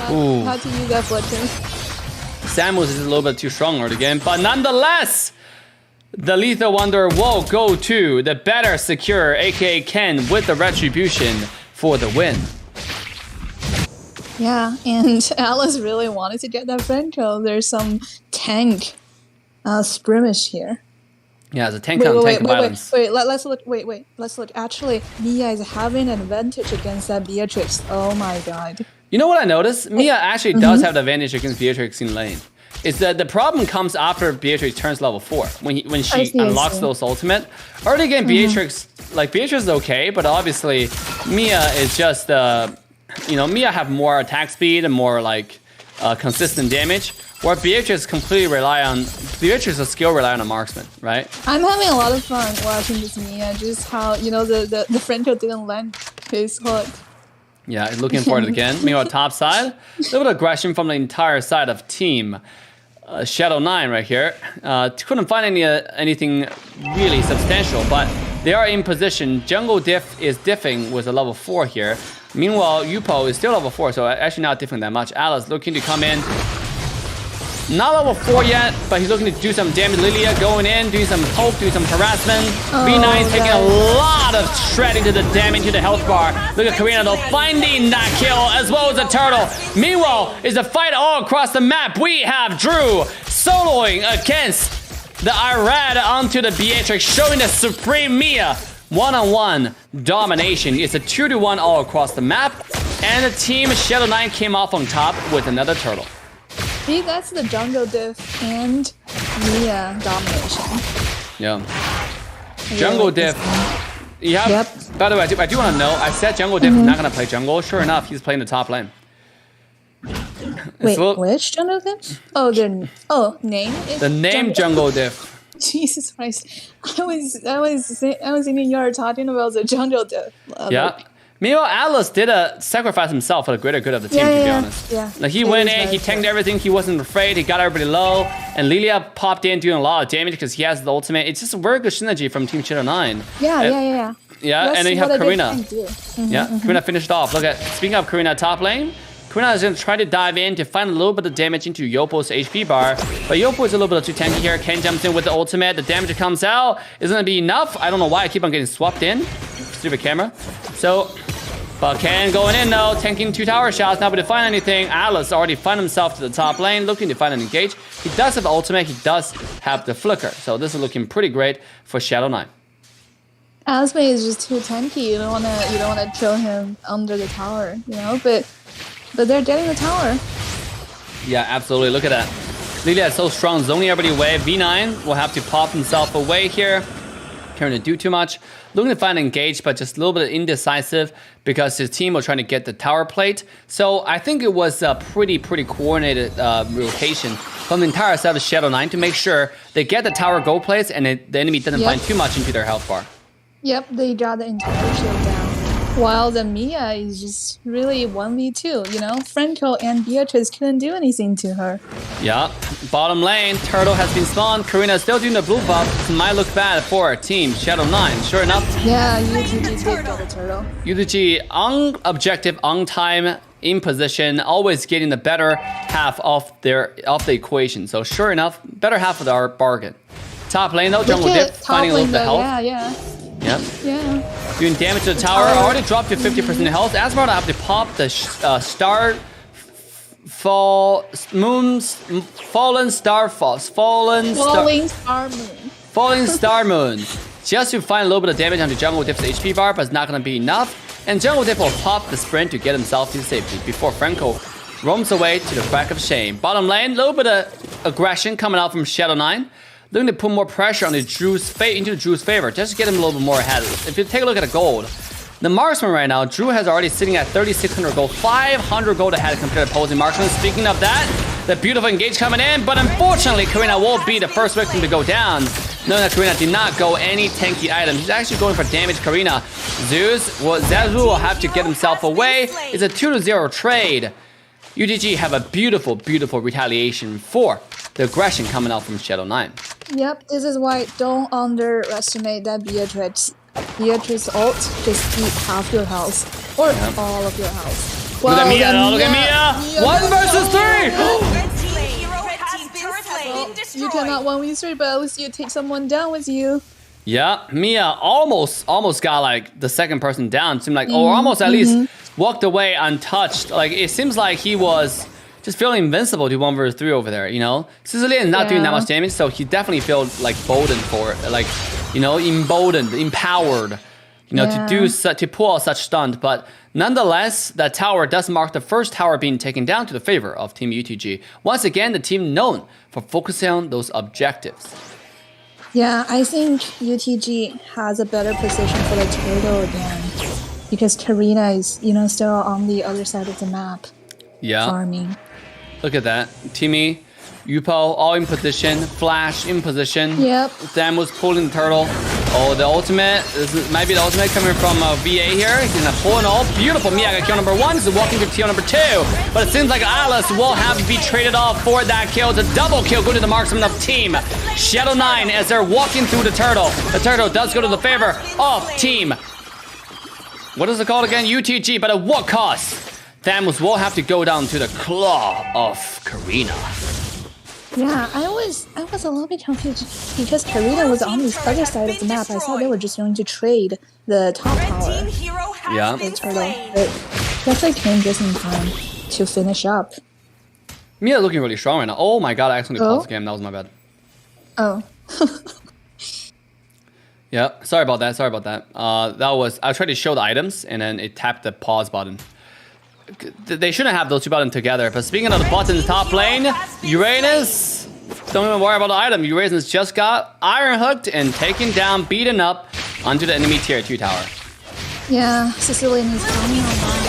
How to use that flicker? Samus is a little bit too strong for the game, but nonetheless, the Lethal Wonder will go to the better secure, aka Ken, with the retribution for the win. Yeah, and Alice really wanted to get that Franco. There's some tank scrimmage here. Yeah, it's a tank on tank violence. Let's look. Actually, Mia is having an advantage against that Beatrix. Oh my god. You know what I noticed? Mia actually does have the advantage against Beatrix in lane. It's that the problem comes after Beatrix turns level 4, when she unlocks those ultimate. Early game Beatrix, Beatrix is okay, but obviously Mia is just, Mia have more attack speed and more consistent damage, where Beatrix Beatrix is skill rely on a marksman, right? I'm having a lot of fun watching this Mia, just how, the Franco didn't land his hook. Yeah, looking for it again. Meanwhile, top side, a little bit of aggression from the entire side of team Shadow 9 right here. Couldn't find anything really substantial, but they are in position. Jungle Diff is diffing with a level 4 here. Meanwhile, Yupo is still level 4, so actually not diffing that much. Alice looking to come in. Not level 4 yet, but he's looking to do some damage. Lilia going in, doing some poke, doing some harassment. V9 taking a lot of shredding to the damage to the health bar. Look at Karina though, finding that kill as well as the turtle. Meanwhile, is a fight all across the map. We have Drew soloing against the Irad onto the Beatrix, showing the Supreme Mia. One-on-one domination. It's a 2-to-1 all across the map. And the team Shadow 9 came off on top with another turtle. See, that's the jungle diff and Mia domination. Yeah. Jungle diff. Yeah. Yep. By the way, I do want to know. I said jungle diff is not gonna play jungle. Sure enough, he's playing the top lane. Wait, which jungle diff? Oh, name is the name jungle diff. Jesus Christ! I was thinking you were talking about the jungle diff. Yeah. Meanwhile, Atlas did sacrifice himself for the greater good of the team, to be honest. Yeah. Like he went in, he tanked everything, he wasn't afraid, he got everybody low, and Lilia popped in doing a lot of damage because he has the ultimate. It's just a very good synergy from Team Shadow 9. Yeah. Yeah, That's and then you have Karina. Yeah, Karina finished off. Look at, speaking of Karina top lane, Karina is going to try to dive in to find a little bit of damage into Yopo's HP bar. But Yopo is a little bit too tanky here. Ken jumps in with the ultimate. The damage that comes out isn't going to be enough. I don't know why I keep on getting swapped in. Stupid camera. So, but Ken going in though, tanking 2 tower shots, not able to find anything. Atlas already found himself to the top lane, looking to find an engage. He does have the ultimate. He does have the flicker. So this is looking pretty great for Shadow 9. Asmay is just too tanky. You don't wanna throw him under the tower, you know. But they're getting the tower. Yeah, absolutely. Look at that. Lilia is so strong, zoning everybody away. V9 will have to pop himself away here. Trying to do too much. Looking to find engaged, but just a little bit indecisive because his team was trying to get the tower plate. So I think it was a pretty coordinated rotation from the entire side of Shadow 9 to make sure they get the tower gold plates and the enemy doesn't find too much into their health bar. Yep, they got the entire shield down. While the Mia is just really 1v2, you know? Franco and Beatrice couldn't do anything to her. Yeah, bottom lane, Turtle has been spawned. Karina is still doing the blue buff. It might look bad for Team Shadow 9. Sure enough. Yeah, UTG did get the turtle. UTG on objective, on time, in position, always getting the better half of the equation. So sure enough, better half of our bargain. Top lane though, jungle dip, finding a little bit of health. Yeah. Doing damage to the tower. Already dropped to 50% health. Asmar have to pop the Falling Star Moon. Just to find a little bit of damage onto Jungle Dip's HP bar, but it's not going to be enough. And Jungle Dip will pop the sprint to get himself to safety before Franco roams away to the crack of shame. Bottom lane, a little bit of aggression coming out from Shadow 9. Looking to put more pressure on Drew's favor, just to get him a little bit more ahead. If you take a look at the gold, the marksman right now, Drew has already sitting at 3,600 gold, 500 gold ahead compared to opposing marksman. Speaking of that, the beautiful engage coming in, but unfortunately, Karina will be the first victim to go down. Knowing that Karina did not go any tanky item, he's actually going for damage. Karina, Zazu will have to get himself away. It's a 2-0 trade. UTG have a beautiful retaliation for the aggression coming out from Shadow 9. Yep, this is why don't underestimate that Beatrice ult. Just eat half your health or all of your health. Look at Mia though, look at Mia! 1 versus 3! You cannot 1v3, but at least you take someone down with you. Yeah, Mia almost got like the second person down. Seemed like, or almost at least walked away untouched. Like it seems like he was just feeling invincible to 1 versus 3 over there, you know? Sicilian not doing that much damage, so he definitely feels like boldened for it. Like, you know, emboldened, empowered, you know, to pull out such stunt. But nonetheless, that tower does mark the first tower being taken down to the favor of Team UTG. Once again, the team known for focusing on those objectives. Yeah, I think UTG has a better position for the turtle again. Because Karina is, you know, still on the other side of the map. Yeah. Farming. Look at that. Timmy, Yupo, all in position. Flash in position. Yep. Sam was pulling the turtle. Oh, the ultimate. This might be the ultimate coming from VA here. He's gonna pull an ult. Beautiful. Mia got kill number 1. He's walking to kill number 2. But it seems like Alice will have to be traded off for that kill. It's a double kill. Go to the marksman of Team Shadow 9 as they're walking through the turtle. The turtle does go to the favor of Team. What is it called again? UTG. But at what cost? Thamus will have to go down to the claw of Karina. Yeah, I was a little bit confused because Karina was on the other side of the map. I thought they were just going to trade the top Red tower. team hero has Yeah. been The turtle. slain. But that's like came just in time to finish up. Mia looking really strong right now. Oh my god, I accidentally Oh. paused the game. That was my bad. Oh. Yeah, sorry about that. Sorry about that. That was I tried to show the items and then it tapped the pause button. They shouldn't have those two buttons together. But speaking of the buttons, top lane, Uranus. Don't even worry about the item. Uranus just got iron hooked and taken down, beaten up onto the enemy tier 2 tower. Yeah, Sicilian is coming online.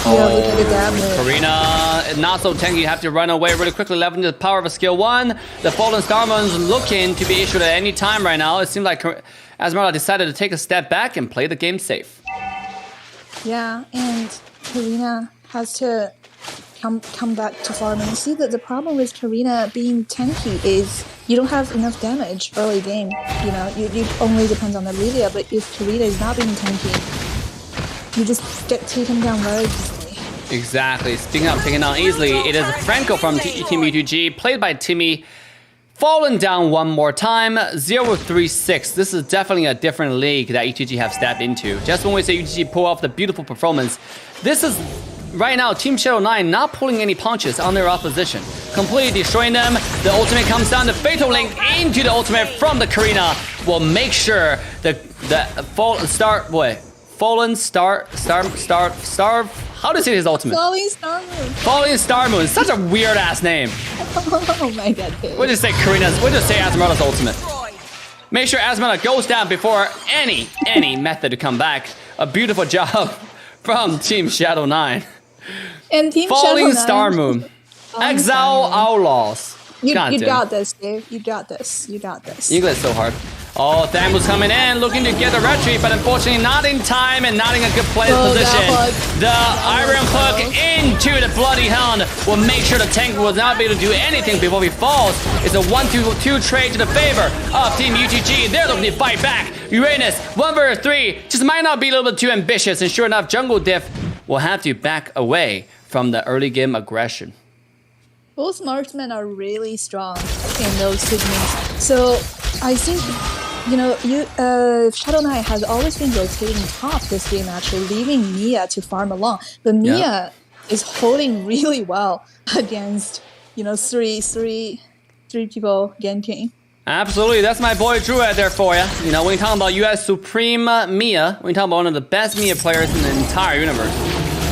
Yeah, look at the damage. Karina, not so tanky. You have to run away really quickly, leveraging the power of a skill 1. The Fallen Starman's looking to be issued at any time right now. It seems like Esmeralda decided to take a step back and play the game safe. Yeah, and Karina has to come back to farming. See that the problem with Karina being tanky is you don't have enough damage early game. You know, you only depend on the Lilia, but if Karina is not being tanky, you just get taken down very easily. Exactly. Speaking of taken down easily, it is Franco from Team UTG, played by Timmy. Fallen down one more time, 0-3-6. This is definitely a different league that UTG have stepped into. Just when we say UTG pull off the beautiful performance, this is right now Team Shadow 9 not pulling any punches on their opposition. Completely destroying them. The ultimate comes down, the Fatal Link into the ultimate from the Karina will make sure the Fallen Star, how to say his ultimate? Falling Star Moon. Falling Star Moon, such a weird ass name. Oh my god, Paige. We'll just say we'll just say Esmeralda's ultimate. Make sure Esmeralda goes down before any method to come back. A beautiful job from Team Shadow 9. And Team Falling Shadow Star 9. Moon. Falling Exile Star Moon. Outlaws. You God damn. got this, Dave. You got this. You got this. English so hard. Oh, Thamus coming in, looking to get the retreat, but unfortunately not in time and not in a good place position. The Iron Hook into the Bloody Hound will make sure the tank will not be able to do anything before he falls. It's a 1-2 trade to the favor of Team UTG. They're looking to fight back. Uranus, 1 versus 3, just might not be a little bit too ambitious, and sure enough, Jungle Diff will have to back away from the early game aggression. Both marksmen are really strong in those segments. So I think, you know, Shadow Knight has always been rotating top this game, actually, leaving Mia to farm along. But Mia is holding really well against, you know, three people ganking. Absolutely, that's my boy Drew out there for you. You know, when you talk about US Supreme Mia, when you talk about one of the best Mia players in the entire universe,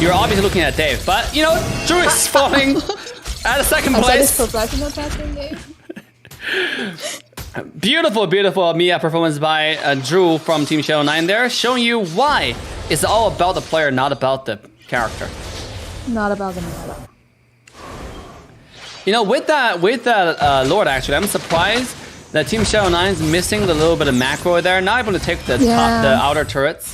you're obviously looking at Dave. But, you know, Drew is falling at a second place. Professional casting game. Beautiful, beautiful Mia performance by Drew from Team Shadow 9 there, showing you why it's all about the player, not about the character. Not about the meta. You know, with that Lord, actually, I'm surprised that Team Shadow 9 is missing the little bit of macro there, not able to take the outer turrets.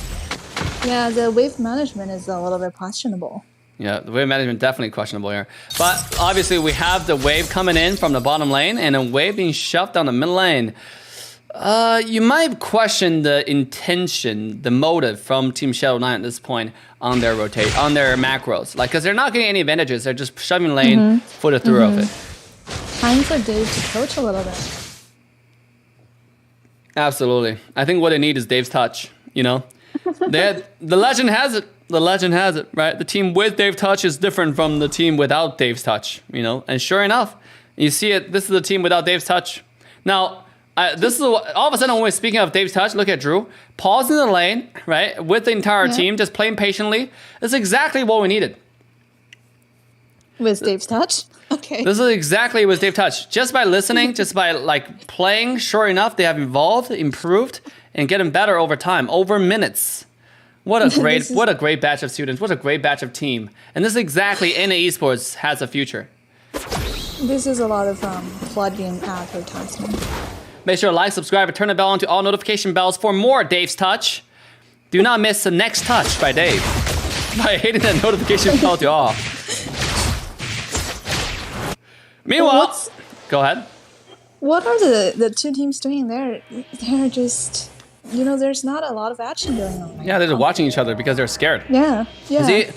Yeah, the wave management is a little bit questionable. Yeah, the wave management definitely questionable here. But obviously we have the wave coming in from the bottom lane and a wave being shoved down the middle lane. You might question the intention, the motive from Team Shadow 9 at this point on their macros. Like, because they're not getting any advantages, they're just shoving lane for the through of it. Time for Dave to coach a little bit. Absolutely. I think what they need is Dave's touch, you know? The legend has it. The legend has it, right? The team with Dave Touch is different from the team without Dave's touch, you know? And sure enough, you see it. This is the team without Dave's touch. Now, this is all of a sudden when we're speaking of Dave's touch, look at Drew. Pause in the lane, right? With the entire team, just playing patiently. That's exactly what we needed. With Dave's touch? Okay. This is exactly with Dave Touch. Just by listening, just by like playing, sure enough, they have evolved, improved, and getting better over time, over minutes. What a great batch of students. What a great batch of team. And this is exactly NA Esports has a future. This is a lot of plug-in advertisement. Make sure to like, subscribe, and turn the bell on to all notification bells for more Dave's Touch. Do not miss the next touch by Dave by hitting that notification bell to all. Meanwhile, go ahead. What are the two teams doing there? They're just, you know, there's not a lot of action going on. Yeah, they're just watching each other because they're scared. Yeah. See,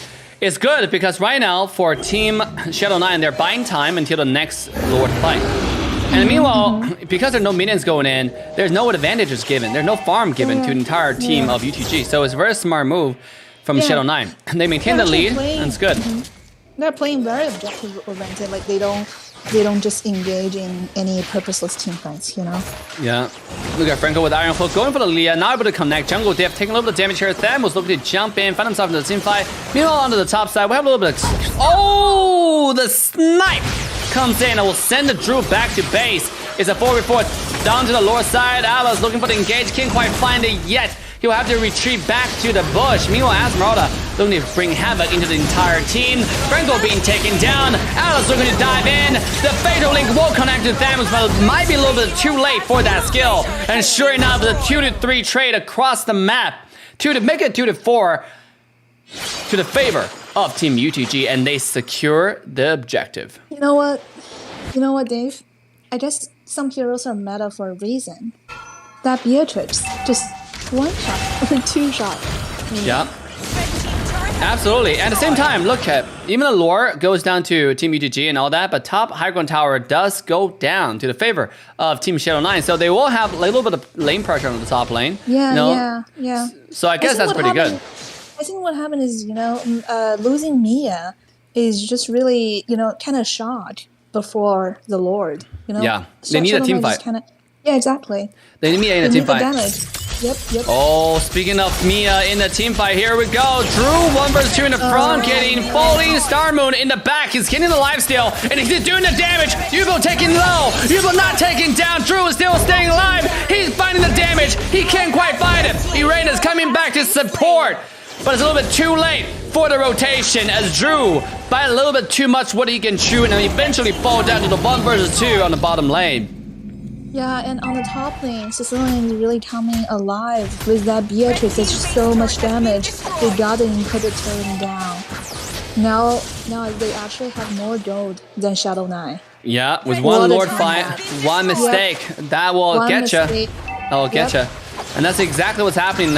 it's good because right now for Team Shadow 9, they're buying time until the next Lord fight. And meanwhile, because there are no minions going in, there's no advantages given. There's no farm given to the entire team of UTG. So it's a very smart move from Shadow 9. They maintain the lead, and it's good. They're playing very objective oriented. Like they don't just engage in any purposeless team fights, you know? Yeah. Look at Franco with Iron Hook going for the Leah, not able to connect. Jungle Diff taking a little bit of damage here. Tham was looking to jump in, find himself in the team fight. Meanwhile, onto the top side, we have a little bit of... Oh! The snipe comes in and will send the Drew back to base. It's a 4v4 down to the lower side. Alice looking for the engage. Can't quite find it yet. He'll have to retreat back to the bush. Meanwhile, Esmeralda looking to bring havoc into the entire team. Franco being taken down. Alice looking to dive in. The Fatal Link will connect to Thanos, but it might be a little bit too late for that skill. And sure enough, the 2-3 trade across the map to make it 2-4 to the favor of Team UTG, and they secure the objective. You know what? You know what, Dave? I guess some heroes are meta for a reason. That Beatrix just one shot or two shot. Yeah. Absolutely. At the same time, look at even the lore goes down to Team UTG and all that, but top high ground tower does go down to the favor of Team Shadow 9. So they will have a little bit of lane pressure on the top lane. Yeah, yeah. So I guess that's pretty good. I think what happened is, losing Mia is just really, kind of shocked before the Lord. Yeah, they need a team fight. Yeah, exactly. They need a team fight. Damage. Yep. Oh, speaking of Mia in the team fight, here we go. Drew 1 vs 2 in the front, getting falling. Star Moon in the back. He's getting the lifesteal, and he's doing the damage. Yubo taking low. Yubo not taking down. Drew is still staying alive. He's finding the damage. He can't quite fight it. Irena's coming back to support, but it's a little bit too late for the rotation as Drew by a little bit too much what he can chew, and then eventually fall down to the 1 vs 2 on the bottom lane. Yeah, and on the top lane, Sicilian is really coming alive with that Beatrix. There's just so much damage. They got the inhibitor down. Now they actually have more gold than Shadow 9. Yeah, with one Lord fight, one mistake, that will get you. That will get you. And that's exactly what's happening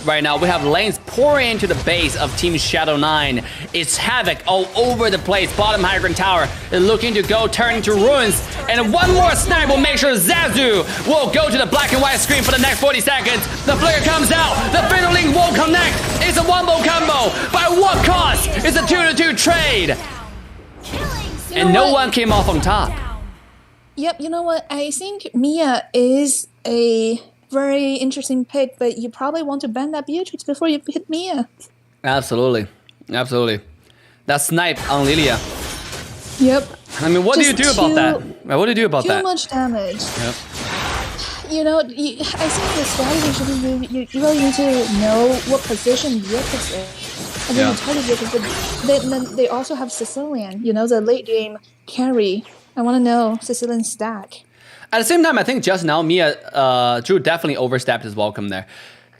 right now. We have lanes pouring into the base of Team Shadow 9. It's havoc all over the place. Bottom high ground tower is looking to go, turning to ruins. And one more snipe will make sure Zazu will go to the black and white screen for the next 40 seconds. The flicker comes out. The Fatal Link won't connect. It's a wombo combo. By what cost? It's a 2-2 trade. And no one came off on top. Yep, you know what? I think Mia is a very interesting pick, but you probably want to ban that Beatrix before you hit Mia. Absolutely. That snipe on Lilia. Yep. I mean, what do you do about that? What do you do about that? Too much damage. Yep. I think the strategy should be you really need to know what position Beatrix is. And then you target Beatrix, but then they also have Sicilian, the late game carry. I want to know Sicilian stack. At the same time, I think just now, Drew definitely overstepped his welcome there.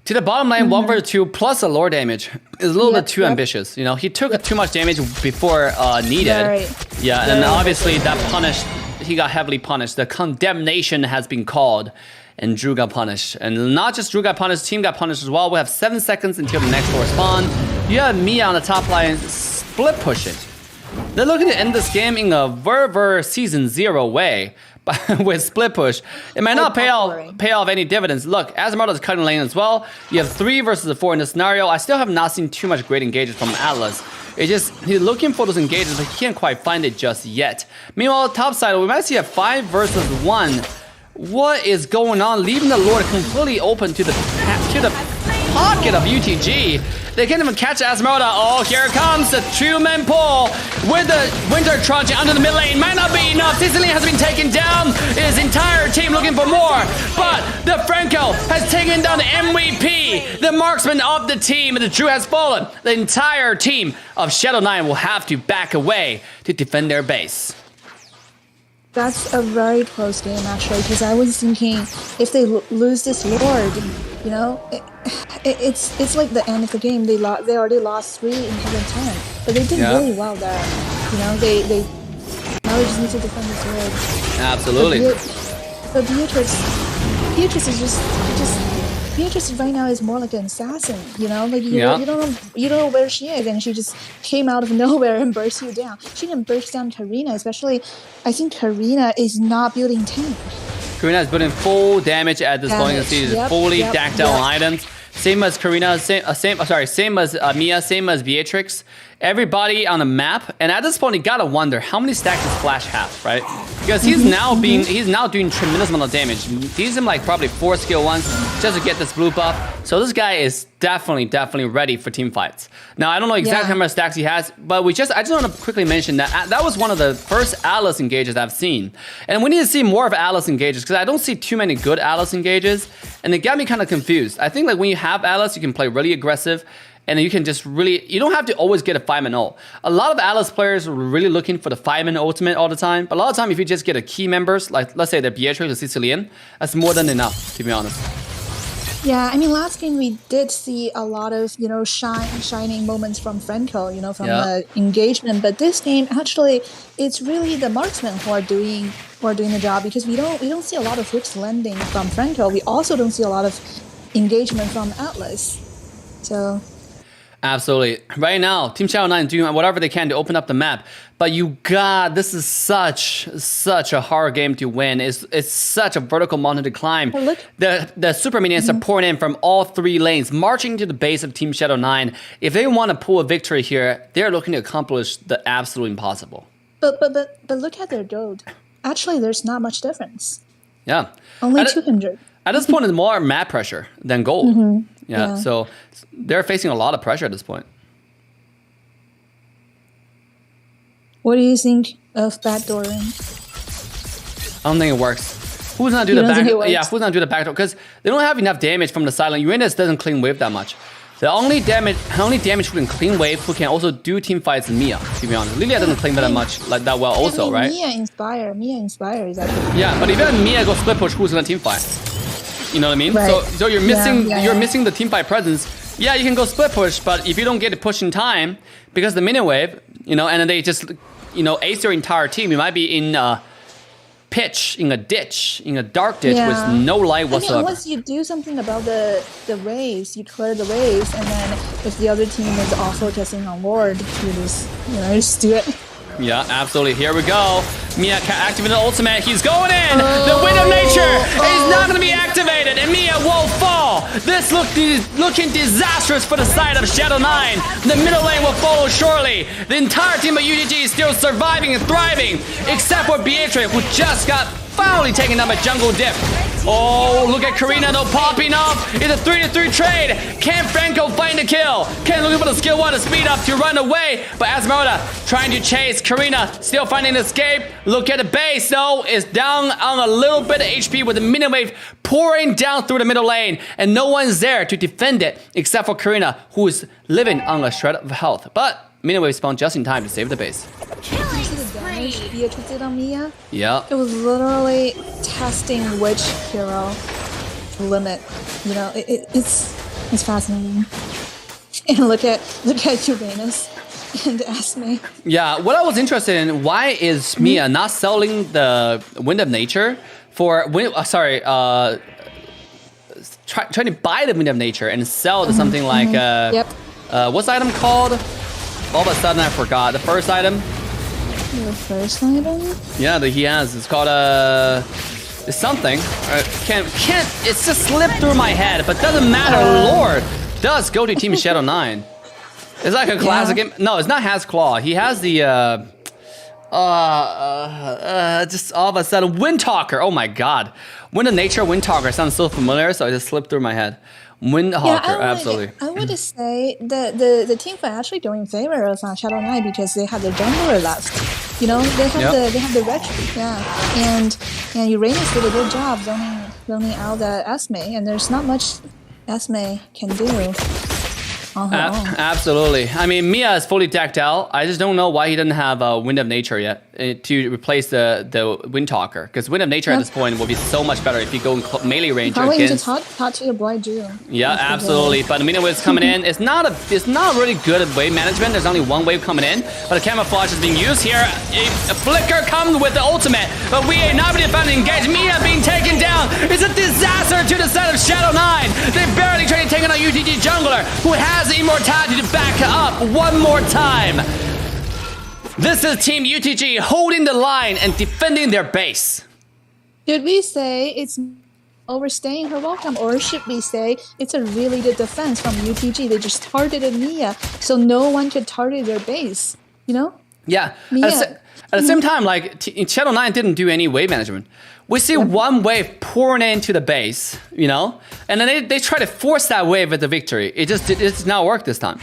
To the bottom lane, 1 vs 2 plus a lore damage is a little bit too ambitious. He took too much damage before needed. Yeah, and then obviously he got heavily punished. The condemnation has been called, and Drew got punished. And not just Drew got punished, team got punished as well. We have 7 seconds until the next lore spawn. You have Mia on the top line split pushing. They're looking to end this game in a Verver Season 0 way. With split push, it might not pay off any dividends. Look, Esmeralda's cutting lane as well. You have 3 versus 4 in this scenario. I still have not seen too much great engages from Atlas. It's just he's looking for those engages, but he can't quite find it just yet. Meanwhile, top side, we might see a 5 versus 1. What is going on? Leaving the Lord completely open to the pocket of UTG. They can't even catch Esmeralda. Oh, here it comes. The 2-man pull with the Winter trudging under the mid lane. Might not be enough. Sicilian has been taken down. His entire team looking for more. But the Franco has taken down the MVP, the marksman of the team. And the Drew has fallen. The entire team of Shadow 9 will have to back away to defend their base. That's a very close game, actually, because I was thinking if they lose this Lord, it's like the end of the game. They already lost 3 in 10, but they did really well there. They now they just need to defend this Lord. Absolutely. But Beatrix is just Beatrice right now is more like an assassin, you know, like you don't know where she is, and she just came out of nowhere and burst you down. She can burst down Karina, especially. I think Karina is not building tank. Karina is building full damage at this point. You can see she's fully decked out on items. Same as Karina, same as Mia, same as Beatrix. Everybody on the map, and at this point you gotta wonder how many stacks does Flash have, right? Because he's now doing tremendous amount of damage. He's in like probably 4 skill 1s just to get this blue buff. So this guy is definitely ready for team fights. Now I don't know exactly how many stacks he has, but I just want to quickly mention that that was one of the first Atlas engages I've seen, and we need to see more of Atlas engages because I don't see too many good Atlas engages, and it got me kind of confused. I think like when you have Atlas, you can play really aggressive. And you can just really, you don't have to always get a 5-man ult. A lot of Atlas players are really looking for the 5-man ultimate all the time. But a lot of time, if you just get a key members, like let's say the Beatrix or Sicilian, that's more than enough, to be honest. Yeah, I mean, last game we did see a lot of, you know, shining moments from Franco, you know, from the engagement. But this game, actually, it's really the marksmen who are doing the job, because we don't see a lot of hooks landing from Franco. We also don't see a lot of engagement from Atlas. So. Absolutely. Right now, Team Shadow 9 doing whatever they can to open up the map. But this is such a hard game to win. It's such a vertical mountain to climb. The super minions are pouring in from all 3 lanes, marching to the base of Team Shadow 9. If they want to pull a victory here, they're looking to accomplish the absolute impossible. But look at their gold. Actually, there's not much difference. Yeah. Only 200. At this point, it's more map pressure than gold. Yeah, so they're facing a lot of pressure at this point. What do you think of backdooring? I don't think it works. Who's gonna do the back? Yeah, who's gonna do the backdoor? Because they don't have enough damage from the silent. Uranus doesn't clean wave that much. The only damage who can clean wave, who can also do team fights, is Mia. To be honest, Lilia doesn't clean that much like that well, also, right? Mia Inspire is actually. Yeah, but if you have Mia go split push, who's gonna team fight? You know what I mean? Right. So you're missing missing the team fight presence. Yeah, you can go split push, but if you don't get it push in time, because the mini wave, you know, and then they just, you know, ace your entire team, you might be in a pitch, in a ditch, in a dark ditch with no light whatsoever. I mean, unless you do something about the waves, you clear the waves, and then if the other team is all focusing on ward, you just do it. Yeah, absolutely. Here we go. Mia activating the ultimate. He's going in. The Wind of Nature is not going to be activated, and Mia will fall. This looking disastrous for the side of Shadow 9. The middle lane will follow shortly. The entire team of UGG is still surviving and thriving, except for Beatrix, who just got finally taken down by Jungle Dip. Oh, look at Karina though popping off. It's a 3-3 trade. Can Franco find a kill? Can looking for the skill 1 to speed up to run away. But Esmeralda trying to chase. Karina still finding an escape. Look at the base though. It's down on a little bit of HP with the mini wave pouring down through the middle lane. And no one's there to defend it except for Karina, who is living on a shred of health. But mini wave spawned just in time to save the base. Beatrix did on Mia. Yeah. It was literally testing which hero limit. You know, it's fascinating. And look at Uranus and Esme. Yeah, what I was interested in, why is Mia not selling the Wind of Nature for trying to buy the Wind of Nature and sell to something like what's the item called? All of a sudden I forgot. The first item. The first item? Yeah, that he has. It's called it's something. It's just slipped through my head, but doesn't matter. Lord does go to Team Shadow 9. It's like a classic game. No, it's not Has Claw. He has the just all of a sudden Wind Talker. Oh my god. Wind of Nature, Wind Talker sounds so familiar, so it just slipped through my head. Windhawker, absolutely. I would say that the team fight actually going in favor of Shadow 9 because they have the jungler left. You know, they have the retreat, and Uranus did a good job zoning out the Esme, and there's not much Esme can do. Absolutely. I mean, Mia is fully decked out. I just don't know why he doesn't have Wind of Nature yet to replace the Wind Talker. Because Wind of Nature at this point will be so much better if you go in melee range Probably against. talk to your boy Drew. Yeah, absolutely. But the Minion Wave is coming in. It's not really good at wave management. There's only one wave coming in, but the camouflage is being used here. A flicker comes with the ultimate, but we are not being found to engage. Mia being taken down. It's a disaster to the side of Shadow9. They barely tried to take on a UTG jungler who has immortality to back up one more time. This is Team UTG holding the line and defending their base. Should we say it's overstaying her welcome, or should we say it's a really good defense from UTG? They just targeted Mia, so no one could target their base. You know? Yeah. Mia. At the same time, like Shadow9 didn't do any wave management. We see one wave pouring into the base, you know, and then they try to force that wave at the victory. It's not work this time.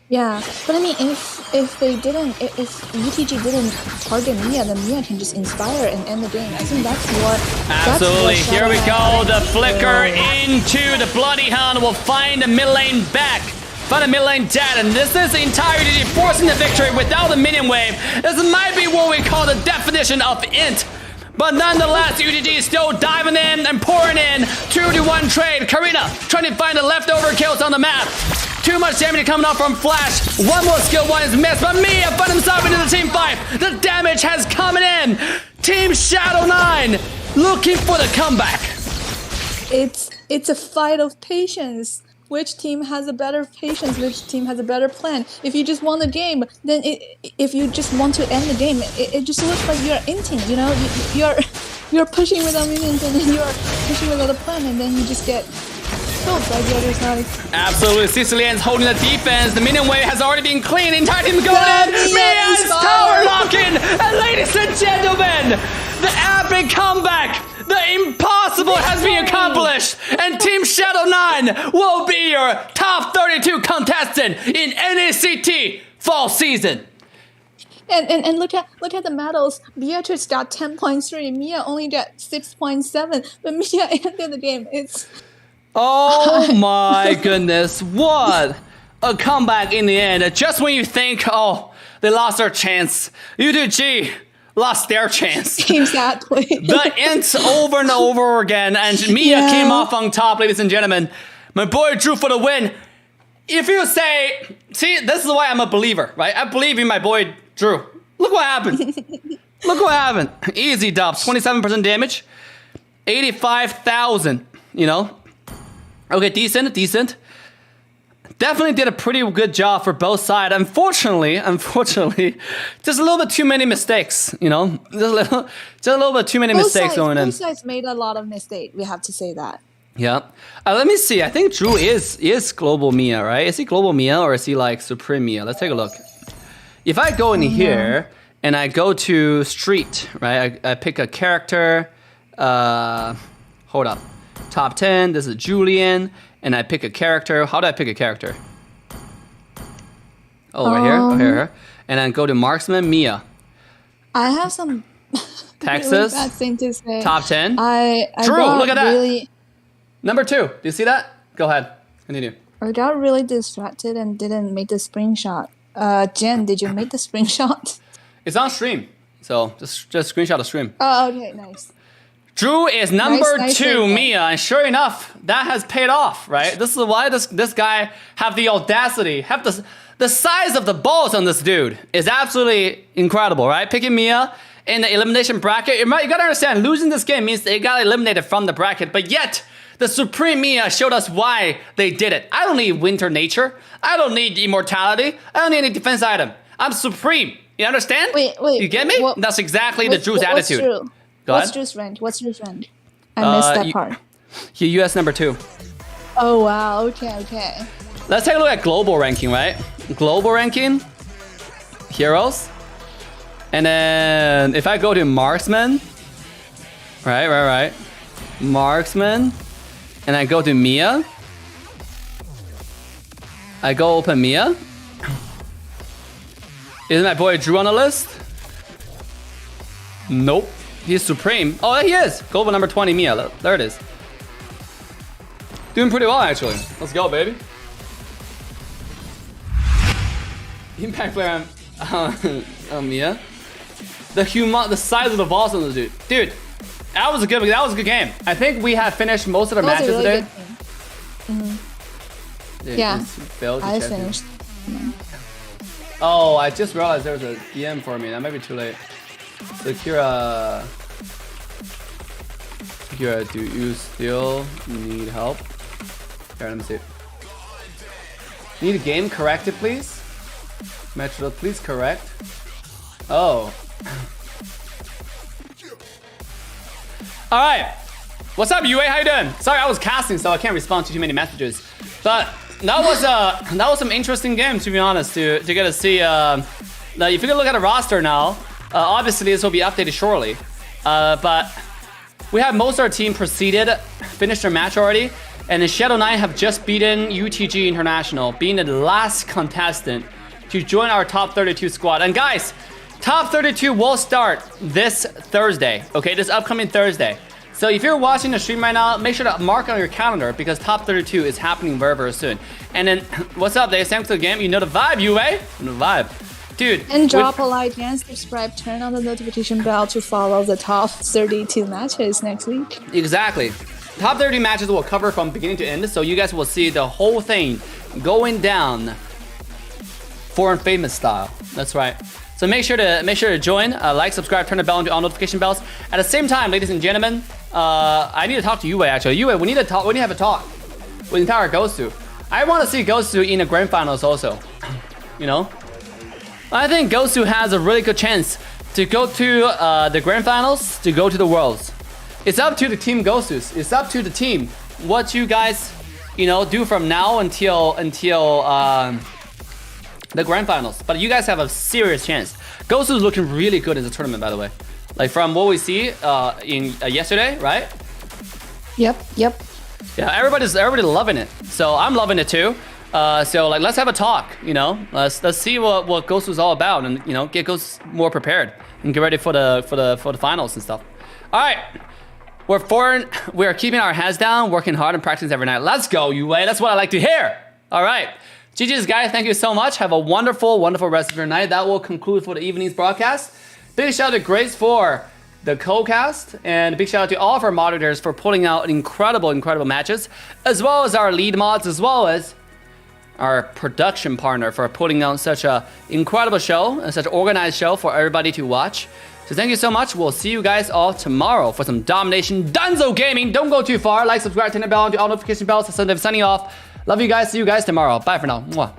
Yeah, but I mean, if UTG didn't target Mia, then Mia can just inspire and end the game. I think that's what. Absolutely. Here we go. The flicker into the Bloody Hound will find the mid lane back. Find the mid lane dead, and this is the entire UTG forcing the victory without the minion wave. This might be what we call the definition of int. But nonetheless, UTG is still diving in and pouring in. 2-1 trade. Karina trying to find the leftover kills on the map. Too much damage coming up from Flash. One more skill, one is missed. But Mia found himself into the team fight. The damage has coming in. Team Shadow9 looking for the comeback. It's a fight of patience. Which team has a better patience? Which team has a better plan? If you just won the game, then if you just want to end the game, it just looks like you're inting. You know, you're pushing without minions, and then you're pushing without a plan, and then you just get killed by the other side. Absolutely, Sicilian's holding the defense. The minion wave has already been cleaned. The entire team going in. Mia's tower locking, and ladies and gentlemen, the epic comeback. The impossible has been accomplished, and Team Shadow9 will be your top 32 contestant in NACT fall season. And look at the medals. Beatrice got 10.3. Mia only got 6.7. But Mia ended the game. Oh my goodness! What a comeback in the end. Just when you think, oh, they lost their chance, UTG lost their chance. Exactly. The ints over and over again, and Mia came off on top, ladies and gentlemen. My boy Drew for the win. If you say, see, this is why I'm a believer, right? I believe in my boy Drew. Look what happened. Look what happened. Easy dubs, 27% damage, 85,000, you know? Okay, decent. Definitely did a pretty good job for both sides. Unfortunately, just a little bit too many mistakes, you know? Just a little bit too many mistakes going in. Both sides made a lot of mistakes, we have to say that. Yeah. Let me see. I think Drew is Global Mia, right? Is he Global Mia or is he like Supreme Mia? Let's take a look. If I go in here and I go to Street, right? I pick a character. Hold up. Top 10. This is Julian. And I pick a character. How do I pick a character? Oh, right here. Oh, here. And then go to Marksman, Mia. I have some Texas. really bad thing to say. Top 10. Drew, look at that. Number 2. Do you see that? Go ahead. Continue. I got really distracted and didn't make the screenshot. Jen, did you make the screenshot? It's on stream. So just screenshot the stream. Oh, okay, nice. Drew is number nice 2, Mia, and sure enough, that has paid off, right? This is why this guy have the audacity, have the size of the balls on this dude is absolutely incredible, right? Picking Mia in the elimination bracket, you gotta understand, losing this game means they got eliminated from the bracket, but yet, the Supreme Mia showed us why they did it. I don't need Winter Nature, I don't need Immortality, I don't need any defense item. I'm Supreme, you understand? Wait. You get me? That's exactly the Drew's attitude. True? What's Drew's rank? I missed that part. US number 2. Oh, wow. Okay. Let's take a look at global ranking, right? Global ranking, heroes. And then if I go to Marksman, right. Marksman. And I go to Mia. I go open Mia. Is my boy Drew on the list? Nope. He's Supreme. Oh, he is. Global number 20, Mia. There it is. Doing pretty well, actually. Let's go, baby. Impact player, yeah. The size of the balls on the dude. Dude, that was a good game. I think we have finished most of our matches today. Yeah, I finished. Oh, I just realized there was a DM for me. That might be too late. So Kira, do you still need help? Here, let me see. Need a game corrected, please? Metro, please correct. Oh. All right. What's up, Yue? How you doing? Sorry, I was casting, so I can't respond to too many messages. But that was some interesting games, to be honest. To get to see. Now, if you can look at the roster now, obviously this will be updated shortly. But we have most of our team finished their match already, and the Shadow 9 have just beaten UTG International, being the last contestant to join our top 32 squad. And guys, top 32 will start this Thursday. Okay, this upcoming Thursday. So if you're watching the stream right now, make sure to mark on your calendar because top 32 is happening very, very soon. And then, what's up, Dave? Thanks for the game. You know the vibe, Yue? You know the vibe. Dude. And drop a like and subscribe. Turn on the notification bell to follow the top 32 matches next week. Exactly. Top 30 matches will cover from beginning to end. So you guys will see the whole thing going down foreign famous style. That's right. So make sure to join, like, subscribe, turn the bell on to all notification bells. At the same time, ladies and gentlemen, I need to talk to Yue actually. Yue, we need to talk. We need to have a talk with entire Gosu. I want to see Gosu in the grand finals also. You know, I think Gosu has a really good chance to go to the grand finals, to go to the worlds. It's up to the team Gosus. It's up to the team. What you guys, do from now until the grand finals. But you guys have a serious chance. Gosu is looking really good in the tournament, by the way. Like from what we see in yesterday, right? Yep. Yeah, everybody's loving it. So I'm loving it too. So like, let's have a talk. Let's see what Gosu's all about, and get Gosu more prepared and get ready for the finals and stuff. All right, we're keeping our heads down, working hard and practicing every night. Let's go, Yue. That's what I like to hear. All right. GG's, guys. Thank you so much. Have a wonderful, wonderful rest of your night. That will conclude for the evening's broadcast. Big shout out to Grace for the co-cast, and big shout out to all of our moderators for pulling out incredible, incredible matches, as well as our lead mods, as well as our production partner for putting out such an incredible show and such an organized show for everybody to watch. So thank you so much. We'll see you guys all tomorrow for some domination. Dunzo Gaming. Don't go too far. Like, subscribe, turn the bell on to all notification bells. Sunday signing off. Love you guys. See you guys tomorrow. Bye for now. Mwah.